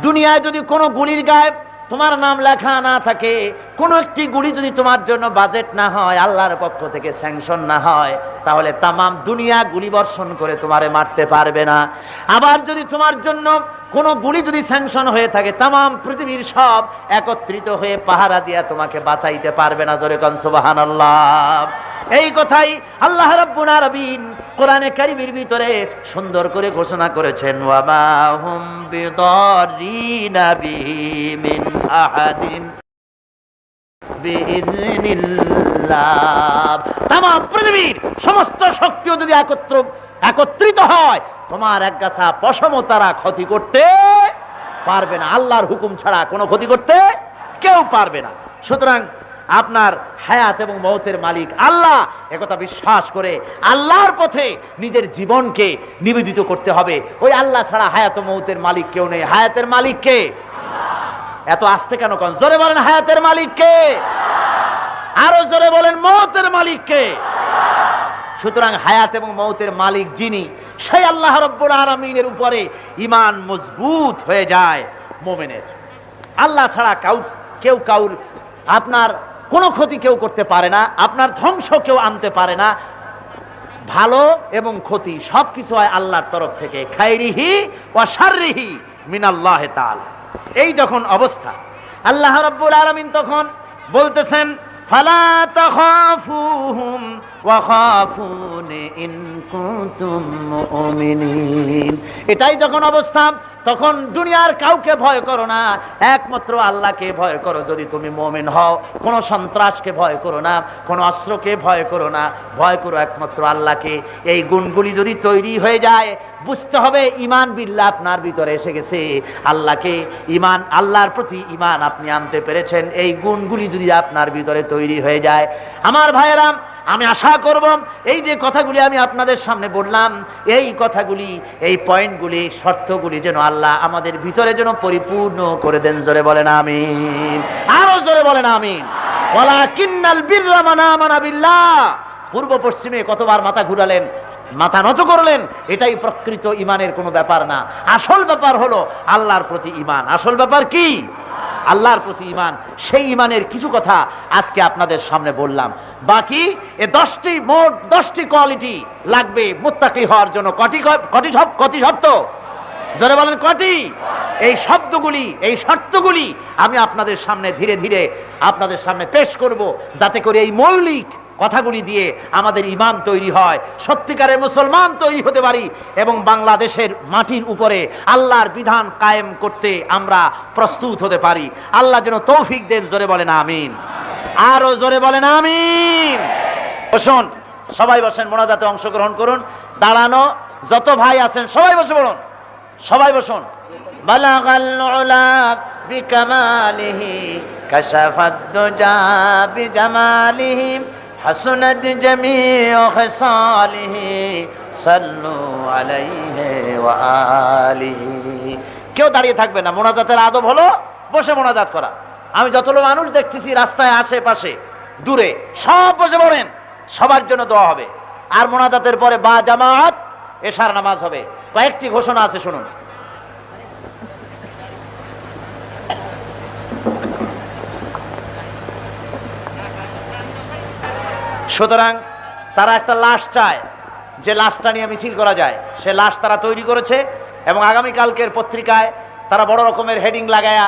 দুনিয়ায় যদি কোনো গুলির গায়ে তোমার নাম লেখা না থাকে, কোন একটি গুলি যদি তোমার জন্য বাজেট না হয়, আল্লাহর পক্ষ থেকে স্যাংশন না হয়, তাহলে তামাম দুনিয়া গুলি বর্ষণ করে তোমারে মারতে পারবে না। আবার যদি তোমার জন্য কোন গুলি যদি স্যাংশন হয়ে থাকে, তামাম পৃথিবীর সব একত্রিত হয়ে পাহারা দিয়া তোমাকে বাঁচাইতে পারবে না। জোরে কোন সুবহানাল্লাহ। এই কথাই আল্লাহ রাব্বুল আলামিন কোরআনে কারীমের ভিতরে সুন্দর করে ঘোষণা করেছেন, ওয়া মা হুম বিদারিনা বিহি মিন আহাদিন বিইذনিল্লাহ। তামাম পৃথিবীর সমস্ত শক্তিও যদি একত্রিত হয়, তোমার একগাছা পশমও তারা ক্ষতি করতে পারবে না। আল্লাহর হুকুম ছাড়া কোনো ক্ষতি করতে কেউ পারবে না। সুতরাং আপনার হায়াত এবং মওতের মালিক আল্লাহ, একথা বিশ্বাস করে আল্লাহর পথে নিজের জীবনকে নিবেদিত করতে হবে। ওই আল্লাহ ছাড়া হায়াত ও মওতের মালিক কেউ নেই। হায়াতের মালিক কে? এত আস্তে কেন কন? জোরে বলেন, হায়াতের মালিক কে? আরো জোরে বলেন, মওতের মালিক কে? সুতরাং হায়াত এবং মওতের মালিক যিনি, সেই আল্লাহ রাব্বুল আলামিনের উপরে ঈমান মজবুত হয়ে যায় মুমিনের। আল্লাহ ছাড়া কেউ কাউর আপনার কোনো ক্ষতি কেউ করতে পারে না, আপনার ধ্বংস কেউ আনতে পারে না। ভালো এবং ক্ষতি সবকিছু হয় আল্লাহর তরফ থেকে। খাইরিহি ওয়া শাররিহি মিনাল্লাহি তাআলা। এই যখন অবস্থা, আল্লাহ রাব্বুল আলামিন তখন বলতেছেন, ফালা তাখাফুহুম ওয়া খাফুনি ইন কুনতুম মুমিনিন। এটাই যখন অবস্থা, তখন দুনিয়ার কাউকে ভয় করো না, একমাত্র আল্লাহকে ভয় করো যদি তুমি মুমিন হও। কোন সন্ত্রাসকে ভয় করো না, কোন অস্ত্রকে ভয় করো না, ভয় করো একমাত্র আল্লাহকে। এই গুণগুলি যদি তৈরি হয়ে যায়, বুঝতে হবে ঈমান বিল্লাহ আপনার ভিতরে এসে গেছে। আল্লাহকে ঈমান, আল্লাহর প্রতি ঈমান আপনি আনতে পেরেছেন। এই গুণগুলি যদি আপনার ভিতরে তৈরি হয়ে যায়, আমার ভাইয়েরা, আমি আশা করব এই যে কথাগুলি আমি আপনাদের সামনে বললাম, এই কথাগুলি, এই পয়েন্টগুলি, শর্তগুলি যেন আল্লাহ আমাদের ভিতরে যেন পরিপূর্ণ করে দেন। জোরে বলেন আমিন। আরো জোরে বলেন আমিন। ওয়ালাকিন্নাল বিররা মান আমানা বিল্লাহ। পূর্ব পশ্চিমে কতবার মাথা ঘুরালেন, মাথা নত করলেন, এটাই প্রকৃত ঈমানের কোনো ব্যাপার না। আসল ব্যাপার হলো আল্লাহর প্রতি ঈমান। আসল ব্যাপার কি? আল্লাহর প্রতি ঈমান। সেই ঈমানের কিছু কথা আজকে আপনাদের সামনে বললাম। বাকি এ 10টি, মোট 10টি কোয়ালিটি লাগবে মুত্তাকি হওয়ার জন্য। কটি শর্ত? জোরে বলেন, কটি? এই শব্দগুলি, এই শর্তগুলি আমি আপনাদের সামনে ধীরে ধীরে আপনাদের সামনে পেশ করব, যাতে করে এই মৌলিক কথাগুলি দিয়ে আমাদের ঈমান তৈরি হয়, সত্যিকারের মুসলমান তৈরি হতে পারি এবং বাংলাদেশের মাটির উপরে আল্লাহর বিধান কায়েম করতে আমরা প্রস্তুত হতে পারি। আল্লাহ যেন তৌফিক দেন। জোরে বলেন আমিন। আরো জোরে বলেন আমিন। বসুন, সবাই বসেন, মোনাজাতে অংশগ্রহণ করুন। দাঁড়ানো যত ভাই আছেন সবাই বসে পড়ুন, সবাই বসুন। বালাগাল উলা বিকামালিহি কাশাফাদ-দুজা বিজামালিহি হাসুনাত জামিউ খিসালিহি সাল্লু আলাইহি ওয়া আলিহি। কেউ দাঁড়িয়ে থাকবে না। মোনাজাতের আদব হলো বসে মোনাজাত করা। আমি যতগুলো মানুষ দেখতেছি রাস্তায় আশেপাশে দূরে, সব বসে পড়েন, সবার জন্য দোয়া হবে। আর মোনাজাতের পরে বা জামাত এশার নামাজ হবে। কয়েকটি ঘোষণা আছে, শুনুন। সুতরাং তারা একটা লাশ চায়, যে লাশটা নিয়ে মিছিল করা যায়, সে লাশ তারা তৈরি করেছে এবং আগামীকালকের পত্রিকায় তারা বড় রকমের হেডিং লাগায়া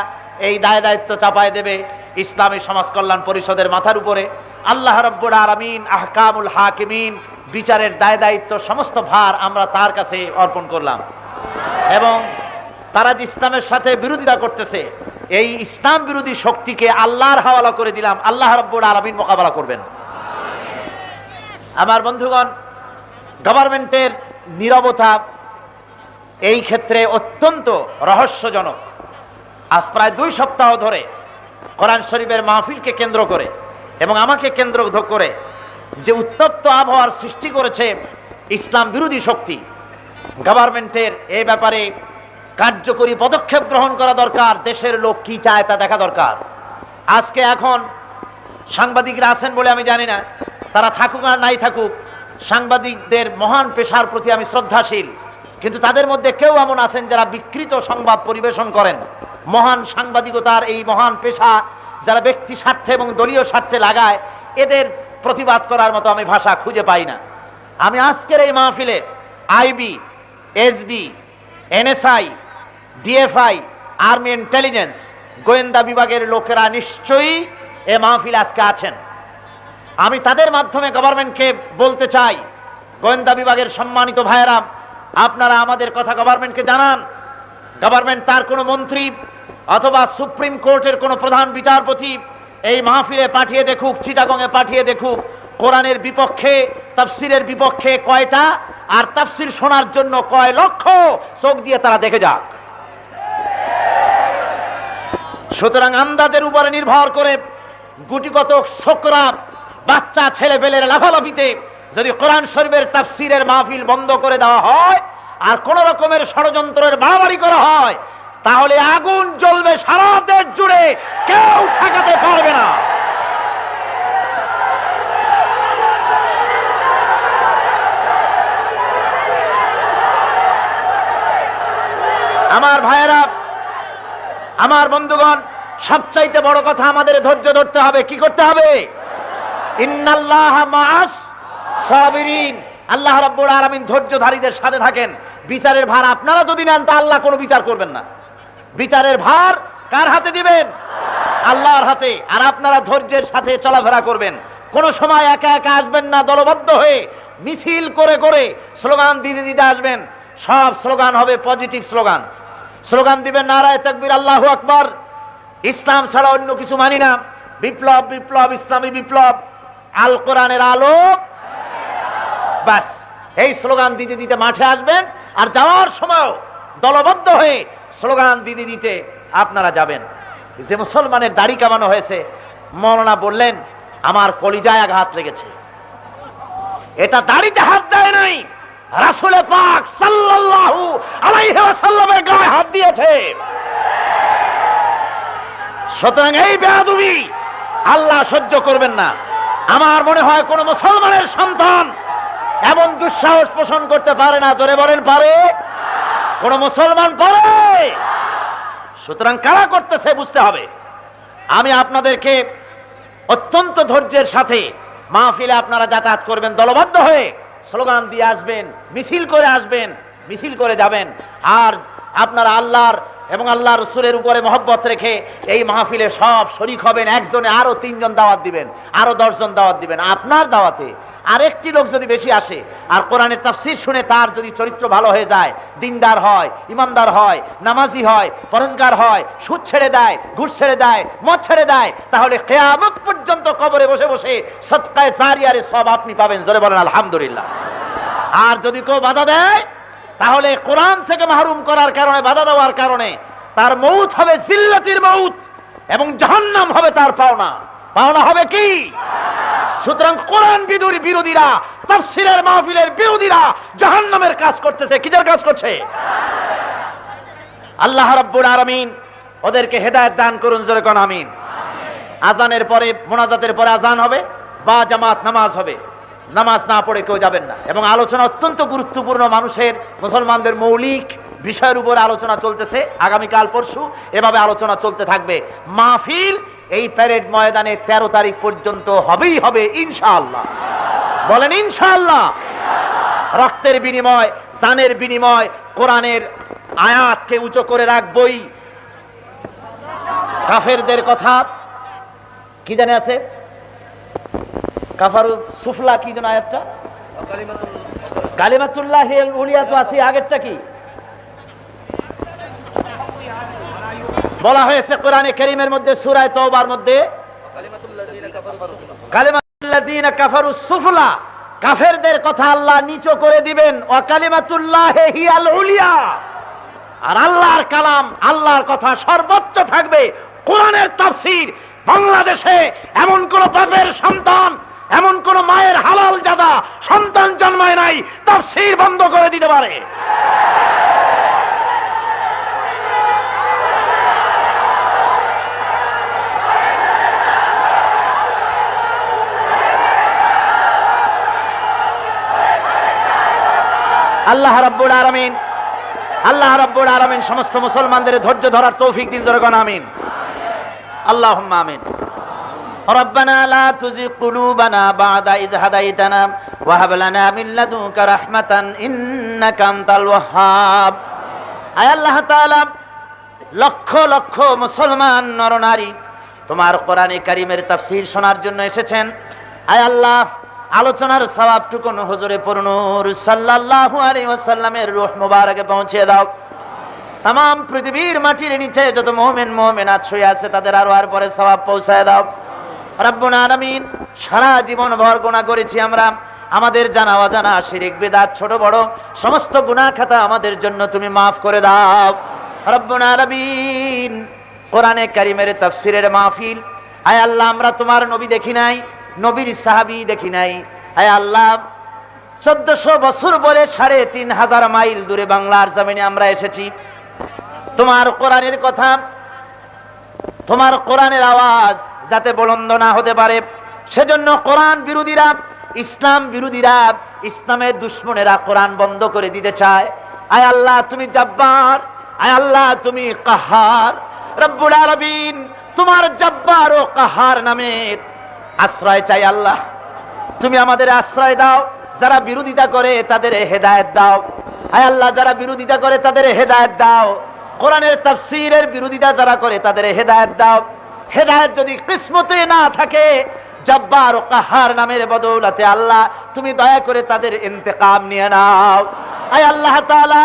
এই দায় দায়িত্ব চাপায় দেবে ইসলামী সমাজ কল্যাণ পরিষদের মাথার উপরে। আল্লাহ রাব্বুল আলামিন আহকামুল হাকিমিন, বিচারের দায় দায়িত্ব সমস্ত ভার আমরা তার কাছে অর্পণ করলাম। এবং তারা যে ইসলামের সাথে বিরোধিতা করতেছে, এই ইসলাম বিরোধী শক্তিকে আল্লাহর হাওয়ালা করে দিলাম। আল্লাহ রাব্বুল আলামিন মোকাবেলা করবেন। আমার বন্ধুগণ, গভর্নমেন্টের নীরবতা এই ক্ষেত্রে অত্যন্ত রহস্যজনক। আজ প্রায় 2 সপ্তাহ ধরে কোরআন শরীফের মাহফিলকে কেন্দ্র করে এবং আমাকে কেন্দ্র করে যে উত্তপ্ত আবহাওয়ার সৃষ্টি করেছে ইসলাম বিরোধী শক্তি, গভর্নমেন্টের এই ব্যাপারে কার্যকরী পদক্ষেপ গ্রহণ করা দরকার। দেশের লোক কি চায় তা দেখা দরকার। আজকে এখন সাংবাদিকরা আছেন বলে আমি জানি না, তারা থাকুক আর নাই থাকুক, সাংবাদিকদের মহান পেশার প্রতি আমি শ্রদ্ধাশীল, কিন্তু তাদের মধ্যে কেউ এমন আছেন যারা বিকৃত সংবাদ পরিবেশন করেন। মহান সাংবাদিকতার এই মহান পেশা যারা ব্যক্তি স্বার্থে এবং দলীয় স্বার্থে লাগায়, এদের প্রতিবাদ করার মতো আমি ভাষা খুঁজে পাই না। আমি আজকের এই মাহফিলে IB, SB, NSI, DFI, army intelligence, গোয়েন্দা বিভাগের লোকেরা নিশ্চয়ই এ মাহফিলে আজকে আছেন। আমি তাদের মাধ্যমে গভর্নমেন্টকে বলতে চাই, গোয়েন্দা বিভাগের সম্মানিত ভাইয়েরা, আপনারা আমাদের কথা গভর্নমেন্টকে জানান। গভর্নমেন্ট তার কোনো মন্ত্রী অথবা সুপ্রিম কোর্টের কোনো প্রধান বিচারপতি এই মাহফিলে পাঠিয়ে দেখুক, চিটাগংয়ে পাঠিয়ে দেখুক, কোরআনের বিপক্ষে, তাফসিরের বিপক্ষে কয়টা, আর তাফসির শোনার জন্য কয় লক্ষ চোখ দিয়ে তারা দেখে যাক। সুতরাং আন্দাজের উপরে নির্ভর করে গুটি কতক ছোকরা বাচ্চা ছেলে পেলের লাফালাফিতে যদি কোরআন শরীফের তাফসিরের মাহফিল বন্ধ করে দেওয়া হয় আর কোন রকমের ষড়যন্ত্রের বাড়াবাড়ি করা হয়, তাহলে আগুন জ্বলবে সারা দেশ জুড়ে, কেউ ঠেকাতে পারবে না। আমার ভাইয়েরা, আমার বন্ধুগণ, সবচাইতে বড় কথা, আমাদের ধৈর্য ধরতে হবে। কি করতে হবে? ইন্নাল্লাহা মাআস সাবিরিন। আল্লাহ রাব্বুল আলামিন ধৈর্যধারীদের সাথে থাকেন। বিচারের ভার আপনারা যদি নেন তা আল্লাহ কোনো বিচার করবেন না। বিচারের ভার কার হাতে দিবেন? আল্লাহর হাতে। আর আপনারা ধৈর্যের সাথে চলাফেরা করবেন। কোন সময় একা একা আসবেন না, দলবদ্ধ হয়ে মিছিল করে করে স্লোগান দিতে দিতে আসবেন। সব স্লোগান হবে পজিটিভ স্লোগান। স্লোগান দিবেন নারায়ে তাকবীর, আল্লাহু আকবার, ইসলাম ছাড়া অন্য কিছু মানি না, বিপ্লব বিপ্লব, ইসলামী বিপ্লব, আল কোরআনের আলো। বাস, এই স্লোগান দিতে দিতে মাঠে আসবেন। আর যাওয়ার সময় দলবদ্ধ হয়ে স্লোগান দিতে দিতে আপনারা যাবেন। যে মুসলমানের দাড়ি কামানো হয়েছে, মৌলানা বললেন আমার কলিজায় আঘাত লেগেছে। এটা দাড়িতে হাত দেয় নাই, রাসূল পাক সাল্লাল্লাহু আলাইহি ওয়াসাল্লামের গায়ে হাত দিয়েছে। সুতরাং এই বেয়াদবি আল্লাহ সহ্য করবেন না। আমার মনে হয় কোন মুসলমানের সন্তান এমন দুঃসাহস পোষণ করতে পারে না। জোরে বলেন, পারে? কোন মুসলমান পারে? সুতরাং কারা করতেছে বুঝতে হবে। আমি আপনাদেরকে অত্যন্ত ধৈর্যের সাথে মাহফিলে আপনারা যাতায়াত করবেন, দলবদ্ধ হয়ে স্লোগান দিয়ে আসবেন, মিছিল করে আসবেন, মিছিল করে যাবেন। আর আপনারা আল্লাহর এবং আল্লাহ রসুলের উপরে মহব্বত রেখে এই মাহফিলে সব শরীক হবেন। একজনে আরো 3 জন দাওয়াত দিবেন, আরো 10 জন দাওয়াত দিবেন। আপনার দাওয়াতে আরেকটি লোক যদি বেশি আসে আর কোরআনের তাফসীর শুনে তার যদি চরিত্র ভালো হয়ে যায়, দিনদার হয়, ইমানদার হয়, নামাজি হয়, পরহেজগার হয়, সুদ ছেড়ে দেয়, ঘুষ ছেড়ে দেয়, মদ ছেড়ে দেয়, তাহলে কিয়ামত পর্যন্ত কবরে বসে বসে সদকায়ে জারিয়ার সওয়াব আপনি পাবেন। জোরে বলেন আলহামদুলিল্লাহ। আর যদি কেউ বাধা দেয়, তাহলে কোরআন থেকে মাহরুম করার কারণে, বাধা দেওয়ার কারণে তার মৌত হবে জিল্লাতির মৌত, এবং জাহান্নাম হবে তার পাওনা। পাওনা হবে কি? সুতরাং কোরআন বিরোধীরা, তাফসীরের মাহফিলের বিরোধীরা জাহান্নামের কাজ করতেছে। কিসের কাজ করছে? আল্লাহ রাব্বুল আলামিন ওদেরকে হেদায়েত দান করুন, জোরে কোন আমিন। আজানের পরে, মোনাজাতের পরে আজান হবে বা জামাত নামাজ হবে, নামাজ না পড়ে কেউ যাবেন না। এবং আলোচনা অত্যন্ত গুরুত্বপূর্ণ, মানুষের, মুসলমানদের মৌলিক বিষয়ের উপর আলোচনা চলতেছে। আগামীকাল পরশু এভাবে আলোচনা চলতে থাকবে। মাহফিল এই প্যারেড ময়দানে 13 তারিখ পর্যন্ত হবেই হবে ইনশাআল্লাহ। বলেন ইনশাআল্লাহ। রক্তের বিনিময়, জানের বিনিময়, কোরআনের আয়াতকে উঁচু করে রাখবই। কাফেরদের কথা কি জানে আছে? কাফারু সুফলা কি যেন আয়াতটা? কালিমাতুল্লাহিল উলিয়া তো আছে। আগেরটা কি বলা হয়েছে কোরআনে কারীমের মধ্যে? সূরা তাওবার মধ্যে কালিমাতুল্লাযিনা কাফারু সুফলা, কাফেরদের কথা আল্লাহ নিচু করে দিবেন। ওয়া কালিমাতুল্লাহি হিয়াল উলিয়া, আর আল্লাহর কালাম, আল্লাহর কথা সর্বোচ্চ থাকবে। কোরআনের তাফসীর বাংলাদেশে এমন কোন বাপের সন্তান, এমন কোন মায়ের হালাল জাদা সন্তান জন্মায় নাই তাফসীর বন্ধ করে দিতে পারে। আল্লাহ রাব্বুল আলামিন, আল্লাহ রাব্বুল আলামিন সমস্ত মুসলমানদের ধৈর্য ধরার তৌফিক দিন, জোরে কোন আমিন। আল্লাহুম্মা আমিন। রব্বানা লা তুযিগ কুলুবানা বা'দা ইয হাদাইতানা ওয়া হাব লানা মিন লাদুনকা রাহমাতান ইন্নাকা আনতাল ওয়াহ্হাব। আয় আল্লাহ তাআলা, লক্ষ লক্ষ মুসলমান নরনারী তোমার কোরআনে কারীমের তাফসীর শোনার জন্য এসেছেন। আয় আল্লাহ, আলোচনার সওয়াবটুকু হুজুরে পুরনূর সাল্লাল্লাহু আলাইহি ওয়াসাল্লামের রূহ মুবারকে পৌঁছে দাও। तमाम পৃথিবীর মাটির নিচে যত মুমিন মুমিনাত শুয়ে আছে তাদের আর পরে সওয়াব পৌঁছায় দাও রব্বুল আলামিন। সারা জীবন ভর গুনাহ করেছি আমরা, আমাদের জানা অজানা শিরক বিদআত ছোট বড় সমস্ত গুনাহ খাতা আমাদের জন্য তুমি maaf করে দাও রব্বুল আলামিন। কোরআনে কারীমের তাফসীরের মাহফিল, আয় আল্লাহ, আমরা তোমার নবী দেখি নাই, নবীর সাহাবী দেখি নাই। আয় আল্লাহ, 1400 বছর পরে 3500 মাইল দূরে বাংলার জমিনে আমরা এসেছি। তোমার কোরআনের কথা, তোমার কোরআনের আওয়াজ যাতে বুলন্দ না হতে পারে সেজন্য কোরআন বিরোধীরা, ইসলাম বিরোধীরা, ইসলামের দুশমনেরা কোরআন বন্ধ করে দিতে চায়। আয় আল্লাহ, তুমি জব্বার, আয় আল্লাহ তুমি কাহার রব্বুল আলামিন। তোমার জব্বার ও কাহার নামে আশ্রয় চাই আল্লাহ, তুমি আমাদের আশ্রয় দাও। যারা বিরোধিতা করে তাদের হেদায়েত দাও। আয় আল্লাহ, যারা বিরোধিতা করে তাদের হেদায়েত দাও। কোরআনের তাফসীরের বিরোধিতা যারা করে তাদের হেদায়েত দাও। হেদায়েত যদি কিসমতে না থাকে, জব্বার ও কাহার নামের বদৌলতে আল্লাহ তুমি দয়া করে তাদের ইন্তেকাম নিয়ে নাও। আয় আল্লাহ তাআলা,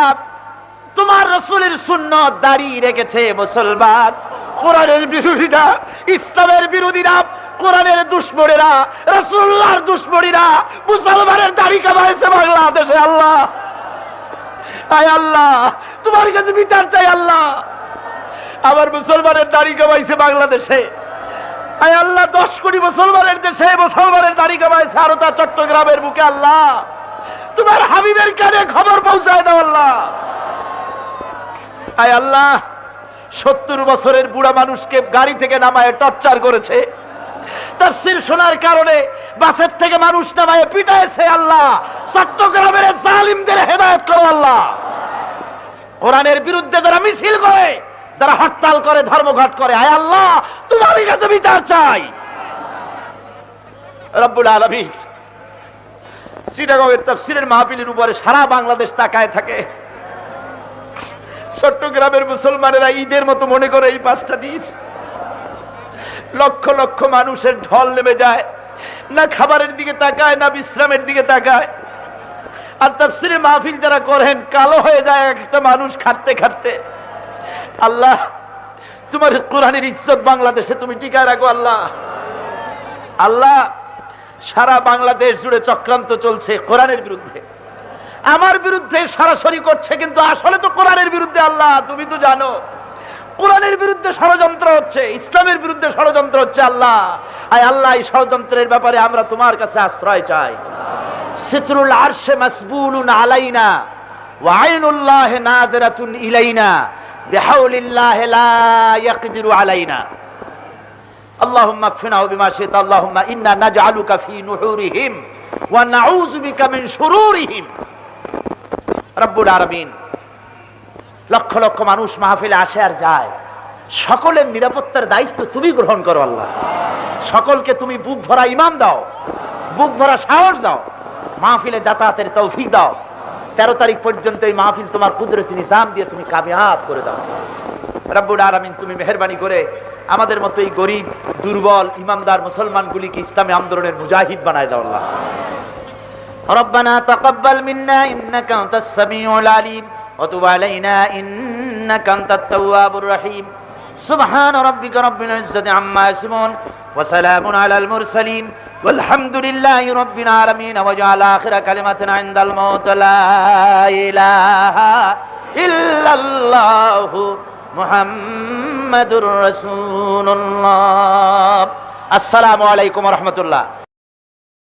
তোমার রাসূলের সুন্নাত দাঁড়ি রেখেছে মুসলমান, কোরআনের বিরোধীরা, ইসলামের বিরোধীরা, কোরআনের দুশমনেরা, রাসূলুল্লাহর দুশমনেরা মুসলমানের দাড়ি কামাইছে বাংলাদেশে। আল্লাহ, আয় আল্লাহ, তোমার কাছে বিচার চাই আল্লাহ। আবার মুসলমানের দাড়ি কামাইছে বাংলাদেশে। আয় আল্লাহ, 10 কোটি মুসলমানের দেশে মুসলমানের দাড়ি কামাইছে, আর তা চট্টগ্রামের বুকে। আল্লাহ, তোমার হাবিবের কানে খবর পৌঁছায় দাও আল্লাহ। আয় আল্লাহ, 70 বছরের বুড়া মানুষকে গাড়ি থেকে নামায় টর্চার করেছে, তাফসীর শোনার কারণে বাসের থেকে মানুষ নামায় পিটাইছে। আল্লাহ, চট্টগ্রামের জালিমদের হেদায়েত করো আল্লাহ। কোরআনের বিরুদ্ধে যারা মিছিল করে, যারা হরতাল করে, ধর্মঘট করে, আয় আল্লাহ তোমার কাছে বিচার চাই রব্বুল আলামিন। চিটাগংয়ের তাফসীরের মাহফিলের উপরে সারা বাংলাদেশ তাকায় থাকে। চট্টগ্রামের মুসলমানেরা ঈদের মতো মনে করে এই 5টা দিন লক্ষ লক্ষ মানুষের ঢল নেমে যায়, না খাবারের দিকে তাকায়, না বিশ্রামের দিকে তাকায়। আর তাফসীরের মাহফিল যারা করেন, কালো হয়ে যায় একটা মানুষ খাটতে খাটতে। আল্লাহ, তোমার কোরআনের ইজ্জত বাংলাদেশে তুমি টিকায় রাখো আল্লাহ। আল্লাহ, সারা বাংলাদেশ জুড়ে চক্রান্ত চলছে কোরআনের বিরুদ্ধে, আমার বিরুদ্ধে সরাসরি করছে, কিন্তু আসলে তো কোরআনের বিরুদ্ধে। আল্লাহ, তুমি তো জানো কোরআনের বিরুদ্ধে ষড়যন্ত্র হচ্ছে, ইসলামের বিরুদ্ধে ষড়যন্ত্র হচ্ছে। আল্লাহ, আয় আল্লাহ, এই ষড়যন্ত্রের ব্যাপারে আমরা তোমার কাছে আশ্রয় চাই। সিতরুল আরশে মাসবুলুন আলাইনা ওয়া আইনুল্লাহ নাযিরাতুন ইলাইনা বিহাউলিল্লাহ লা ইয়াকদিরু আলাইনা। আল্লাহুম্মা কফিনাহু বিমা শি'তা। আল্লাহুম্মা ইন্না নাজআলুকা ফি নুহুরিহিম ওয়া নাউযু বিকা মিন শুরুরিহিম। রব্বুল আলামিন, লক্ষ লক্ষ মানুষ মাহফিলে আসে আর যায়, সকলের নিরাপত্তার দায়িত্ব তুমি গ্রহণ করো আল্লাহ। সকলকে তুমি বুক ভরা ঈমান দাও, বুক ভরা সাহস দাও, মাহফিলে যাতায়াতের তৌফিক দাও। 13 তারিখ পর্যন্ত এই মাহফিল তোমার কুদরতি নিজাম দিয়ে তুমি কামিয়াব করে দাও। রব্বুল আলামিন, তুমি মেহেরবানি করে আমাদের মতো এই গরিব, দুর্বল, ইমানদার মুসলমানগুলিকে ইসলামী আন্দোলনের মুজাহিদ বানায় দাও আল্লাহ। ربنا تقبل منا إنك أنت السميع العليم وتب علينا إنك أنت التواب الرحيم سبحان ربك رب العزة عما يصفون وسلام على المرسلين والحمد لله رب العالمين واجعل آخر كلمتنا عند الموت لا إله إلا الله محمد رسول الله. السلام عليكم ورحمة الله.